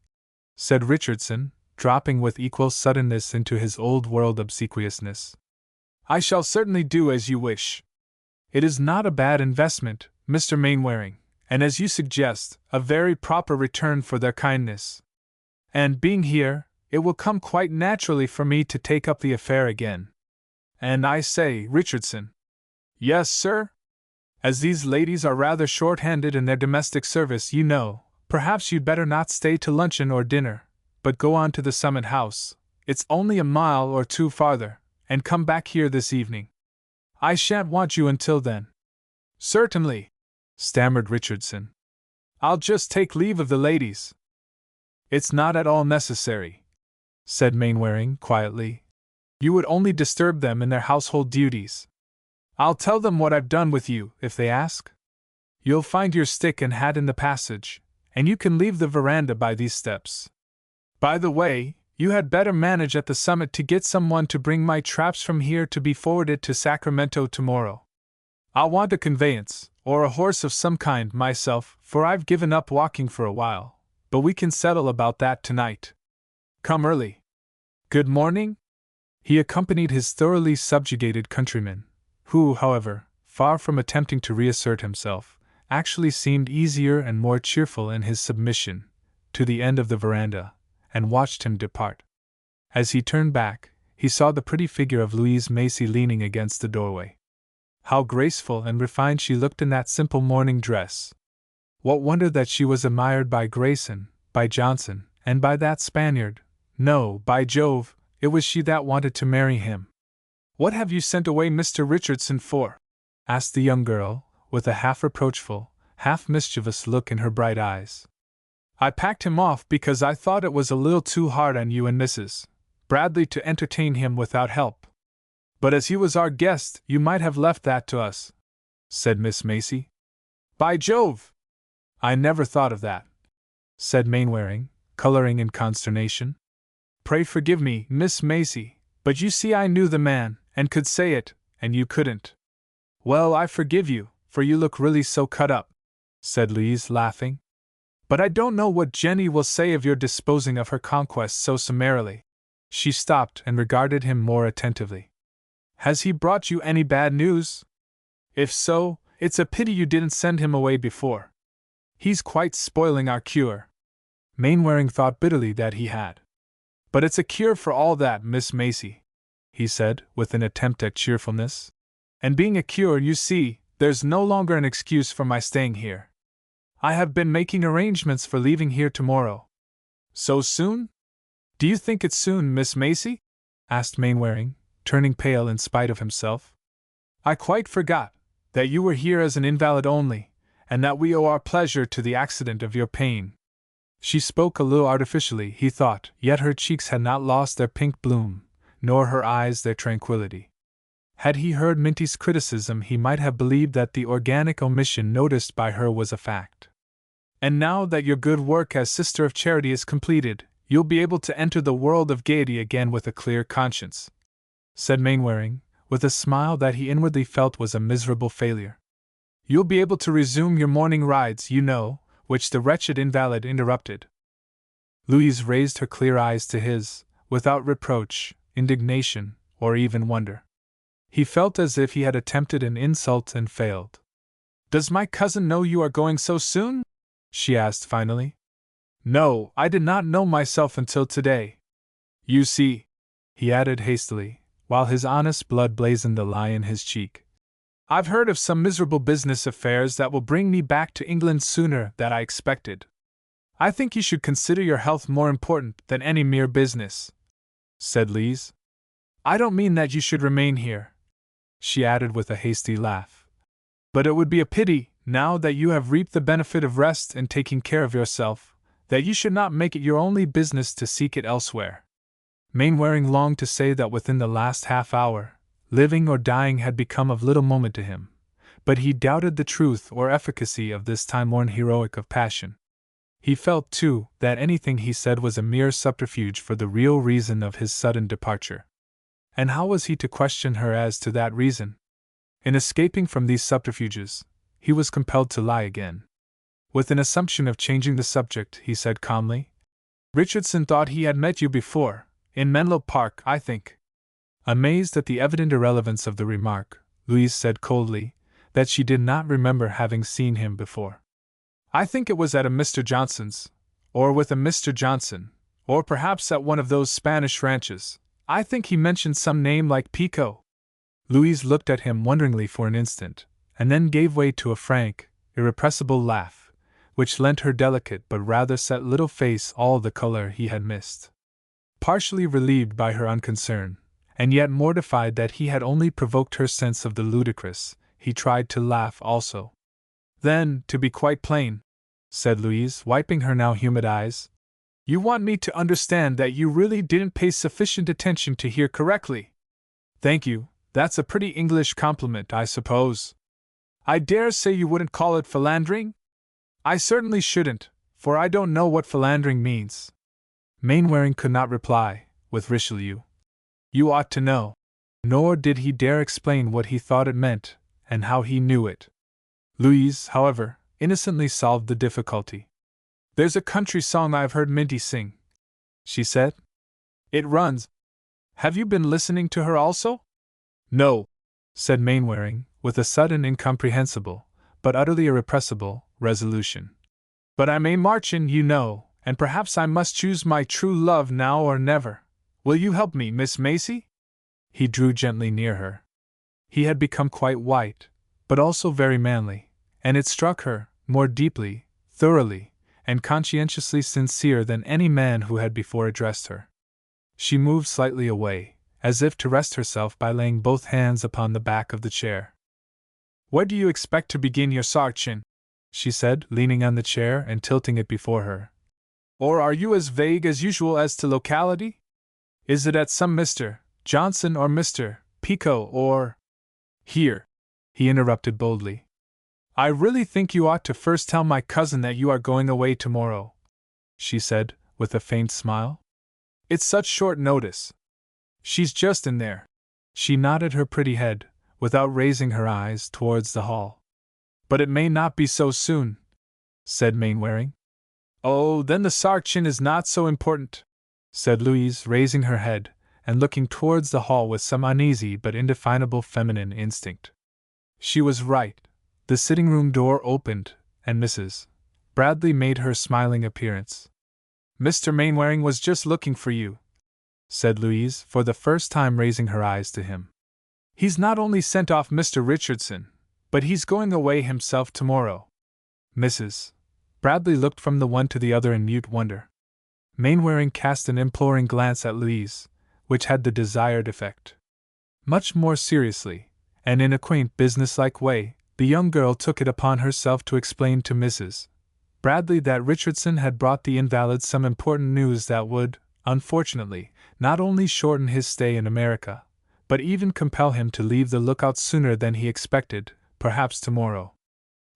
said Richardson, dropping with equal suddenness into his old-world obsequiousness. I shall certainly do as you wish. It is not a bad investment, Mr. Mainwaring, and as you suggest, a very proper return for their kindness. And being here, it will come quite naturally for me to take up the affair again. And I say, Richardson. Yes, sir? As these ladies are rather short-handed in their domestic service, you know, perhaps you'd better not stay to luncheon or dinner, but go on to the Summit House. It's only a mile or two farther, and come back here this evening. I shan't want you until then. Certainly, stammered Richardson. I'll just take leave of the ladies. It's not at all necessary, said Mainwaring quietly. You would only disturb them in their household duties. I'll tell them what I've done with you, if they ask. You'll find your stick and hat in the passage, and you can leave the veranda by these steps. By the way, you had better manage at the summit to get someone to bring my traps from here to be forwarded to Sacramento tomorrow. I'll want a conveyance, or a horse of some kind myself, for I've given up walking for a while, but we can settle about that tonight. Come early. Good morning? He accompanied his thoroughly subjugated countryman, who, however, far from attempting to reassert himself, actually seemed easier and more cheerful in his submission, to the end of the veranda, and watched him depart. As he turned back, he saw the pretty figure of Louise Macy leaning against the doorway. How graceful and refined she looked in that simple morning dress! What wonder that she was admired by Grayson, by Johnson, and by that Spaniard. No, by Jove, it was she that wanted to marry him. What have you sent away Mr. Richardson for? Asked the young girl, with a half-reproachful, half-mischievous look in her bright eyes. I packed him off because I thought it was a little too hard on you and Mrs. Bradley to entertain him without help. But as he was our guest, you might have left that to us, said Miss Macy. By Jove! I never thought of that, said Mainwaring, coloring in consternation. Pray forgive me, Miss Macy, but you see I knew the man, and could say it, and you couldn't. Well, I forgive you, for you look really so cut up, said Louise, laughing. But I don't know what Jenny will say of your disposing of her conquest so summarily. She stopped and regarded him more attentively. Has he brought you any bad news? If so, it's a pity you didn't send him away before. He's quite spoiling our cure. Mainwaring thought bitterly that he had. But it's a cure for all that, Miss Macy, he said, with an attempt at cheerfulness. And being a cure, you see, there's no longer an excuse for my staying here. I have been making arrangements for leaving here tomorrow. So soon? Do you think it's soon, Miss Macy? Asked Mainwaring, turning pale in spite of himself. I quite forgot that you were here as an invalid only, and that we owe our pleasure to the accident of your pain. She spoke a little artificially, he thought, yet her cheeks had not lost their pink bloom, nor her eyes their tranquility. Had he heard Minty's criticism, he might have believed that the organic omission noticed by her was a fact. And now that your good work as Sister of Charity is completed, you'll be able to enter the world of gaiety again with a clear conscience, said Mainwaring, with a smile that he inwardly felt was a miserable failure. You'll be able to resume your morning rides, you know, which the wretched invalid interrupted. Louise raised her clear eyes to his, without reproach, indignation, or even wonder. He felt as if he had attempted an insult and failed. Does my cousin know you are going so soon? She asked finally. No, I did not know myself until today. You see, he added hastily, while his honest blood blazoned the lie in his cheek, I've heard of some miserable business affairs that will bring me back to England sooner than I expected. I think you should consider your health more important than any mere business, said Lise. I don't mean that you should remain here, she added with a hasty laugh. But it would be a pity, now that you have reaped the benefit of rest and taking care of yourself, that you should not make it your only business to seek it elsewhere. Mainwaring longed to say that within the last half hour, living or dying had become of little moment to him, but he doubted the truth or efficacy of this time-worn heroic of passion. He felt, too, that anything he said was a mere subterfuge for the real reason of his sudden departure. And how was he to question her as to that reason? In escaping from these subterfuges, he was compelled to lie again. With an assumption of changing the subject, he said calmly, Richardson thought he had met you before, in Menlo Park, I think. Amazed at the evident irrelevance of the remark, Louise said coldly that she did not remember having seen him before. I think it was at a Mr. Johnson's, or with a Mr. Johnson, or perhaps at one of those Spanish ranches. I think he mentioned some name like Pico. Louise looked at him wonderingly for an instant, and then gave way to a frank, irrepressible laugh, which lent her delicate but rather set little face all the color he had missed. Partially relieved by her unconcern, and yet mortified that he had only provoked her sense of the ludicrous, he tried to laugh also. Then, to be quite plain, said Louise, wiping her now humid eyes, you want me to understand that you really didn't pay sufficient attention to hear correctly. Thank you, that's a pretty English compliment, I suppose. I dare say you wouldn't call it philandering? I certainly shouldn't, for I don't know what philandering means. Mainwaring could not reply, with Richelieu. You ought to know. Nor did he dare explain what he thought it meant, and how he knew it. Louise, however, innocently solved the difficulty. There's a country song I've heard Minty sing, she said. It runs. Have you been listening to her also? No, said Mainwaring, with a sudden incomprehensible, but utterly irrepressible, resolution. But I may march in, you know, and perhaps I must choose my true love now or never. Will you help me, Miss Macy? He drew gently near her. He had become quite white, but also very manly, and it struck her, more deeply, thoroughly, and conscientiously sincere than any man who had before addressed her. She moved slightly away, as if to rest herself by laying both hands upon the back of the chair. Where do you expect to begin your searching? She said, leaning on the chair and tilting it before her. Or are you as vague as usual as to locality? Is it at some Mr. Johnson or Mr. Pico or— Here, he interrupted boldly. "I really think you ought to first tell my cousin that you are going away tomorrow," she said, with a faint smile. "It's such short notice. She's just in there." She nodded her pretty head, without raising her eyes towards the hall. "But it may not be so soon," said Mainwaring. "Oh, then the Sarchin is not so important," said Louise, raising her head and looking towards the hall with some uneasy but indefinable feminine instinct. She was right. The sitting-room door opened, and Mrs. Bradley made her smiling appearance. "Mr. Mainwaring was just looking for you," said Louise, for the first time raising her eyes to him. "He's not only sent off Mr. Richardson, but he's going away himself tomorrow." Mrs. Bradley looked from the one to the other in mute wonder. Mainwaring cast an imploring glance at Louise, which had the desired effect. Much more seriously, and in a quaint businesslike way, the young girl took it upon herself to explain to Mrs. Bradley that Richardson had brought the invalid some important news that would, unfortunately, not only shorten his stay in America, but even compel him to leave the Lookout sooner than he expected, perhaps tomorrow.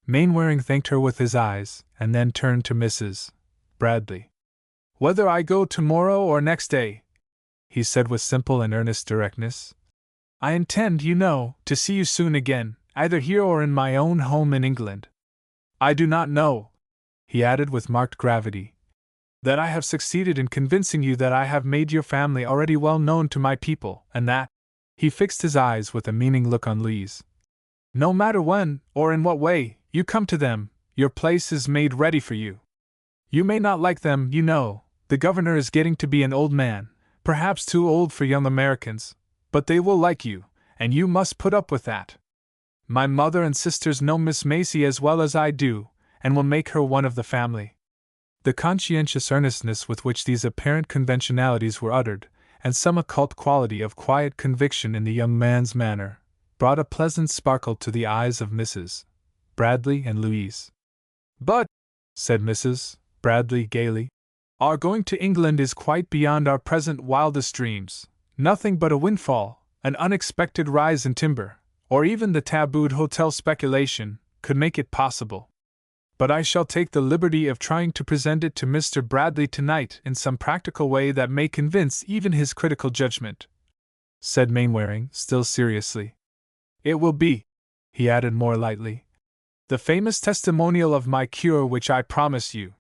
Mainwaring thanked her with his eyes, and then turned to Mrs. Bradley. "Whether I go tomorrow or next day," he said with simple and earnest directness, "I intend, you know, to see you soon again, either here or in my own home in England. I do not know," he added with marked gravity, "that I have succeeded in convincing you that I have made your family already well known to my people, and that—" he fixed his eyes with a meaning look on Louise. "No matter when, or in what way, you come to them, your place is made ready for you. You may not like them, you know. The governor is getting to be an old man, perhaps too old for young Americans, but they will like you, and you must put up with that. My mother and sisters know Miss Macy as well as I do, and will make her one of the family." The conscientious earnestness with which these apparent conventionalities were uttered, and some occult quality of quiet conviction in the young man's manner, brought a pleasant sparkle to the eyes of Mrs. Bradley and Louise. "But," said Mrs. Bradley gaily, "our going to England is quite beyond our present wildest dreams. Nothing but a windfall, an unexpected rise in timber, or even the tabooed hotel speculation, could make it possible. But I shall take the liberty of trying to present it to Mr. Bradley tonight in some practical way that may convince even his critical judgment," said Mainwaring, still seriously. "It will be," he added more lightly, "the famous testimonial of my cure which I promise you.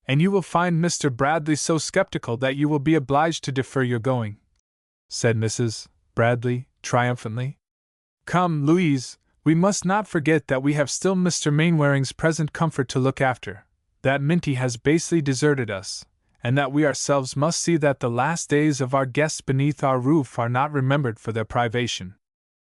And you will find Mr. Bradley so skeptical that you will be obliged to defer your going," said Mrs. Bradley, triumphantly. "Come, Louise, we must not forget that we have still Mr. Mainwaring's present comfort to look after, that Minty has basely deserted us, and that we ourselves must see that the last days of our guests beneath our roof are not remembered for their privation."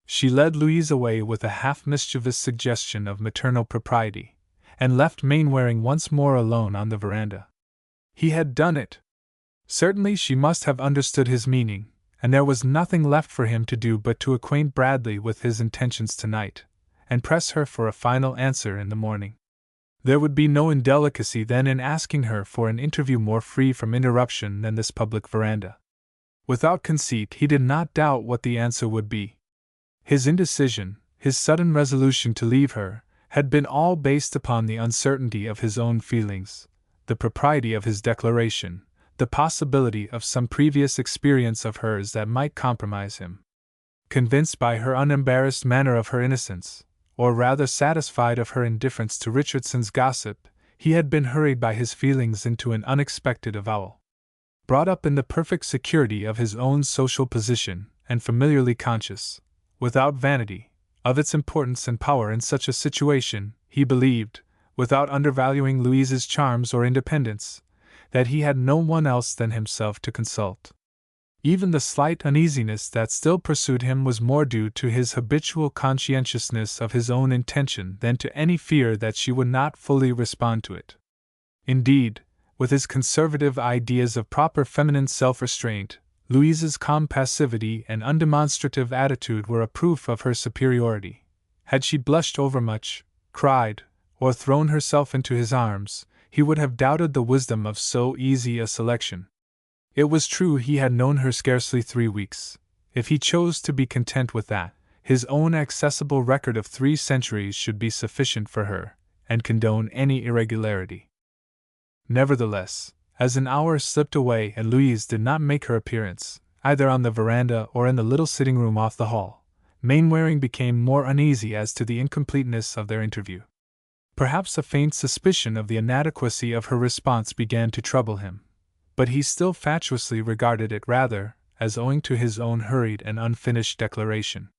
She led Louise away with a half-mischievous suggestion of maternal propriety, and left Mainwaring once more alone on the veranda. He had done it. Certainly she must have understood his meaning, and there was nothing left for him to do but to acquaint Bradley with his intentions tonight, and press her for a final answer in the morning. There would be no indelicacy then in asking her for an interview more free from interruption than this public veranda. Without conceit, he did not doubt what the answer would be. His indecision, his sudden resolution to leave her, had been all based upon the uncertainty of his own feelings, the propriety of his declaration, the possibility of some previous experience of hers that might compromise him. Convinced by her unembarrassed manner of her innocence, or rather satisfied of her indifference to Richardson's gossip, he had been hurried by his feelings into an unexpected avowal. Brought up in the perfect security of his own social position, and familiarly conscious, without vanity, of its importance and power in such a situation, he believed, without undervaluing Louise's charms or independence, that he had no one else than himself to consult. Even the slight uneasiness that still pursued him was more due to his habitual conscientiousness of his own intention than to any fear that she would not fully respond to it. Indeed, with his conservative ideas of proper feminine self-restraint, Louise's calm passivity and undemonstrative attitude were a proof of her superiority. Had she blushed overmuch, cried, or thrown herself into his arms, he would have doubted the wisdom of so easy a selection. It was true he had known her scarcely 3 weeks. If he chose to be content with that, His own accessible record of 3 centuries should be sufficient for her, and condone any irregularity. Nevertheless, as an hour slipped away and Louise did not make her appearance, either on the veranda or in the little sitting room off the hall, Mainwaring became more uneasy as to the incompleteness of their interview. Perhaps a faint suspicion of the inadequacy of her response began to trouble him, but he still fatuously regarded it rather as owing to his own hurried and unfinished declaration.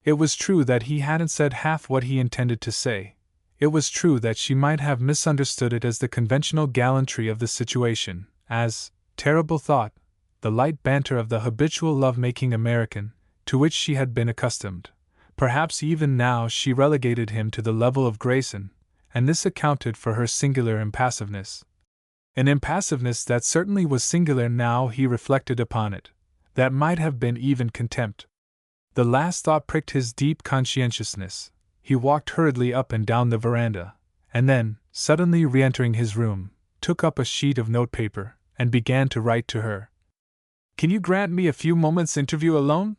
It was true that he hadn't said half what he intended to say. It was true that she might have misunderstood it as the conventional gallantry of the situation, as, terrible thought, the light banter of the habitual love-making American, to which she had been accustomed. Perhaps even now she relegated him to the level of Grayson, and this accounted for her singular impassiveness. An impassiveness that certainly was singular now he reflected upon it, that might have been even contempt. The last thought pricked his deep conscientiousness. He walked hurriedly up and down the veranda, and then, suddenly re-entering his room, took up a sheet of notepaper and began to write to her. "Can you grant me a few moments' interview alone?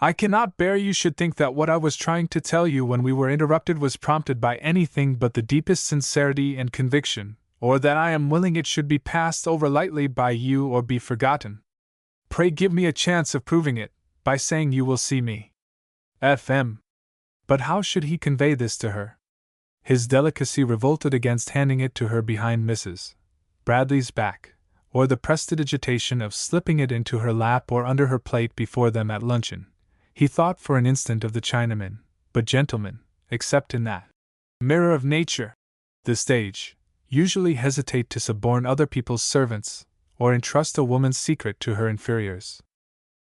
I cannot bear you should think that what I was trying to tell you when we were interrupted was prompted by anything but the deepest sincerity and conviction, or that I am willing it should be passed over lightly by you or be forgotten. Pray give me a chance of proving it, by saying you will see me. F.M." But how should he convey this to her? His delicacy revolted against handing it to her behind Mrs. Bradley's back, or the prestidigitation of slipping it into her lap or under her plate before them at luncheon. He thought for an instant of the Chinamen, but gentlemen, except in that mirror of nature, the stage, usually hesitate to suborn other people's servants, or entrust a woman's secret to her inferiors.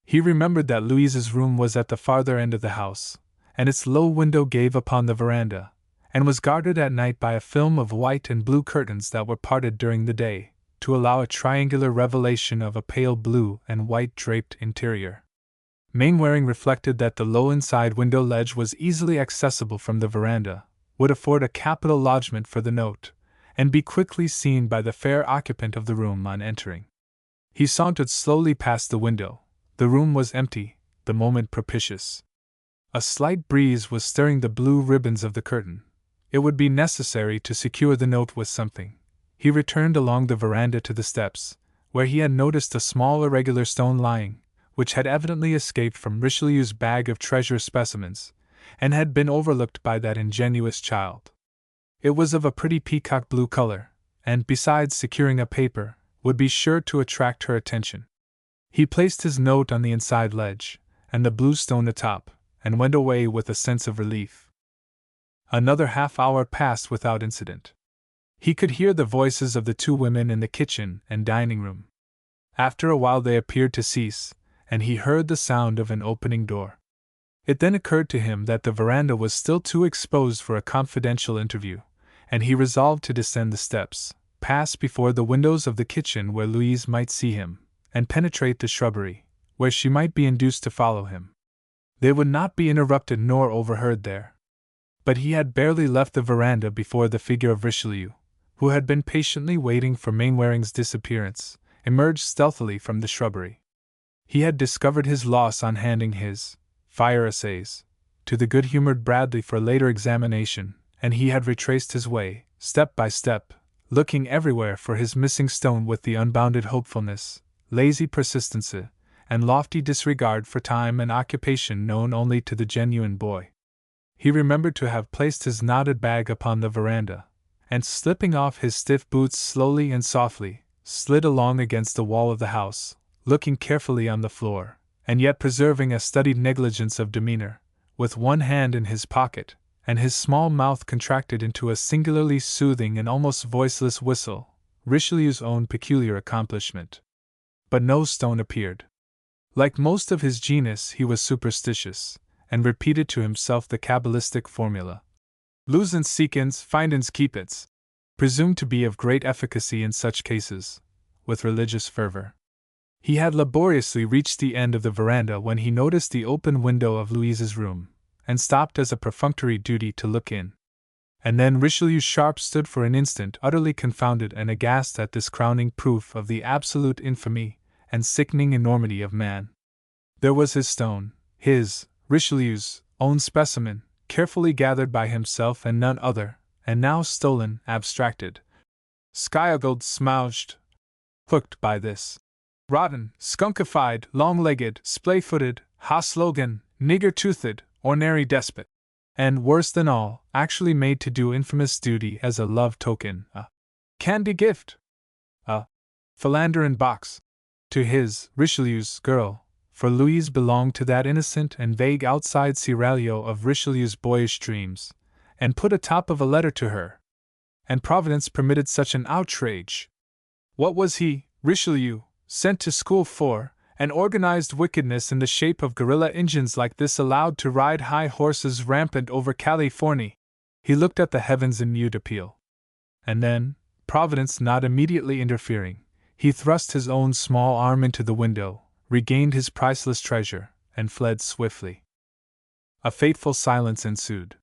He remembered that Louise's room was at the farther end of the house, and its low window gave upon the veranda, and was guarded at night by a film of white and blue curtains that were parted during the day, to allow a triangular revelation of a pale blue and white draped interior. Mainwaring reflected that the low inside window ledge was easily accessible from the veranda, would afford a capital lodgment for the note, and be quickly seen by the fair occupant of the room on entering. He sauntered slowly past the window. The room was empty, the moment propitious. A slight breeze was stirring the blue ribbons of the curtain. It would be necessary to secure the note with something. He returned along the veranda to the steps, where he had noticed a small irregular stone lying, which had evidently escaped from Richelieu's bag of treasure specimens, and had been overlooked by that ingenuous child. It was of a pretty peacock blue color, and, besides securing a paper, would be sure to attract her attention. He placed his note on the inside ledge, and the blue stone atop, and went away with a sense of relief. Another half-hour passed without incident. He could hear the voices of the 2 women in the kitchen and dining room. After a while they appeared to cease, and he heard the sound of an opening door. It then occurred to him that the veranda was still too exposed for a confidential interview, and he resolved to descend the steps, pass before the windows of the kitchen where Louise might see him, and penetrate the shrubbery, where she might be induced to follow him. They would not be interrupted nor overheard there. But he had barely left the veranda before the figure of Richelieu, who had been patiently waiting for Mainwaring's disappearance, emerged stealthily from the shrubbery. He had discovered his loss on handing his fire essays to the good-humored Bradley for later examination, and he had retraced his way, step by step, looking everywhere for his missing stone with the unbounded hopefulness, lazy persistency, and lofty disregard for time and occupation known only to the genuine boy. He remembered to have placed his knotted bag upon the veranda, and slipping off his stiff boots slowly and softly, slid along against the wall of the house, looking carefully on the floor, and yet preserving a studied negligence of demeanor, with one hand in his pocket, and his small mouth contracted into a singularly soothing and almost voiceless whistle, Richelieu's own peculiar accomplishment. But no stone appeared. Like most of his genus, he was superstitious, and repeated to himself the cabalistic formula, Lusens secans, findens keepits, presumed to be of great efficacy in such cases, with religious fervor. He had laboriously reached the end of the veranda when he noticed the open window of Louise's room, and stopped as a perfunctory duty to look in. And then Richelieu Sharp stood for an instant utterly confounded and aghast at this crowning proof of the absolute infamy and sickening enormity of man. There was his stone, his, Richelieu's, own specimen, carefully gathered by himself and none other, and now stolen, abstracted, skyogled, smouged, hooked by this rotten, skunkified, long-legged, splay-footed, ha-slogan, nigger-toothed, ornery despot, and, worse than all, actually made to do infamous duty as a love token, a candy gift, a philanderin box, to his, Richelieu's, girl, for Louise belonged to that innocent and vague outside seraglio of Richelieu's boyish dreams, and put atop of a letter to her. And Providence permitted such an outrage. What was he, Richelieu, sent to school for, and organized wickedness in the shape of guerrilla Injuns like this allowed to ride high horses rampant over California? He looked at the heavens in mute appeal. And then, Providence not immediately interfering, he thrust his own small arm into the window, regained his priceless treasure, and fled swiftly. A fateful silence ensued.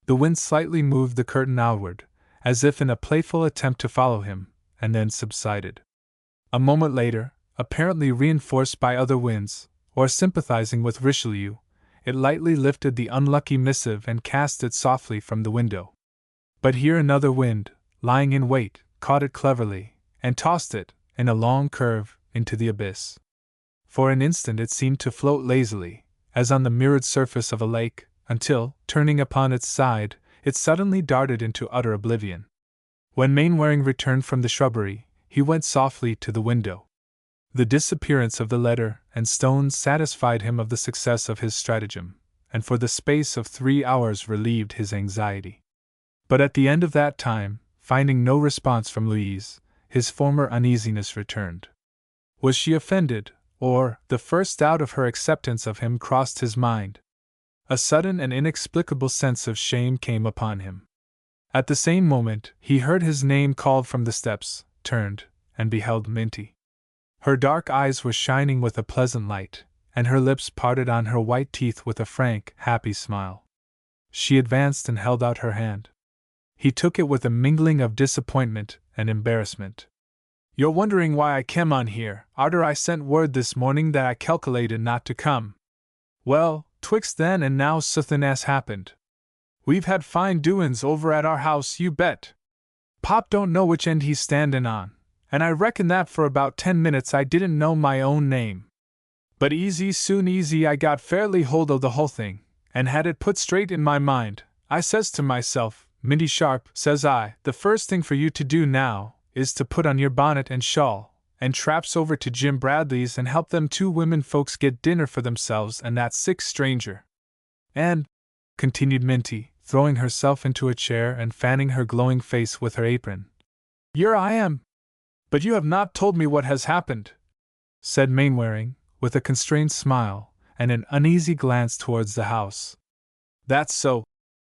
The wind slightly moved the curtain outward, as if in a playful attempt to follow him, and then subsided. A moment later, apparently reinforced by other winds, or sympathizing with Richelieu, it lightly lifted the unlucky missive and cast it softly from the window. But here another wind, lying in wait, caught it cleverly, and tossed it, in a long curve, into the abyss. For an instant it seemed to float lazily, as on the mirrored surface of a lake, until, turning upon its side, it suddenly darted into utter oblivion. When Mainwaring returned from the shrubbery, he went softly to the window. The disappearance of the letter and stones satisfied him of the success of his stratagem, and for the space of 3 hours relieved his anxiety. But at the end of that time, finding no response from Louise, his former uneasiness returned. Was she offended, or, the first doubt of her acceptance of him crossed his mind. A sudden and inexplicable sense of shame came upon him. At the same moment, he heard his name called from the steps, turned, and beheld Minty. Her dark eyes were shining with a pleasant light, and her lips parted on her white teeth with a frank, happy smile. She advanced and held out her hand. He took it with a mingling of disappointment and embarrassment. "You're wondering why I kem on here, arter I sent word this morning that I calculated not to come. Well, 'twixt then and now suthin' has happened. We've had fine doin's over at our house, you bet. Pop don't know which end he's standin' on, and I reckon that for about 10 minutes I didn't know my own name. But soon I got fairly hold o' the whole thing, and had it put straight in my mind. I says to myself, Minty Sharp, says I, the first thing for you to do now is to put on your bonnet and shawl, and traps over to Jim Bradley's and help them 2 women folks get dinner for themselves and that sick stranger. And," continued Minty, throwing herself into a chair and fanning her glowing face with her apron, "here I am." "But you have not told me what has happened," said Mainwaring, with a constrained smile and an uneasy glance towards the house. "That's so,"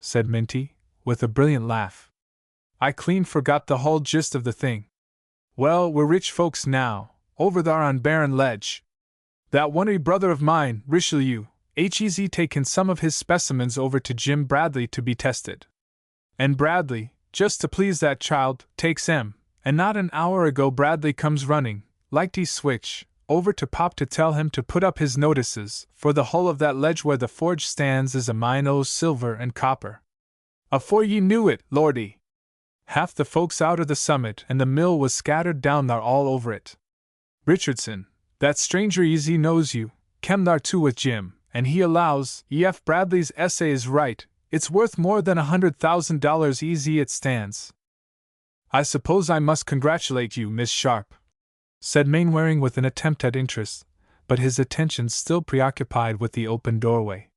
said Minty, with a brilliant laugh. "I clean forgot the whole gist of the thing. Well, we're rich folks now, over thar on Barren Ledge. That oney brother of mine, Richelieu, hez taken some of his specimens over to Jim Bradley to be tested. And Bradley, just to please that child, takes 'em, and not an hour ago Bradley comes running, like he switch, over to Pop to tell him to put up his notices, for the hull of that ledge where the forge stands is a mine o' silver and copper. Afore ye knew it, lordy, half the folks out of the summit and the mill was scattered down thar all over it. Richardson, that stranger easy knows you, kem thar too with Jim, and he allows, ef Bradley's essay is right, it's worth more than $100,000 easy it stands." "I suppose I must congratulate you, Miss Sharp," said Mainwaring with an attempt at interest, but his attention still preoccupied with the open doorway.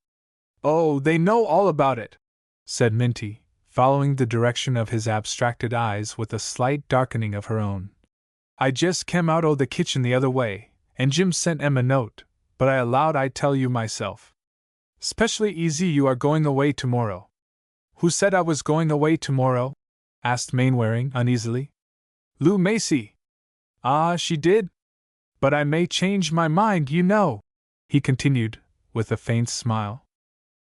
"Oh, they know all about it," said Minty, following the direction of his abstracted eyes with a slight darkening of her own. "I jest kem out o' the kitchen the other way, and Jim sent 'em a note, but I allowed I'd tell you myself. 'Specially easy you are going away tomorrow." "Who said I was going away tomorrow?" asked Mainwaring uneasily. "Lou Macy." "Ah, she did? But I may change my mind, you know," he continued, with a faint smile.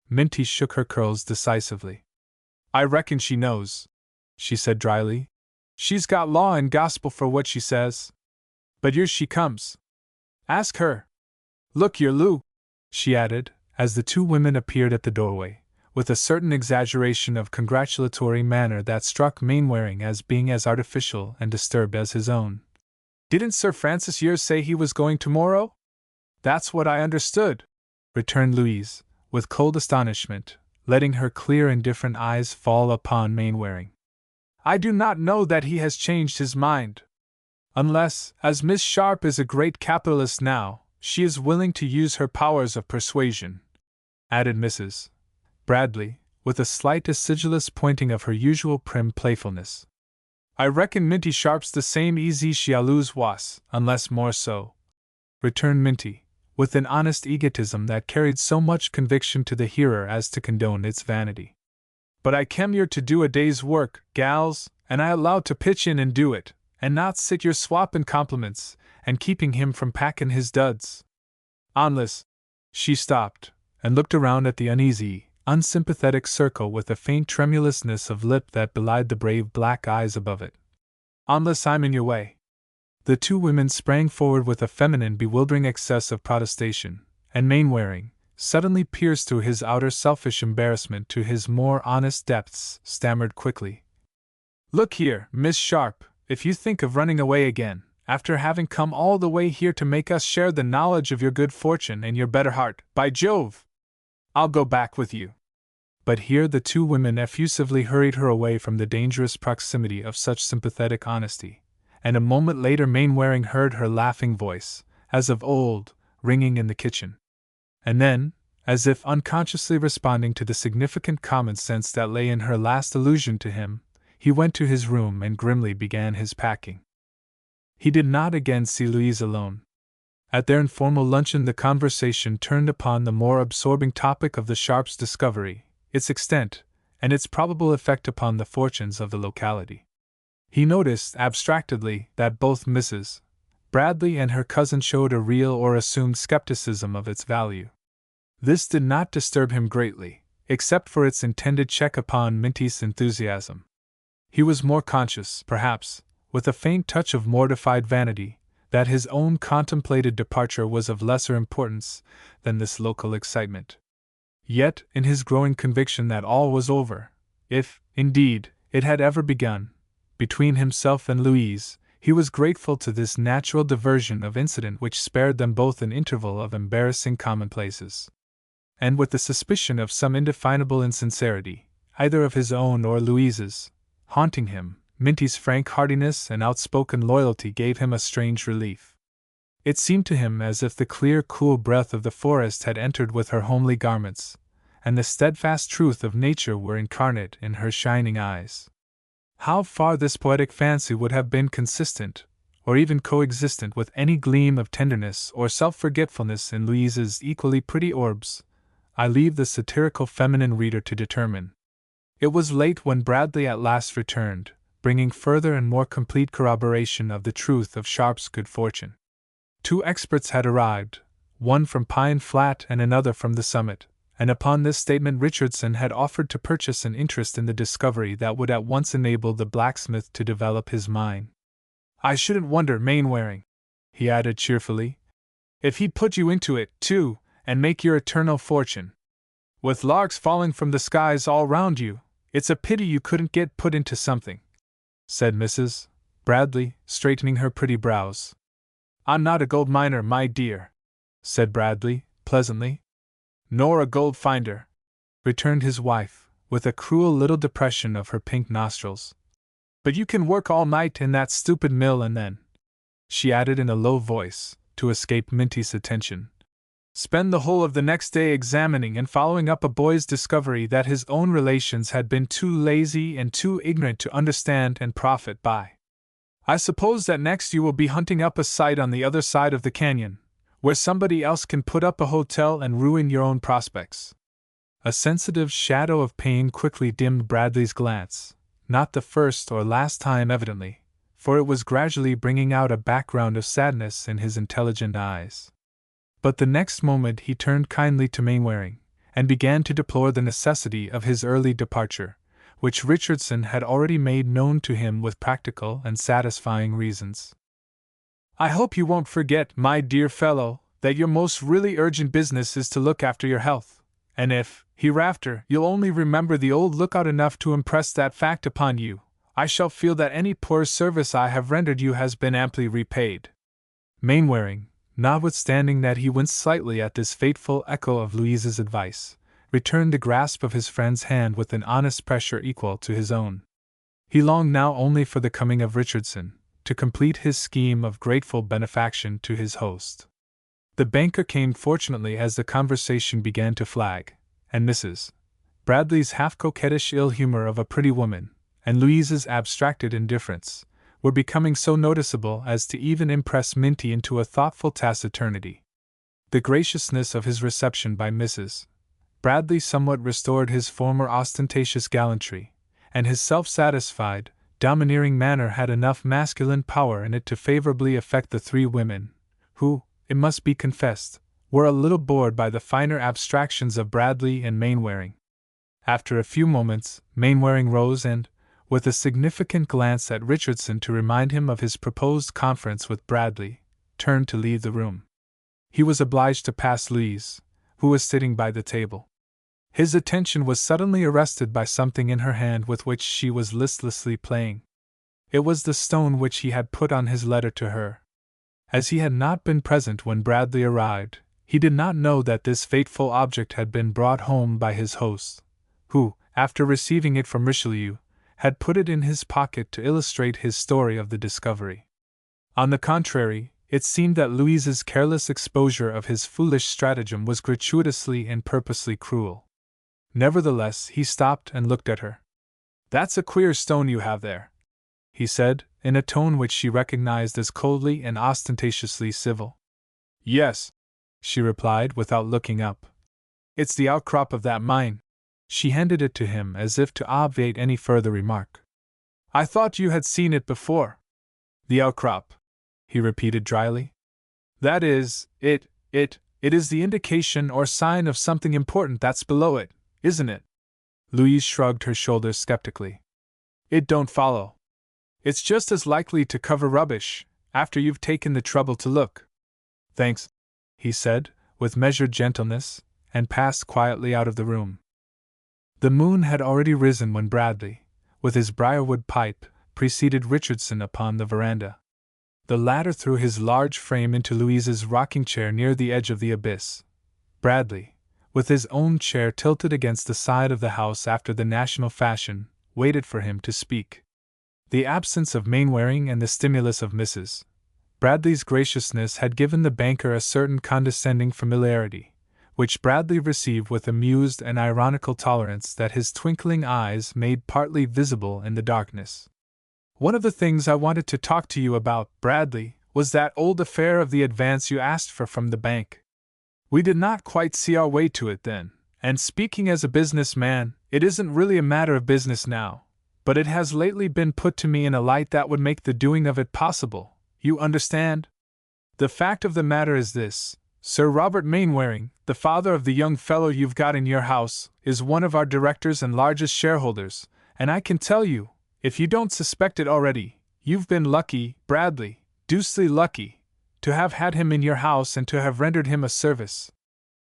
Minty shook her curls decisively. "I reckon she knows," she said dryly. "She's got law and gospel for what she says. But here she comes. Ask her. Look here, Lou," she added, as the two women appeared at the doorway, with a certain exaggeration of congratulatory manner that struck Mainwaring as being as artificial and disturbed as his own. "Didn't Sir Francis Ure say he was going tomorrow?" "That's what I understood," returned Louise, with cold astonishment, letting her clear indifferent eyes fall upon Mainwaring. "I do not know that he has changed his mind. Unless, as Miss Sharp is a great capitalist now, she is willing to use her powers of persuasion," added Mrs. Bradley, with a slight acidulous pointing of her usual prim playfulness. "I reckon Minty Sharp's the same easy jalouse was, unless more so," returned Minty, with an honest egotism that carried so much conviction to the hearer as to condone its vanity. "But I kem here to do a day's work, gals, and I allow to pitch in and do it, and not sit here swappin' compliments, and keeping him from packin' his duds. Onless—" She stopped, and looked around at the uneasy, unsympathetic circle with a faint tremulousness of lip that belied the brave black eyes above it. "Unless I'm in your way." The two women sprang forward with a feminine bewildering excess of protestation, and Mainwaring, suddenly pierced through his outer selfish embarrassment to his more honest depths, stammered quickly. "Look here, Miss Sharp, if you think of running away again, after having come all the way here to make us share the knowledge of your good fortune and your better heart, by Jove! I'll go back with you." But here the two women effusively hurried her away from the dangerous proximity of such sympathetic honesty, and a moment later Mainwaring heard her laughing voice, as of old, ringing in the kitchen. And then, as if unconsciously responding to the significant common sense that lay in her last allusion to him, he went to his room and grimly began his packing. He did not again see Louise alone. At their informal luncheon the conversation turned upon the more absorbing topic of the Sharps' discovery, its extent, and its probable effect upon the fortunes of the locality. He noticed, abstractedly, that both Mrs. Bradley and her cousin showed a real or assumed skepticism of its value. This did not disturb him greatly, except for its intended check upon Minty's enthusiasm. He was more conscious, perhaps, with a faint touch of mortified vanity, that his own contemplated departure was of lesser importance than this local excitement. Yet, in his growing conviction that all was over, if, indeed, it had ever begun, between himself and Louise, he was grateful to this natural diversion of incident which spared them both an interval of embarrassing commonplaces. And with the suspicion of some indefinable insincerity, either of his own or Louise's, haunting him, Minty's frank heartiness and outspoken loyalty gave him a strange relief. It seemed to him as if the clear, cool breath of the forest had entered with her homely garments, and the steadfast truth of nature were incarnate in her shining eyes. How far this poetic fancy would have been consistent, or even coexistent with any gleam of tenderness or self-forgetfulness in Louise's equally pretty orbs, I leave the satirical feminine reader to determine. It was late when Bradley at last returned, bringing further and more complete corroboration of the truth of Sharp's good fortune. Two experts had arrived, one from Pine Flat and another from the summit, and upon this statement Richardson had offered to purchase an interest in the discovery that would at once enable the blacksmith to develop his mine. "I shouldn't wonder, Mainwaring," he added cheerfully, "if he'd put you into it, too, and make your eternal fortune. With larks falling from the skies all round you, it's a pity you couldn't get put into something," said Mrs. Bradley, straightening her pretty brows. "I'm not a gold miner, my dear," said Bradley, pleasantly. "Nor a gold finder," returned his wife, with a cruel little depression of her pink nostrils. "But you can work all night in that stupid mill and then," she added in a low voice, to escape Minty's attention, "spend the whole of the next day examining and following up a boy's discovery that his own relations had been too lazy and too ignorant to understand and profit by. I suppose that next you will be hunting up a site on the other side of the canyon, where somebody else can put up a hotel and ruin your own prospects." A sensitive shadow of pain quickly dimmed Bradley's glance, not the first or last time evidently, for it was gradually bringing out a background of sadness in his intelligent eyes. But the next moment he turned kindly to Mainwaring, and began to deplore the necessity of his early departure, which Richardson had already made known to him with practical and satisfying reasons. "I hope you won't forget, my dear fellow, that your most really urgent business is to look after your health, and if, hereafter, you'll only remember the old lookout enough to impress that fact upon you, I shall feel that any poor service I have rendered you has been amply repaid. Mainwaring, notwithstanding that he winced slightly at this fateful echo of Louise's advice, returned the grasp of his friend's hand with an honest pressure equal to his own. He longed now only for the coming of Richardson, to complete his scheme of grateful benefaction to his host. The banker came fortunately as the conversation began to flag, and Mrs. Bradley's half-coquettish ill-humor of a pretty woman, and Louise's abstracted indifference, were becoming so noticeable as to even impress Minty into a thoughtful taciturnity. The graciousness of his reception by Mrs. Bradley somewhat restored his former ostentatious gallantry, and his self-satisfied, domineering manner had enough masculine power in it to favorably affect the three women, who, it must be confessed, were a little bored by the finer abstractions of Bradley and Mainwaring. After a few moments, Mainwaring rose and, with a significant glance at Richardson to remind him of his proposed conference with Bradley, turned to leave the room. He was obliged to pass Louise, who was sitting by the table. His attention was suddenly arrested by something in her hand with which she was listlessly playing. It was the stone which he had put on his letter to her. As he had not been present when Bradley arrived, he did not know that this fateful object had been brought home by his host, who, after receiving it from Richelieu, had put it in his pocket to illustrate his story of the discovery. On the contrary, it seemed that Louise's careless exposure of his foolish stratagem was gratuitously and purposely cruel. Nevertheless, he stopped and looked at her. "That's a queer stone you have there," he said, in a tone which she recognized as coldly and ostentatiously civil. "Yes," she replied without looking up. "It's the outcrop of that mine." She handed it to him as if to obviate any further remark. "I thought you had seen it before." "The outcrop," he repeated dryly. "That is, it is the indication or sign of something important that's below it, isn't it?" Louise shrugged her shoulders skeptically. "It don't follow. It's just as likely to cover rubbish, after you've taken the trouble to look." "Thanks," he said, with measured gentleness, and passed quietly out of the room. The moon had already risen when Bradley, with his briarwood pipe, preceded Richardson upon the veranda. The latter threw his large frame into Louise's rocking chair near the edge of the abyss. Bradley, with his own chair tilted against the side of the house after the national fashion, waited for him to speak. The absence of Mainwaring and the stimulus of Mrs. Bradley's graciousness had given the banker a certain condescending familiarity, which Bradley received with amused and ironical tolerance that his twinkling eyes made partly visible in the darkness. "One of the things I wanted to talk to you about, Bradley, was that old affair of the advance you asked for from the bank. We did not quite see our way to it then, and speaking as a business man, it isn't really a matter of business now, but it has lately been put to me in a light that would make the doing of it possible, you understand? The fact of the matter is this: Sir Robert Mainwaring, the father of the young fellow you've got in your house, is one of our directors and largest shareholders, and I can tell you, if you don't suspect it already, you've been lucky, Bradley, deucedly lucky, to have had him in your house and to have rendered him a service.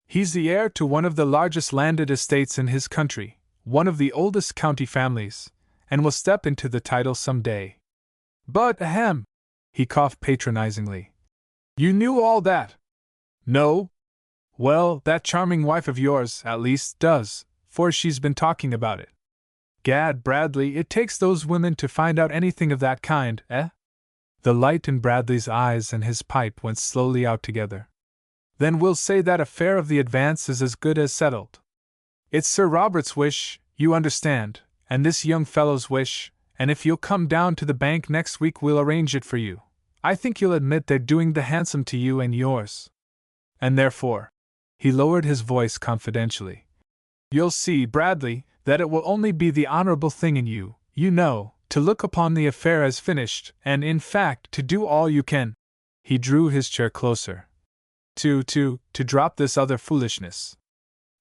He's the heir to one of the largest landed estates in his country, one of the oldest county families, and will step into the title some day. But, ahem!" he coughed patronizingly. "You knew all that? No? Well, that charming wife of yours, at least, does, for she's been talking about it. Gad, Bradley, it takes those women to find out anything of that kind, eh?" The light in Bradley's eyes and his pipe went slowly out together. "Then we'll say that affair of the advance is as good as settled. It's Sir Robert's wish, you understand, and this young fellow's wish, and if you'll come down to the bank next week we'll arrange it for you. I think you'll admit they're doing the handsome to you and yours. And therefore," he lowered his voice confidentially, "you'll see, Bradley, that it will only be the honorable thing in you, you know, to look upon the affair as finished, and in fact to do all you can." He drew his chair closer. To drop this other foolishness."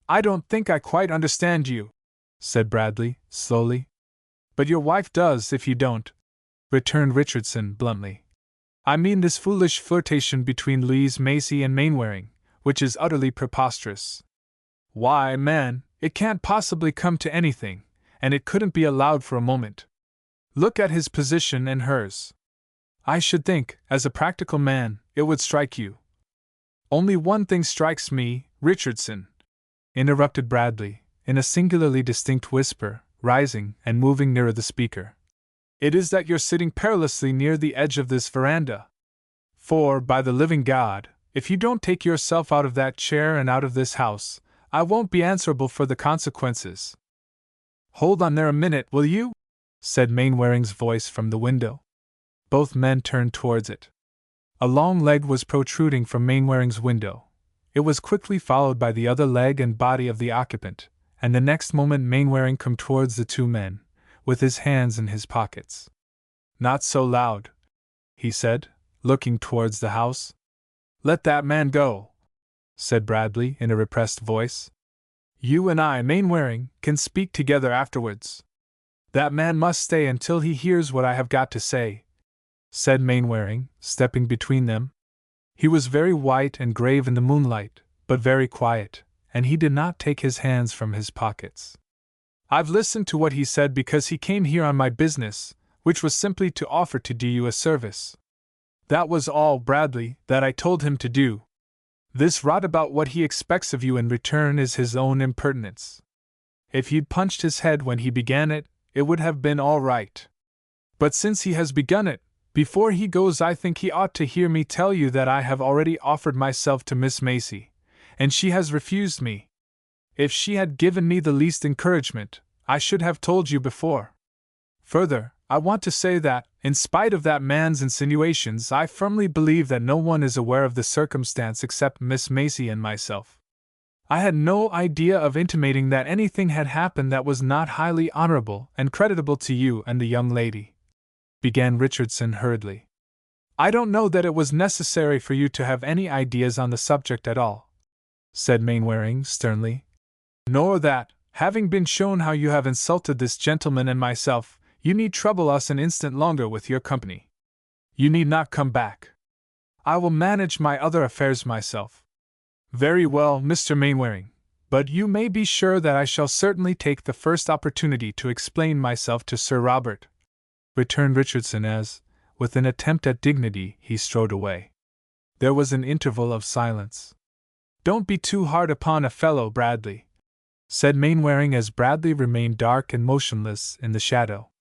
"I don't think I quite understand you," said Bradley, slowly. "But your wife does if you don't," returned Richardson bluntly. I mean this foolish flirtation between Louise Macy and Mainwaring, which is utterly preposterous. Why, man, it can't possibly come to anything, and it couldn't be allowed for a moment. Look at his position and hers. I should think, as a practical man, it would strike you. Only one thing strikes me, Richardson, interrupted Bradley, in a singularly distinct whisper, rising and moving nearer the speaker. It is that you're sitting perilously near the edge of this veranda. For, by the living God, if you don't take yourself out of that chair and out of this house, I won't be answerable for the consequences. Hold on there a minute, will you? Said Mainwaring's voice from the window. Both men turned towards it. A long leg was protruding from Mainwaring's window. It was quickly followed by the other leg and body of the occupant, and the next moment Mainwaring came towards the two men, with his hands in his pockets. Not so loud, he said, looking towards the house. Let that man go, said Bradley in a repressed voice. You and I, Mainwaring, can speak together afterwards. That man must stay until he hears what I have got to say, said Mainwaring, stepping between them. He was very white and grave in the moonlight, but very quiet, and he did not take his hands from his pockets. I've listened to what he said because he came here on my business, which was simply to offer to do you a service. That was all, Bradley, that I told him to do. This rot about what he expects of you in return is his own impertinence. If he'd punched his head when he began it, it would have been all right. But since he has begun it, before he goes I think he ought to hear me tell you that I have already offered myself to Miss Macy, and she has refused me. If she had given me the least encouragement, I should have told you before. Further, I want to say that, in spite of that man's insinuations, I firmly believe that no one is aware of the circumstance except Miss Macy and myself. I had no idea of intimating that anything had happened that was not highly honorable and creditable to you and the young lady, began Richardson hurriedly. I don't know that it was necessary for you to have any ideas on the subject at all, said Mainwaring sternly. Nor that, having been shown how you have insulted this gentleman and myself, you need trouble us an instant longer with your company. You need not come back. I will manage my other affairs myself. Very well, Mr. Mainwaring, but you may be sure that I shall certainly take the first opportunity to explain myself to Sir Robert, returned Richardson as, with an attempt at dignity, he strode away. There was an interval of silence. Don't be too hard upon a fellow, Bradley, said Mainwaring as Bradley remained dark and motionless in the shadow.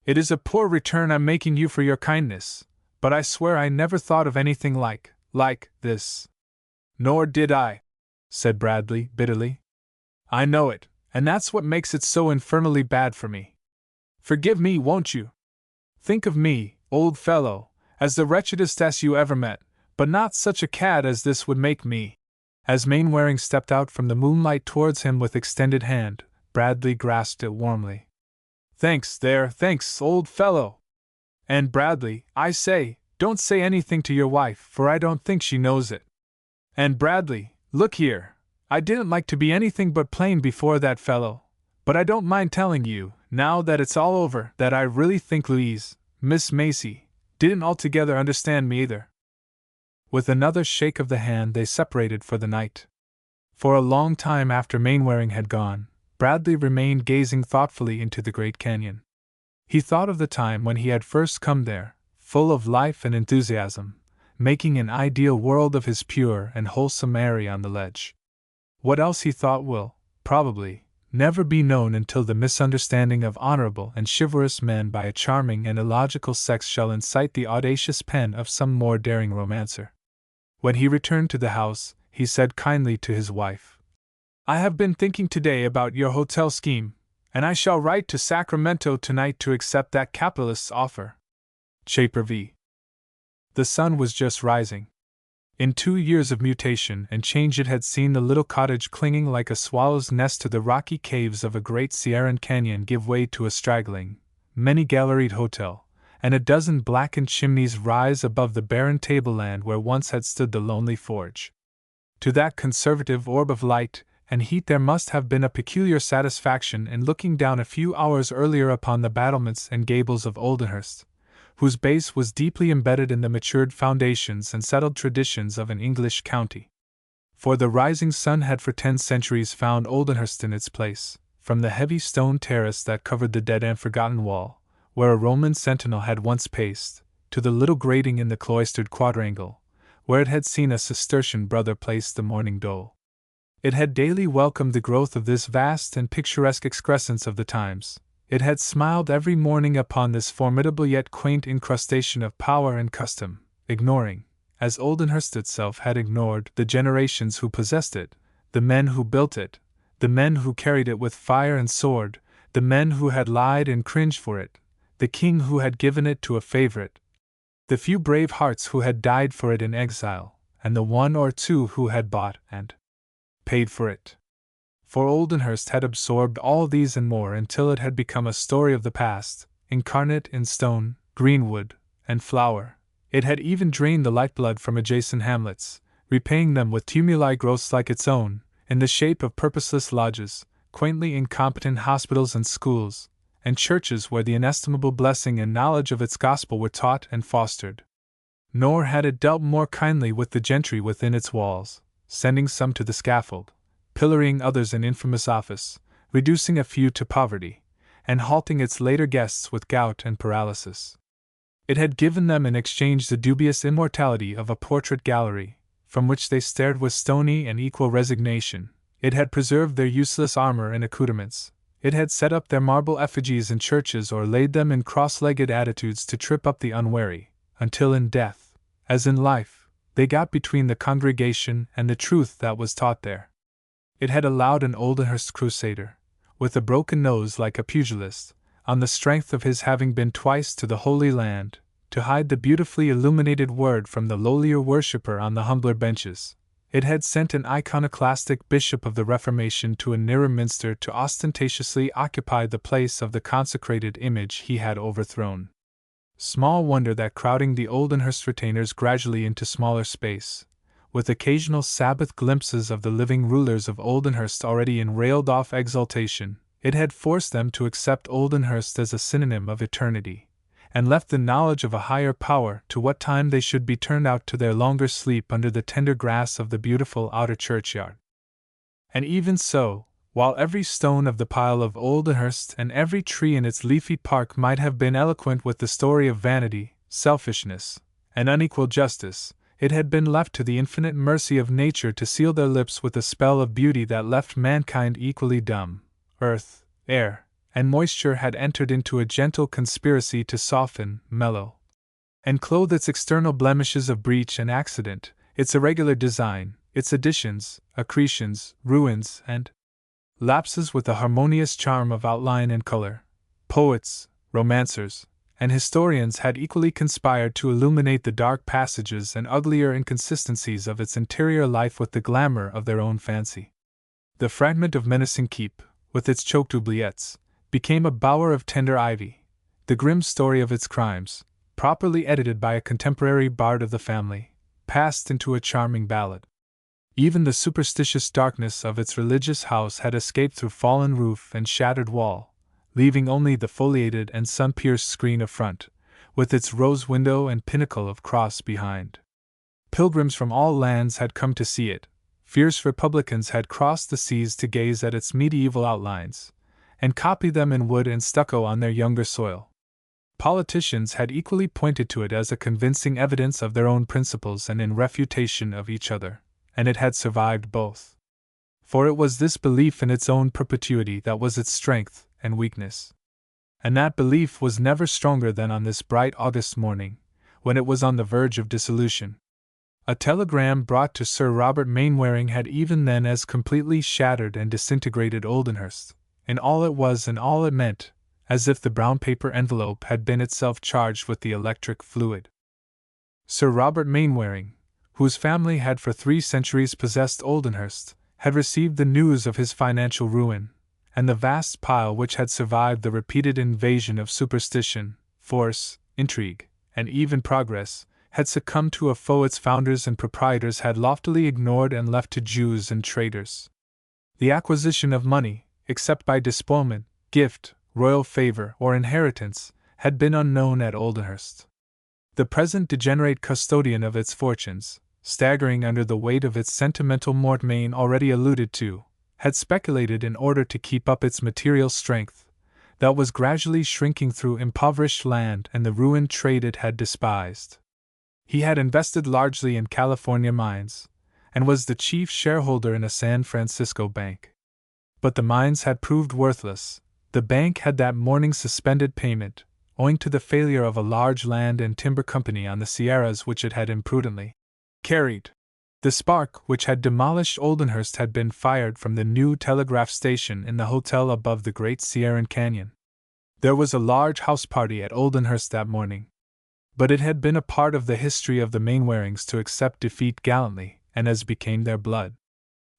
It is a poor return I'm making you for your kindness, but I swear I never thought of anything like this. Nor did I, said Bradley bitterly. I know it, and that's what makes it so infernally bad for me. Forgive me, won't you? Think of me, old fellow, as the wretchedest ass you ever met, but not such a cad as this would make me. As Mainwaring stepped out from the moonlight towards him with extended hand, Bradley grasped it warmly. Thanks, old fellow. And Bradley, I say, don't say anything to your wife, for I don't think she knows it. And Bradley, look here, I didn't like to be anything but plain before that fellow, but I don't mind telling you, now that it's all over, that I really think Miss Macy, didn't altogether understand me either. With another shake of the hand they separated for the night. For a long time after Mainwaring had gone, Bradley remained gazing thoughtfully into the great canyon. He thought of the time when he had first come there, full of life and enthusiasm, making an ideal world of his pure and wholesome eyrie on the ledge. What else he thought will, probably, never be known until the misunderstanding of honorable and chivalrous men by a charming and illogical sex shall incite the audacious pen of some more daring romancer. When he returned to the house, he said kindly to his wife, I have been thinking today about your hotel scheme, and I shall write to Sacramento tonight to accept that capitalist's offer. Chapter V. The sun was just rising. In 2 years of mutation and change it had seen the little cottage clinging like a swallow's nest to the rocky caves of a great Sierran canyon give way to a straggling, many-galleried hotel, and a dozen blackened chimneys rise above the barren tableland where once had stood the lonely forge. To that conservative orb of light and heat there must have been a peculiar satisfaction in looking down a few hours earlier upon the battlements and gables of Oldenhurst, whose base was deeply embedded in the matured foundations and settled traditions of an English county. For the rising sun had for 10 centuries found Oldenhurst in its place, from the heavy stone terrace that covered the dead and forgotten wall, where a Roman sentinel had once paced, to the little grating in the cloistered quadrangle, where it had seen a Cistercian brother place the morning dole. It had daily welcomed the growth of this vast and picturesque excrescence of the times. It had smiled every morning upon this formidable yet quaint incrustation of power and custom, ignoring, as Oldenhurst itself had ignored, the generations who possessed it, the men who built it, the men who carried it with fire and sword, the men who had lied and cringed for it, the king who had given it to a favorite, the few brave hearts who had died for it in exile, and the one or two who had bought and paid for it. For Oldenhurst had absorbed all these and more until it had become a story of the past, incarnate in stone, greenwood, and flower. It had even drained the lifeblood from adjacent hamlets, repaying them with tumuli growths like its own, in the shape of purposeless lodges, quaintly incompetent hospitals and schools, and churches where the inestimable blessing and knowledge of its gospel were taught and fostered. Nor had it dealt more kindly with the gentry within its walls, sending some to the scaffold, pillorying others in infamous office, reducing a few to poverty, and halting its later guests with gout and paralysis. It had given them in exchange the dubious immortality of a portrait gallery, from which they stared with stony and equal resignation. It had preserved their useless armor and accoutrements. It had set up their marble effigies in churches or laid them in cross-legged attitudes to trip up the unwary, until in death, as in life, they got between the congregation and the truth that was taught there. It had allowed an Oldenhurst crusader, with a broken nose like a pugilist, on the strength of his having been twice to the Holy Land, to hide the beautifully illuminated word from the lowlier worshipper on the humbler benches. It had sent an iconoclastic bishop of the Reformation to a nearer minster to ostentatiously occupy the place of the consecrated image he had overthrown. Small wonder that crowding the Oldenhurst retainers gradually into smaller space, with occasional Sabbath glimpses of the living rulers of Oldenhurst already in railed-off exaltation, it had forced them to accept Oldenhurst as a synonym of eternity, and left the knowledge of a higher power to what time they should be turned out to their longer sleep under the tender grass of the beautiful outer churchyard. And even so, while every stone of the pile of Oldenhurst and every tree in its leafy park might have been eloquent with the story of vanity, selfishness, and unequal justice, it had been left to the infinite mercy of nature to seal their lips with a spell of beauty that left mankind equally dumb. Earth, air, and moisture had entered into a gentle conspiracy to soften, mellow, and clothe its external blemishes of breach and accident, its irregular design, its additions, accretions, ruins, and lapses with a harmonious charm of outline and color. Poets, romancers, and historians had equally conspired to illuminate the dark passages and uglier inconsistencies of its interior life with the glamour of their own fancy. The fragment of menacing keep, with its choked oubliettes, became a bower of tender ivy. The grim story of its crimes, properly edited by a contemporary bard of the family, passed into a charming ballad. Even the superstitious darkness of its religious house had escaped through fallen roof and shattered wall, leaving only the foliated and sun-pierced screen of front, with its rose window and pinnacle of cross behind. Pilgrims from all lands had come to see it. Fierce republicans had crossed the seas to gaze at its medieval outlines, and copy them in wood and stucco on their younger soil. Politicians had equally pointed to it as a convincing evidence of their own principles and in refutation of each other, and it had survived both. For it was this belief in its own perpetuity that was its strength and weakness. And that belief was never stronger than on this bright August morning, when it was on the verge of dissolution. A telegram brought to Sir Robert Mainwaring had even then as completely shattered and disintegrated Oldenhurst, in all it was and all it meant, as if the brown paper envelope had been itself charged with the electric fluid. Sir Robert Mainwaring, whose family had for 3 centuries possessed Oldenhurst, had received the news of his financial ruin, and the vast pile which had survived the repeated invasion of superstition, force, intrigue, and even progress, had succumbed to a foe its founders and proprietors had loftily ignored and left to Jews and traitors. The acquisition of money, except by despoilment, gift, royal favor, or inheritance, had been unknown at Oldenhurst. The present degenerate custodian of its fortunes, staggering under the weight of its sentimental mortmain already alluded to, had speculated in order to keep up its material strength, that was gradually shrinking through impoverished land and the ruined trade it had despised. He had invested largely in California mines, and was the chief shareholder in a San Francisco bank. But the mines had proved worthless. The bank had that morning suspended payment, owing to the failure of a large land and timber company on the Sierras which it had imprudently carried. The spark which had demolished Oldenhurst had been fired from the new telegraph station in the hotel above the great Sierran Canyon. There was a large house party at Oldenhurst that morning, but it had been a part of the history of the Mainwarings to accept defeat gallantly and as became their blood.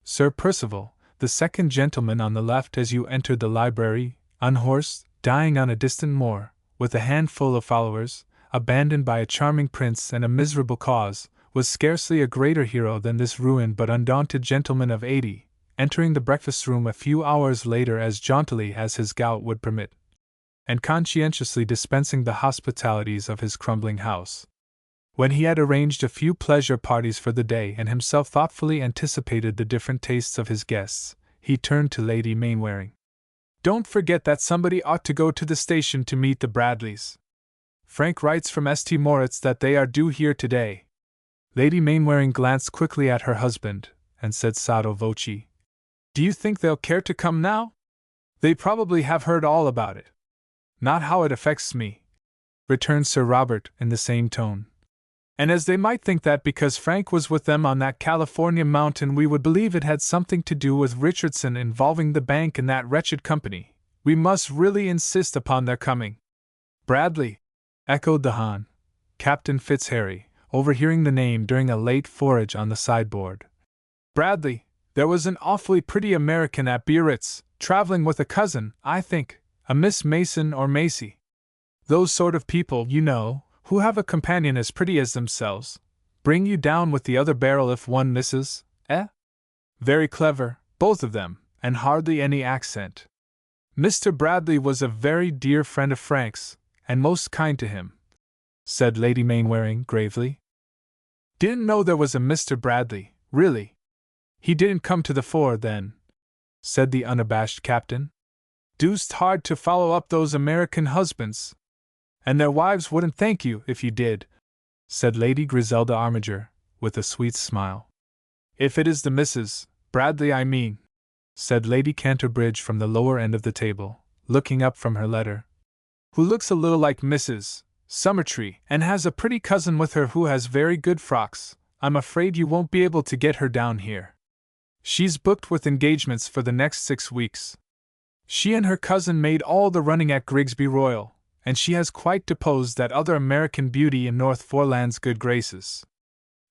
Sir Percival, the second gentleman on the left as you entered the library, unhorsed, dying on a distant moor, with a handful of followers, abandoned by a charming prince and a miserable cause, was scarcely a greater hero than this ruined but undaunted gentleman of 80, entering the breakfast-room a few hours later as jauntily as his gout would permit, and conscientiously dispensing the hospitalities of his crumbling house. When he had arranged a few pleasure parties for the day and himself thoughtfully anticipated the different tastes of his guests, he turned to Lady Mainwaring. "Don't forget that somebody ought to go to the station to meet the Bradleys. Frank writes from St. Moritz that they are due here today." Lady Mainwaring glanced quickly at her husband, and said sotto voce, "Do you think they'll care to come now? They probably have heard all about it." "Not how it affects me," returned Sir Robert in the same tone. "And as they might think that because Frank was with them on that California mountain we would believe it had something to do with Richardson involving the bank and that wretched company, we must really insist upon their coming." "Bradley," echoed the Hon. Captain Fitzharry, overhearing the name during a late forage on the sideboard. "Bradley, there was an awfully pretty American at Biarritz, traveling with a cousin, I think, a Miss Mason or Macy. Those sort of people, you know, who have a companion as pretty as themselves, bring you down with the other barrel if one misses, eh? Very clever, both of them, and hardly any accent. Mr. Bradley was a very dear friend of Frank's, and most kind to him," said Lady Mainwaring gravely. "Didn't know there was a Mr. Bradley, really. He didn't come to the fore, then," said the unabashed captain. "Deuced hard to follow up those American husbands. And their wives wouldn't thank you if you did," said Lady Griselda Armiger, with a sweet smile. "If it is the Mrs. Bradley I mean," said Lady Canterbridge from the lower end of the table, looking up from her letter, "who looks a little like Mrs. Summertree, and has a pretty cousin with her who has very good frocks, I'm afraid you won't be able to get her down here. She's booked with engagements for the next 6 weeks. She and her cousin made all the running at Grigsby Royal, and she has quite deposed that other American beauty in North Foreland's good graces.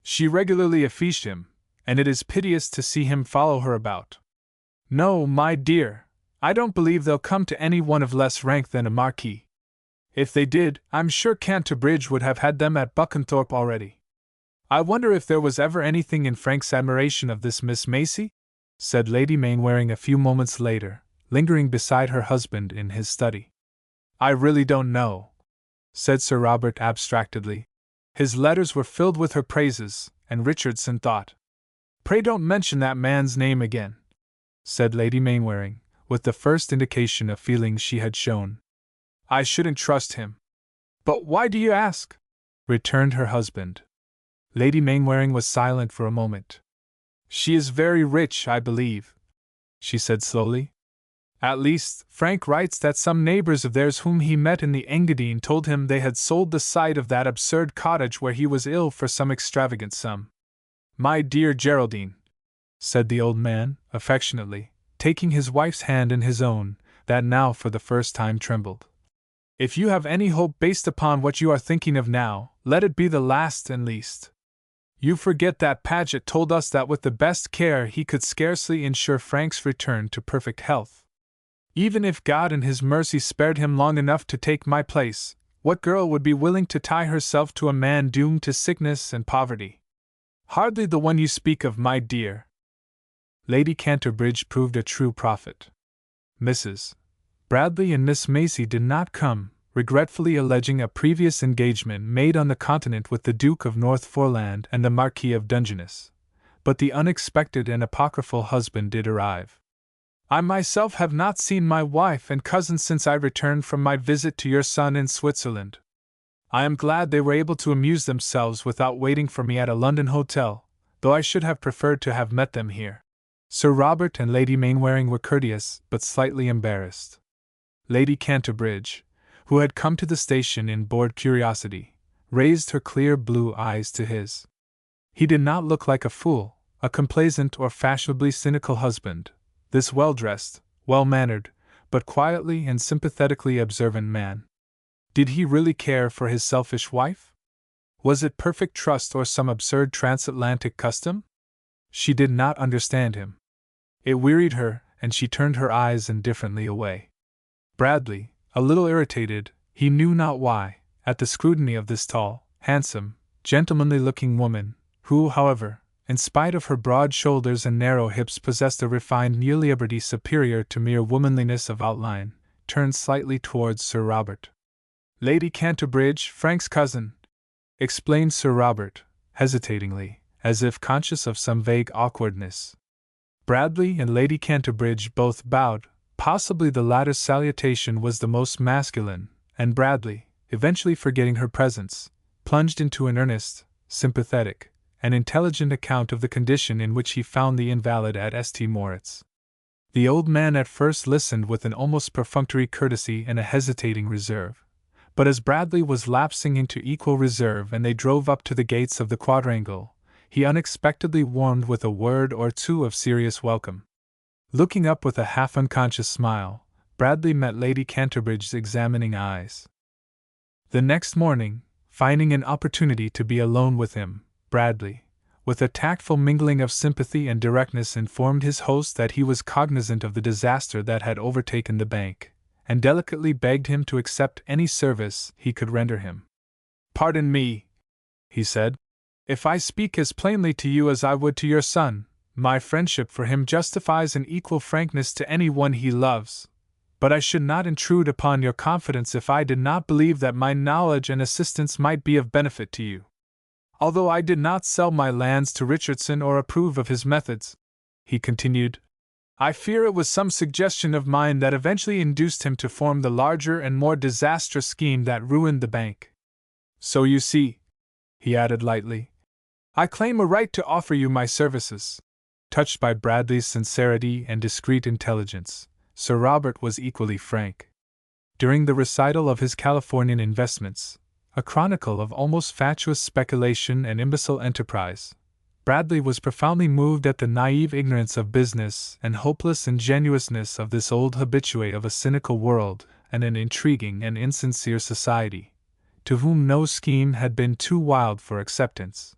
She regularly affiches him, and it is piteous to see him follow her about. No, my dear, I don't believe they'll come to any one of less rank than a marquis. If they did, I'm sure Canterbridge would have had them at Buckenthorpe already. I wonder if there was ever anything in Frank's admiration of this Miss Macy?" said Lady Mainwaring a few moments later, lingering beside her husband in his study. "I really don't know," said Sir Robert abstractedly. His letters were filled with her praises, and Richardson thought. "Pray don't mention that man's name again," said Lady Mainwaring, with the first indication of feeling she had shown. "I shouldn't trust him." "But why do you ask?" returned her husband. Lady Mainwaring was silent for a moment. "She is very rich, I believe," she said slowly. "At least, Frank writes that some neighbors of theirs whom he met in the Engadine told him they had sold the site of that absurd cottage where he was ill for some extravagant sum. My dear Geraldine," said the old man, affectionately, taking his wife's hand in his own, that now for the first time trembled. "If you have any hope based upon what you are thinking of now, let it be the last and least. You forget that Paget told us that with the best care he could scarcely ensure Frank's return to perfect health. Even if God in His mercy spared him long enough to take my place, what girl would be willing to tie herself to a man doomed to sickness and poverty? Hardly the one you speak of, my dear." Lady Canterbridge proved a true prophet. "Mrs. Bradley and Miss Macy did not come," regretfully alleging a previous engagement made on the continent with the Duke of Northumberland and the Marquis of Dungeness. But the unexpected and apocryphal husband did arrive. I myself have not seen my wife and cousin since I returned from my visit to your son in Switzerland. I am glad they were able to amuse themselves without waiting for me at a London hotel, though I should have preferred to have met them here. Sir Robert and Lady Mainwaring were courteous, but slightly embarrassed. Lady Canterbridge, who had come to the station in bored curiosity, raised her clear blue eyes to his. He did not look like a fool, a complaisant or fashionably cynical husband, this well-dressed, well-mannered, but quietly and sympathetically observant man. Did he really care for his selfish wife? Was it perfect trust or some absurd transatlantic custom? She did not understand him. It wearied her, and she turned her eyes indifferently away. Bradley, a little irritated, he knew not why, at the scrutiny of this tall, handsome, gentlemanly-looking woman, who, however, in spite of her broad shoulders and narrow hips possessed a refined amiability superior to mere womanliness of outline, turned slightly towards Sir Robert. Lady Canterbridge, Frank's cousin, explained Sir Robert, hesitatingly, as if conscious of some vague awkwardness. Bradley and Lady Canterbridge both bowed. Possibly the latter's salutation was the most masculine, and Bradley, eventually forgetting her presence, plunged into an earnest, sympathetic, and intelligent account of the condition in which he found the invalid at St. Moritz. The old man at first listened with an almost perfunctory courtesy and a hesitating reserve, but as Bradley was lapsing into equal reserve and they drove up to the gates of the quadrangle, he unexpectedly warmed with a word or two of serious welcome. Looking up with a half-unconscious smile, Bradley met Lady Canterbridge's examining eyes. The next morning, finding an opportunity to be alone with him, Bradley, with a tactful mingling of sympathy and directness, informed his host that he was cognizant of the disaster that had overtaken the bank, and delicately begged him to accept any service he could render him. "Pardon me," he said, "if I speak as plainly to you as I would to your son. My friendship for him justifies an equal frankness to any one he loves, but I should not intrude upon your confidence if I did not believe that my knowledge and assistance might be of benefit to you. Although I did not sell my lands to Richardson or approve of his methods," he continued, "I fear it was some suggestion of mine that eventually induced him to form the larger and more disastrous scheme that ruined the bank. So you see," he added lightly, "I claim a right to offer you my services." Touched by Bradley's sincerity and discreet intelligence, Sir Robert was equally frank. During the recital of his Californian investments, a chronicle of almost fatuous speculation and imbecile enterprise, Bradley was profoundly moved at the naive ignorance of business and hopeless ingenuousness of this old habitué of a cynical world and an intriguing and insincere society, to whom no scheme had been too wild for acceptance.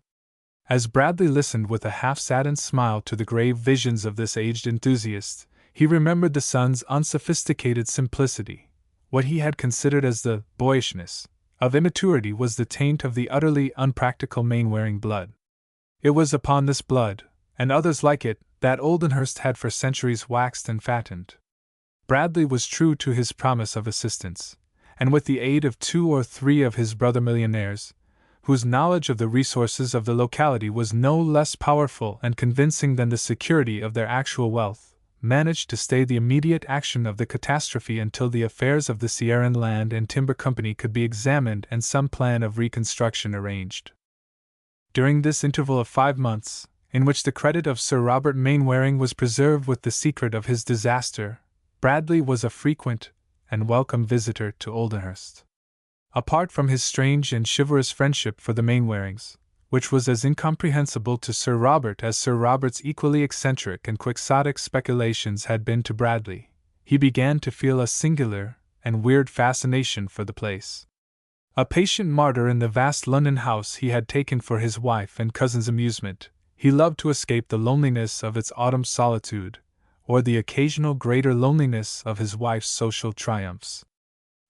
As Bradley listened with a half-saddened smile to the grave visions of this aged enthusiast, he remembered the son's unsophisticated simplicity. What he had considered as the boyishness of immaturity was the taint of the utterly unpractical Mainwaring blood. It was upon this blood, and others like it, that Oldenhurst had for centuries waxed and fattened. Bradley was true to his promise of assistance, and with the aid of 2 or 3 of his brother millionaires, whose knowledge of the resources of the locality was no less powerful and convincing than the security of their actual wealth, managed to stay the immediate action of the catastrophe until the affairs of the Sierran Land and Timber Company could be examined and some plan of reconstruction arranged. During this interval of 5 months, in which the credit of Sir Robert Mainwaring was preserved with the secret of his disaster, Bradley was a frequent and welcome visitor to Oldenhurst. Apart from his strange and chivalrous friendship for the Mainwarings, which was as incomprehensible to Sir Robert as Sir Robert's equally eccentric and quixotic speculations had been to Bradley, he began to feel a singular and weird fascination for the place. A patient martyr in the vast London house he had taken for his wife and cousin's amusement, he loved to escape the loneliness of its autumn solitude, or the occasional greater loneliness of his wife's social triumphs.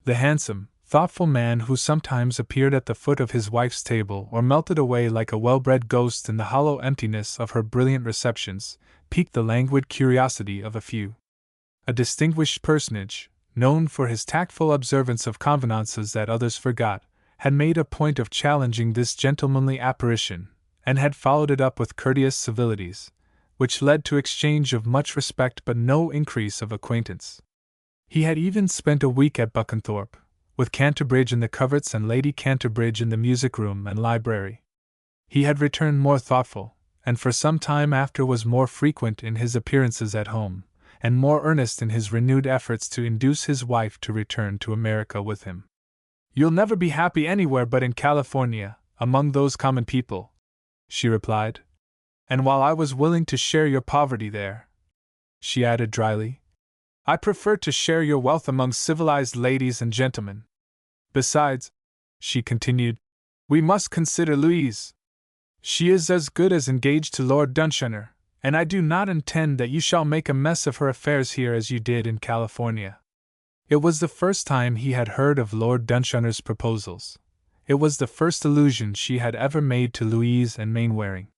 The handsome, thoughtful man who sometimes appeared at the foot of his wife's table or melted away like a well-bred ghost in the hollow emptiness of her brilliant receptions, piqued the languid curiosity of a few. A distinguished personage, known for his tactful observance of convenances that others forgot, had made a point of challenging this gentlemanly apparition, and had followed it up with courteous civilities, which led to exchange of much respect but no increase of acquaintance. He had even spent a week at Buckenthorpe, with Canterbridge in the coverts and Lady Canterbridge in the music-room and library. He had returned more thoughtful, and for some time after was more frequent in his appearances at home, and more earnest in his renewed efforts to induce his wife to return to America with him. "You'll never be happy anywhere but in California, among those common people," she replied. "And while I was willing to share your poverty there," she added dryly, "I prefer to share your wealth among civilized ladies and gentlemen. Besides," she continued, "we must consider Louise. She is as good as engaged to Lord Dunshunner, and I do not intend that you shall make a mess of her affairs here as you did in California." It was the first time he had heard of Lord Dunshunner's proposals. It was the first allusion she had ever made to Louise and Mainwaring.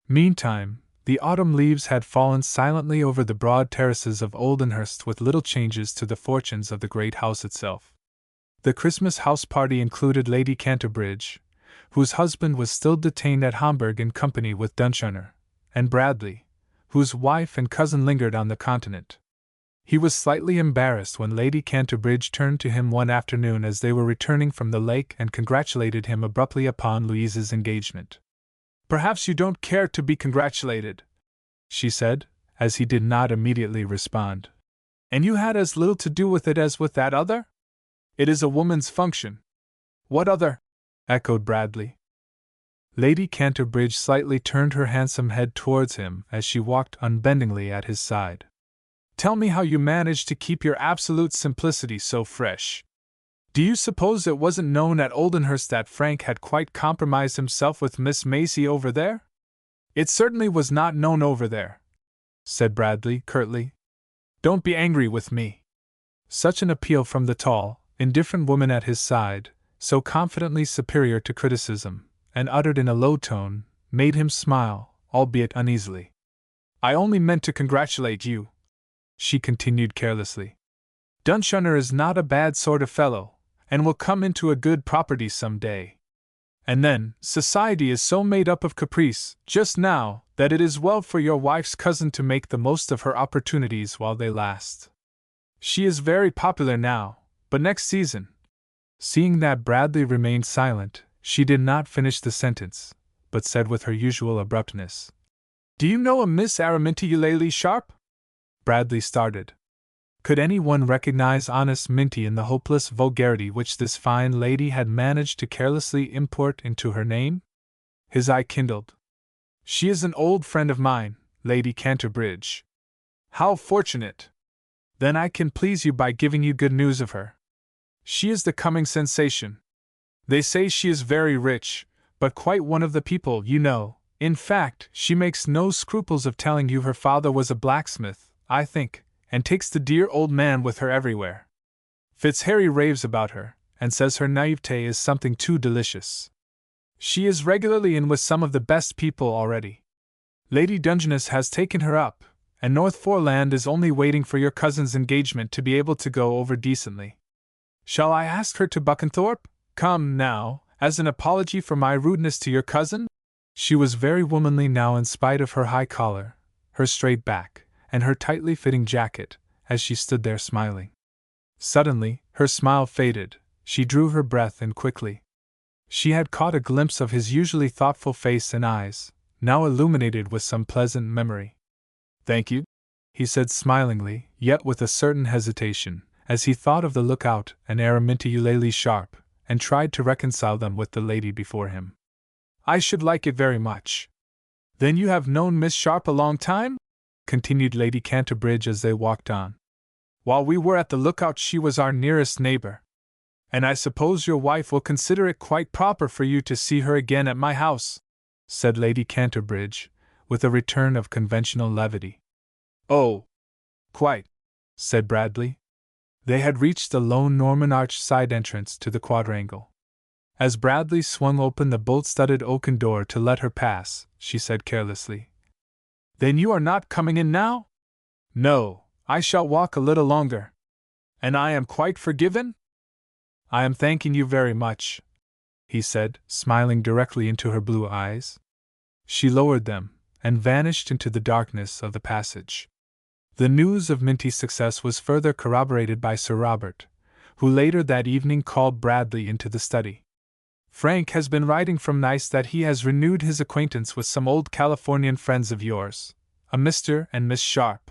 Meantime, the autumn leaves had fallen silently over the broad terraces of Oldenhurst with little changes to the fortunes of the great house itself. The Christmas house party included Lady Canterbridge, whose husband was still detained at Hamburg in company with Dunshunner, and Bradley, whose wife and cousin lingered on the continent. He was slightly embarrassed when Lady Canterbridge turned to him one afternoon as they were returning from the lake and congratulated him abruptly upon Louise's engagement. "Perhaps you don't care to be congratulated," she said, as he did not immediately respond. "And you had as little to do with it as with that other? It is a woman's function." "What other?" echoed Bradley. Lady Canterbridge slightly turned her handsome head towards him as she walked unbendingly at his side. "Tell me how you managed to keep your absolute simplicity so fresh. Do you suppose it wasn't known at Oldenhurst that Frank had quite compromised himself with Miss Maisie over there?" "It certainly was not known over there," said Bradley curtly. "Don't be angry with me." Such an appeal from the tall, indifferent woman at his side, so confidently superior to criticism, and uttered in a low tone, made him smile, albeit uneasily. "I only meant to congratulate you," she continued carelessly. "Dunshunner is not a bad sort of fellow, and will come into a good property some day. And then, society is so made up of caprice, just now, that it is well for your wife's cousin to make the most of her opportunities while they last. She is very popular now, but next season—" Seeing that Bradley remained silent, she did not finish the sentence, but said with her usual abruptness, "Do you know a Miss Araminta Eulalie Sharp?" Bradley started. Could anyone recognize honest Minty in the hopeless vulgarity which this fine lady had managed to carelessly import into her name? His eye kindled. "She is an old friend of mine, Lady Canterbridge." "How fortunate! Then I can please you by giving you good news of her. She is the coming sensation. They say she is very rich, but quite one of the people, you know. In fact, she makes no scruples of telling you her father was a blacksmith, I think, and takes the dear old man with her everywhere. Fitzharry raves about her, and says her naivete is something too delicious. She is regularly in with some of the best people already. Lady Dungeness has taken her up, and North Foreland is only waiting for your cousin's engagement to be able to go over decently. Shall I ask her to Buckenthorpe? Come, now, as an apology for my rudeness to your cousin?" She was very womanly now in spite of her high collar, her straight back, and her tightly fitting jacket, as she stood there smiling. Suddenly, her smile faded, she drew her breath in quickly. She had caught a glimpse of his usually thoughtful face and eyes, now illuminated with some pleasant memory. "Thank you," he said smilingly, yet with a certain hesitation, as he thought of the lookout and Araminta Eulalie Sharp, and tried to reconcile them with the lady before him. "I should like it very much." "Then you have known Miss Sharp a long time?" continued Lady Canterbridge as they walked on. "While we were at the lookout she was our nearest neighbor. And I suppose your wife will consider it quite proper for you to see her again at my house," said Lady Canterbridge, with a return of conventional levity. "Oh, quite," said Bradley. They had reached the lone Norman arch side entrance to the quadrangle. As Bradley swung open the bolt-studded oaken door to let her pass, she said carelessly, "Then you are not coming in now?" "No, I shall walk a little longer." And I am quite forgiven? I am thanking you very much, he said, smiling directly into her blue eyes. She lowered them, and vanished into the darkness of the passage. The news of Minty's success was further corroborated by Sir Robert, who later that evening called Bradley into the study. Frank has been writing from Nice that he has renewed his acquaintance with some old Californian friends of yours, a Mr. and Miss Sharp.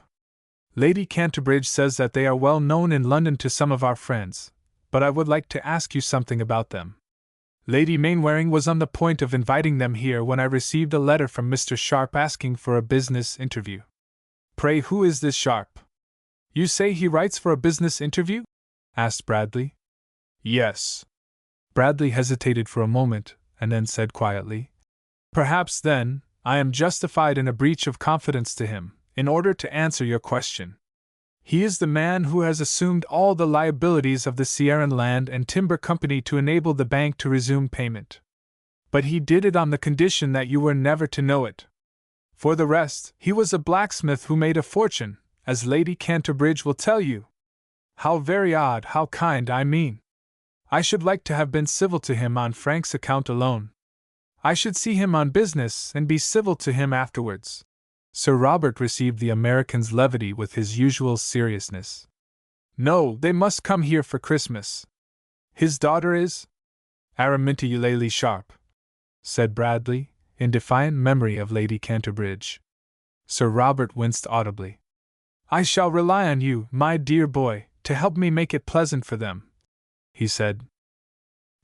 Lady Canterbridge says that they are well known in London to some of our friends, but I would like to ask you something about them. Lady Mainwaring was on the point of inviting them here when I received a letter from Mr. Sharp asking for a business interview. Pray, who is this Sharp? You say he writes for a business interview? Asked Bradley. Yes. Bradley hesitated for a moment, and then said quietly, Perhaps, then, I am justified in a breach of confidence to him, in order to answer your question. He is the man who has assumed all the liabilities of the Sierran Land and Timber Company to enable the bank to resume payment. But he did it on the condition that you were never to know it. For the rest, he was a blacksmith who made a fortune, as Lady Canterbridge will tell you. How very odd, how kind, I mean. I should like to have been civil to him on Frank's account alone. I should see him on business and be civil to him afterwards. Sir Robert received the American's levity with his usual seriousness. No, they must come here for Christmas. His daughter is Araminta Eulalie Sharp, said Bradley, in defiant memory of Lady Canterbridge. Sir Robert winced audibly. I shall rely on you, my dear boy, to help me make it pleasant for them, he said.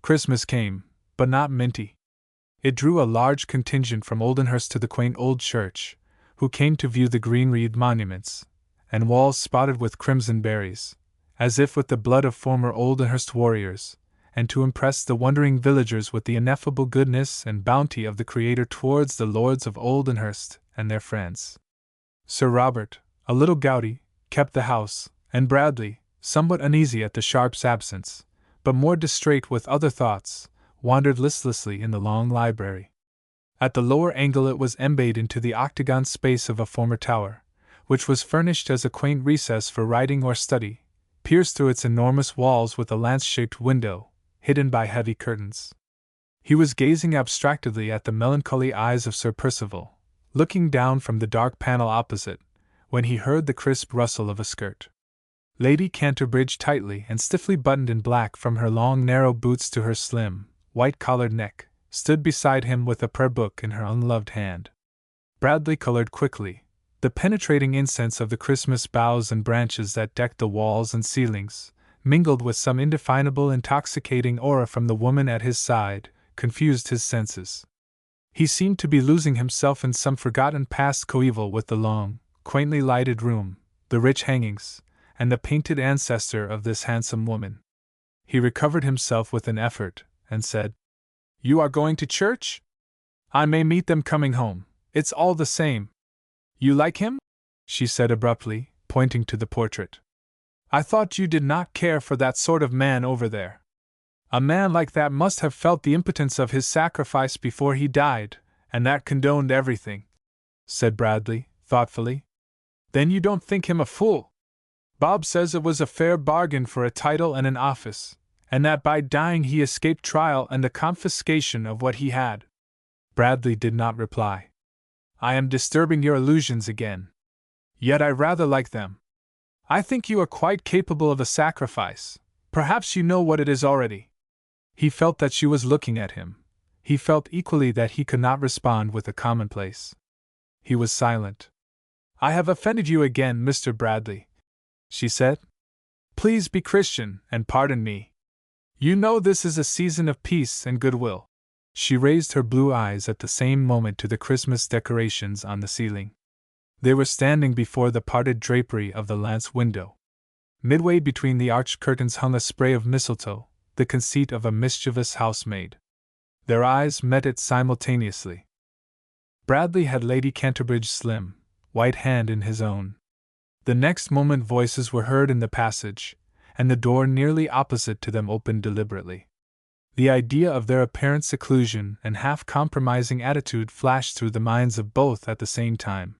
Christmas came, but not Minty. It drew a large contingent from Oldenhurst to the quaint old church, who came to view the green-wreathed monuments, and walls spotted with crimson berries, as if with the blood of former Oldenhurst warriors, and to impress the wondering villagers with the ineffable goodness and bounty of the Creator towards the lords of Oldenhurst and their friends. Sir Robert, a little gouty, kept the house, and Bradley, somewhat uneasy at the Sharp's absence, but more distrait with other thoughts, wandered listlessly in the long library. At the lower angle it was embayed into the octagon space of a former tower, which was furnished as a quaint recess for writing or study, pierced through its enormous walls with a lance-shaped window, hidden by heavy curtains. He was gazing abstractedly at the melancholy eyes of Sir Percival, looking down from the dark panel opposite, when he heard the crisp rustle of a skirt. Lady Canterbridge, tightly and stiffly buttoned in black from her long narrow boots to her slim, white-collared neck, stood beside him with a prayer-book in her unloved hand. Bradley colored quickly. The penetrating incense of the Christmas boughs and branches that decked the walls and ceilings, mingled with some indefinable intoxicating aura from the woman at his side, confused his senses. He seemed to be losing himself in some forgotten past coeval with the long, quaintly lighted room, the rich hangings, and the painted ancestor of this handsome woman. He recovered himself with an effort, and said, You are going to church? I may meet them coming home, it's all the same. You like him? She said abruptly, pointing to the portrait. I thought you did not care for that sort of man over there. A man like that must have felt the impotence of his sacrifice before he died, and that condoned everything, said Bradley, thoughtfully. Then you don't think him a fool? Bob says it was a fair bargain for a title and an office, and that by dying he escaped trial and the confiscation of what he had. Bradley did not reply. I am disturbing your illusions again. Yet I rather like them. I think you are quite capable of a sacrifice. Perhaps you know what it is already. He felt that she was looking at him. He felt equally that he could not respond with a commonplace. He was silent. I have offended you again, Mr. Bradley, she said. Please be Christian, and pardon me. You know this is a season of peace and goodwill. She raised her blue eyes at the same moment to the Christmas decorations on the ceiling. They were standing before the parted drapery of the lance window. Midway between the arched curtains hung a spray of mistletoe, the conceit of a mischievous housemaid. Their eyes met it simultaneously. Bradley had Lady Canterbridge's slim, white hand in his own. The next moment voices were heard in the passage, and the door nearly opposite to them opened deliberately. The idea of their apparent seclusion and half-compromising attitude flashed through the minds of both at the same time.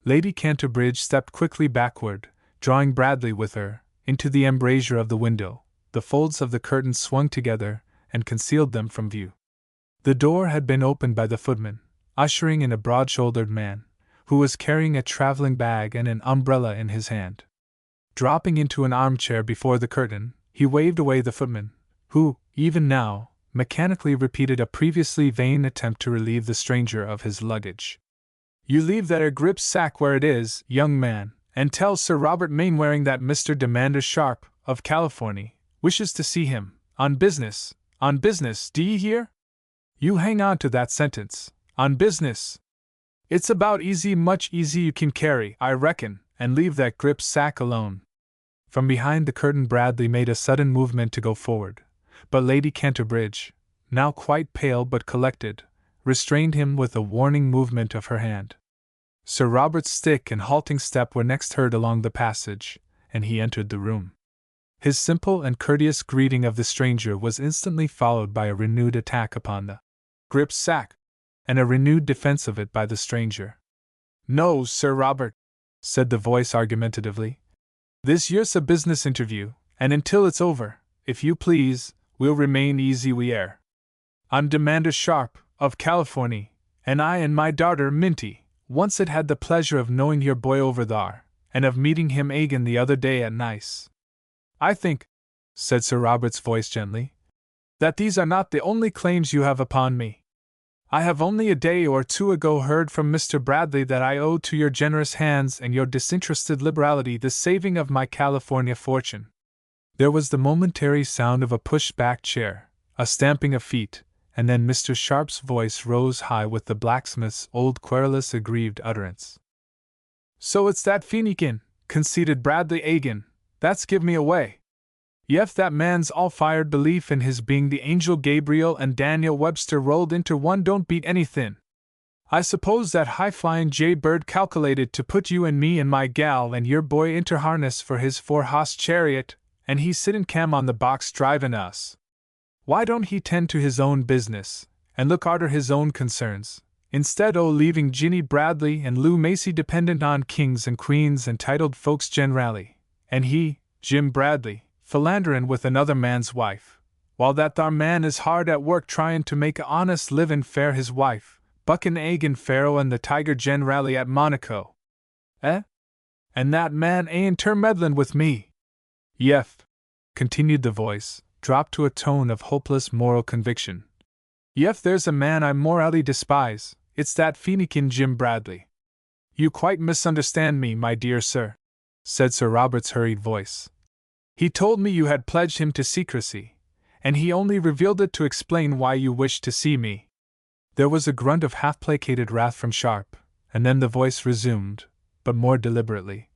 Lady Canterbridge stepped quickly backward, drawing Bradley with her, into the embrasure of the window. The folds of the curtain swung together and concealed them from view. The door had been opened by the footman, ushering in a broad-shouldered man, who was carrying a traveling bag and an umbrella in his hand. Dropping into an armchair before the curtain, he waved away the footman, who, even now, mechanically repeated a previously vain attempt to relieve the stranger of his luggage. "You leave that grip sack where it is, young man, and tell Sir Robert Mainwaring that Mr. Demander Sharp, of California, wishes to see him, on business, d'ye hear? You hang on to that sentence, on business. It's about much easy you can carry, I reckon, and leave that grip sack alone." From behind the curtain Bradley made a sudden movement to go forward, but Lady Canterbridge, now quite pale but collected, restrained him with a warning movement of her hand. Sir Robert's stick and halting step were next heard along the passage, and he entered the room. His simple and courteous greeting of the stranger was instantly followed by a renewed attack upon the grip sack, and a renewed defense of it by the stranger. "No, Sir Robert," said the voice argumentatively. "This yere's a business interview, and until it's over, if you please, we'll remain easy we air. I'm Demander Sharp, of California, and I and my daughter Minty once had the pleasure of knowing your boy over thar, and of meeting him again the other day at Nice. I think," said Sir Robert's voice gently, "that these are not the only claims you have upon me. I have only a day or two ago heard from Mr. Bradley that I owe to your generous hands and your disinterested liberality the saving of my California fortune." There was the momentary sound of a pushed-back chair, a stamping of feet, and then Mr. Sharp's voice rose high with the blacksmith's old querulous aggrieved utterance. "So it's that Fenikin," conceded Bradley agin, "that's give me away. Yef, that man's all-fired belief in his being the angel Gabriel and Daniel Webster rolled into one don't beat anythin'. I suppose that high-flying jay-bird calculated to put you and me and my gal and your boy inter harness for his 4-hoss chariot, and he's sittin' cam on the box drivin' us. Why don't he tend to his own business, and look arter his own concerns, instead o' leaving Ginny Bradley and Lou Macy dependent on kings and queens and titled folks generally, and he, Jim Bradley, philanderin' with another man's wife, while that thar man is hard at work tryin' to make a honest livin' fair his wife, buckin' Agin Pharaoh and the Tiger Generally at Monaco. Eh? And that man ain't meddlin' with me. Yef," continued the voice, dropped to a tone of hopeless moral conviction. "Yef, there's a man I morally despise, it's that Fenikin Jim Bradley." "You quite misunderstand me, my dear sir," said Sir Robert's hurried voice. "He told me you had pledged him to secrecy, and he only revealed it to explain why you wished to see me." There was a grunt of half-placated wrath from Sharp, and then the voice resumed, but more deliberately.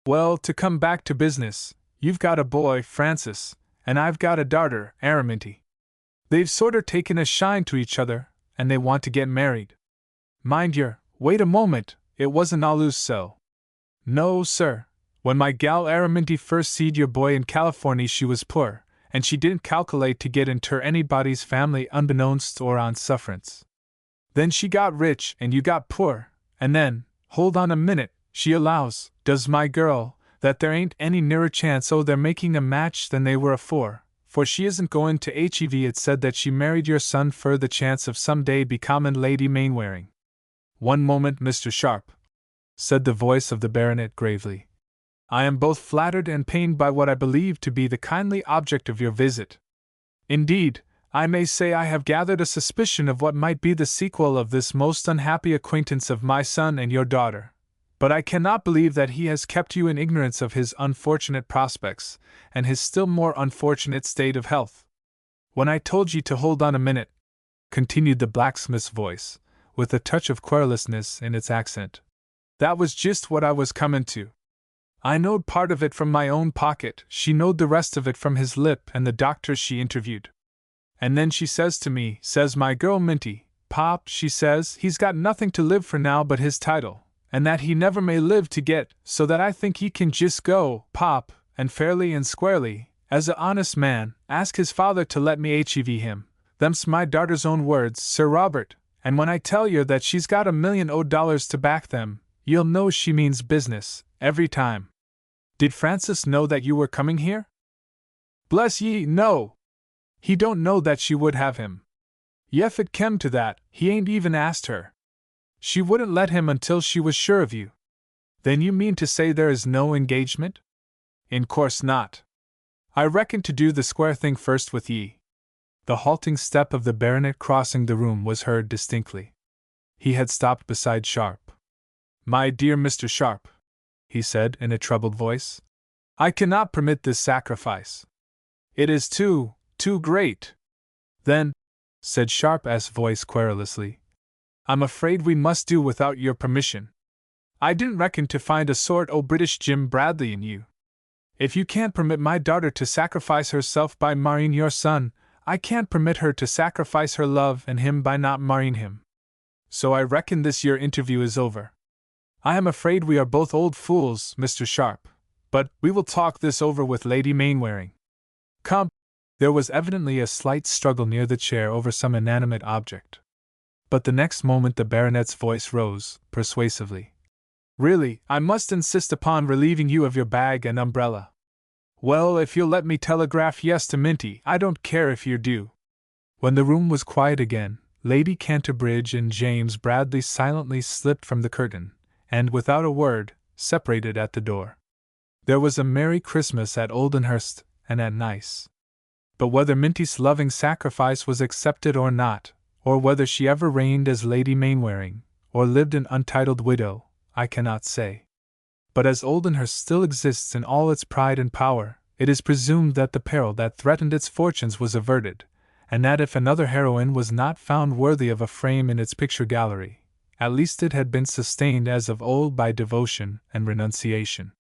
"Well, to come back to business, you've got a boy, Francis, and I've got a darter, Araminty. They've sorter taken a shine to each other, and they want to get married. Mind yer, wait a moment, it wasn't allus so. No, sir. When my gal Araminty first seed your boy in California she was poor, and she didn't calculate to get inter anybody's family unbeknownst or on sufferance. Then she got rich and you got poor, and then, hold on a minute, she allows, does my girl, that there ain't any nearer chance o' their making a match than they were afore, for she isn't goin' to hev it said that she married your son fur the chance of some day becomin' Lady Mainwaring." "One moment, Mr. Sharp," said the voice of the baronet gravely. "I am both flattered and pained by what I believe to be the kindly object of your visit. Indeed, I may say I have gathered a suspicion of what might be the sequel of this most unhappy acquaintance of my son and your daughter, but I cannot believe that he has kept you in ignorance of his unfortunate prospects, and his still more unfortunate state of health. When I told ye to hold on a minute," continued the blacksmith's voice, with a touch of querulousness in its accent, "that was just what I was comin' to. I knowed part of it from my own pocket, she knowed the rest of it from his lip and the doctors she interviewed. And then she says to me, says my girl Minty, 'Pop,' she says, 'he's got nothing to live for now but his title, and that he never may live to get, so that I think he can just go, Pop, and fairly and squarely, as a honest man, ask his father to let me hev him.' Them's my darter's own words, Sir Robert, and when I tell yer that she's got $1,000,000 to back them, you'll know she means business, every time." Did Francis know that you were coming here? Bless ye, no! He don't know that she would have him. Yef it kem to that, he ain't even asked her. She wouldn't let him until she was sure of you. Then you mean to say there is no engagement? In course not. I reckon to do the square thing first with ye. The halting step of the baronet crossing the room was heard distinctly. He had stopped beside Sharp. My dear Mr. Sharp, he said in a troubled voice, I cannot permit this sacrifice. It is too great. Then, said Sharp's voice querulously, I'm afraid we must do without your permission. I didn't reckon to find a sort o' British Jim Bradley in you. If you can't permit my daughter to sacrifice herself by marrying your son, I can't permit her to sacrifice her love and him by not marrying him. So I reckon this year interview is over. I am afraid we are both old fools, Mr. Sharp, but we will talk this over with Lady Mainwaring. Come. There was evidently a slight struggle near the chair over some inanimate object. But the next moment the baronet's voice rose, persuasively. Really, I must insist upon relieving you of your bag and umbrella. Well, if you'll let me telegraph yes to Minty, I don't care if you're due. When the room was quiet again, Lady Canterbridge and James Bradley silently slipped from the curtain, and without a word, separated at the door. There was a Merry Christmas at Oldenhurst and at Nice. But whether Minty's loving sacrifice was accepted or not, or whether she ever reigned as Lady Mainwaring, or lived an untitled widow, I cannot say. But as Oldenhurst still exists in all its pride and power, it is presumed that the peril that threatened its fortunes was averted, and that if another heroine was not found worthy of a frame in its picture gallery, at least it had been sustained as of old by devotion and renunciation.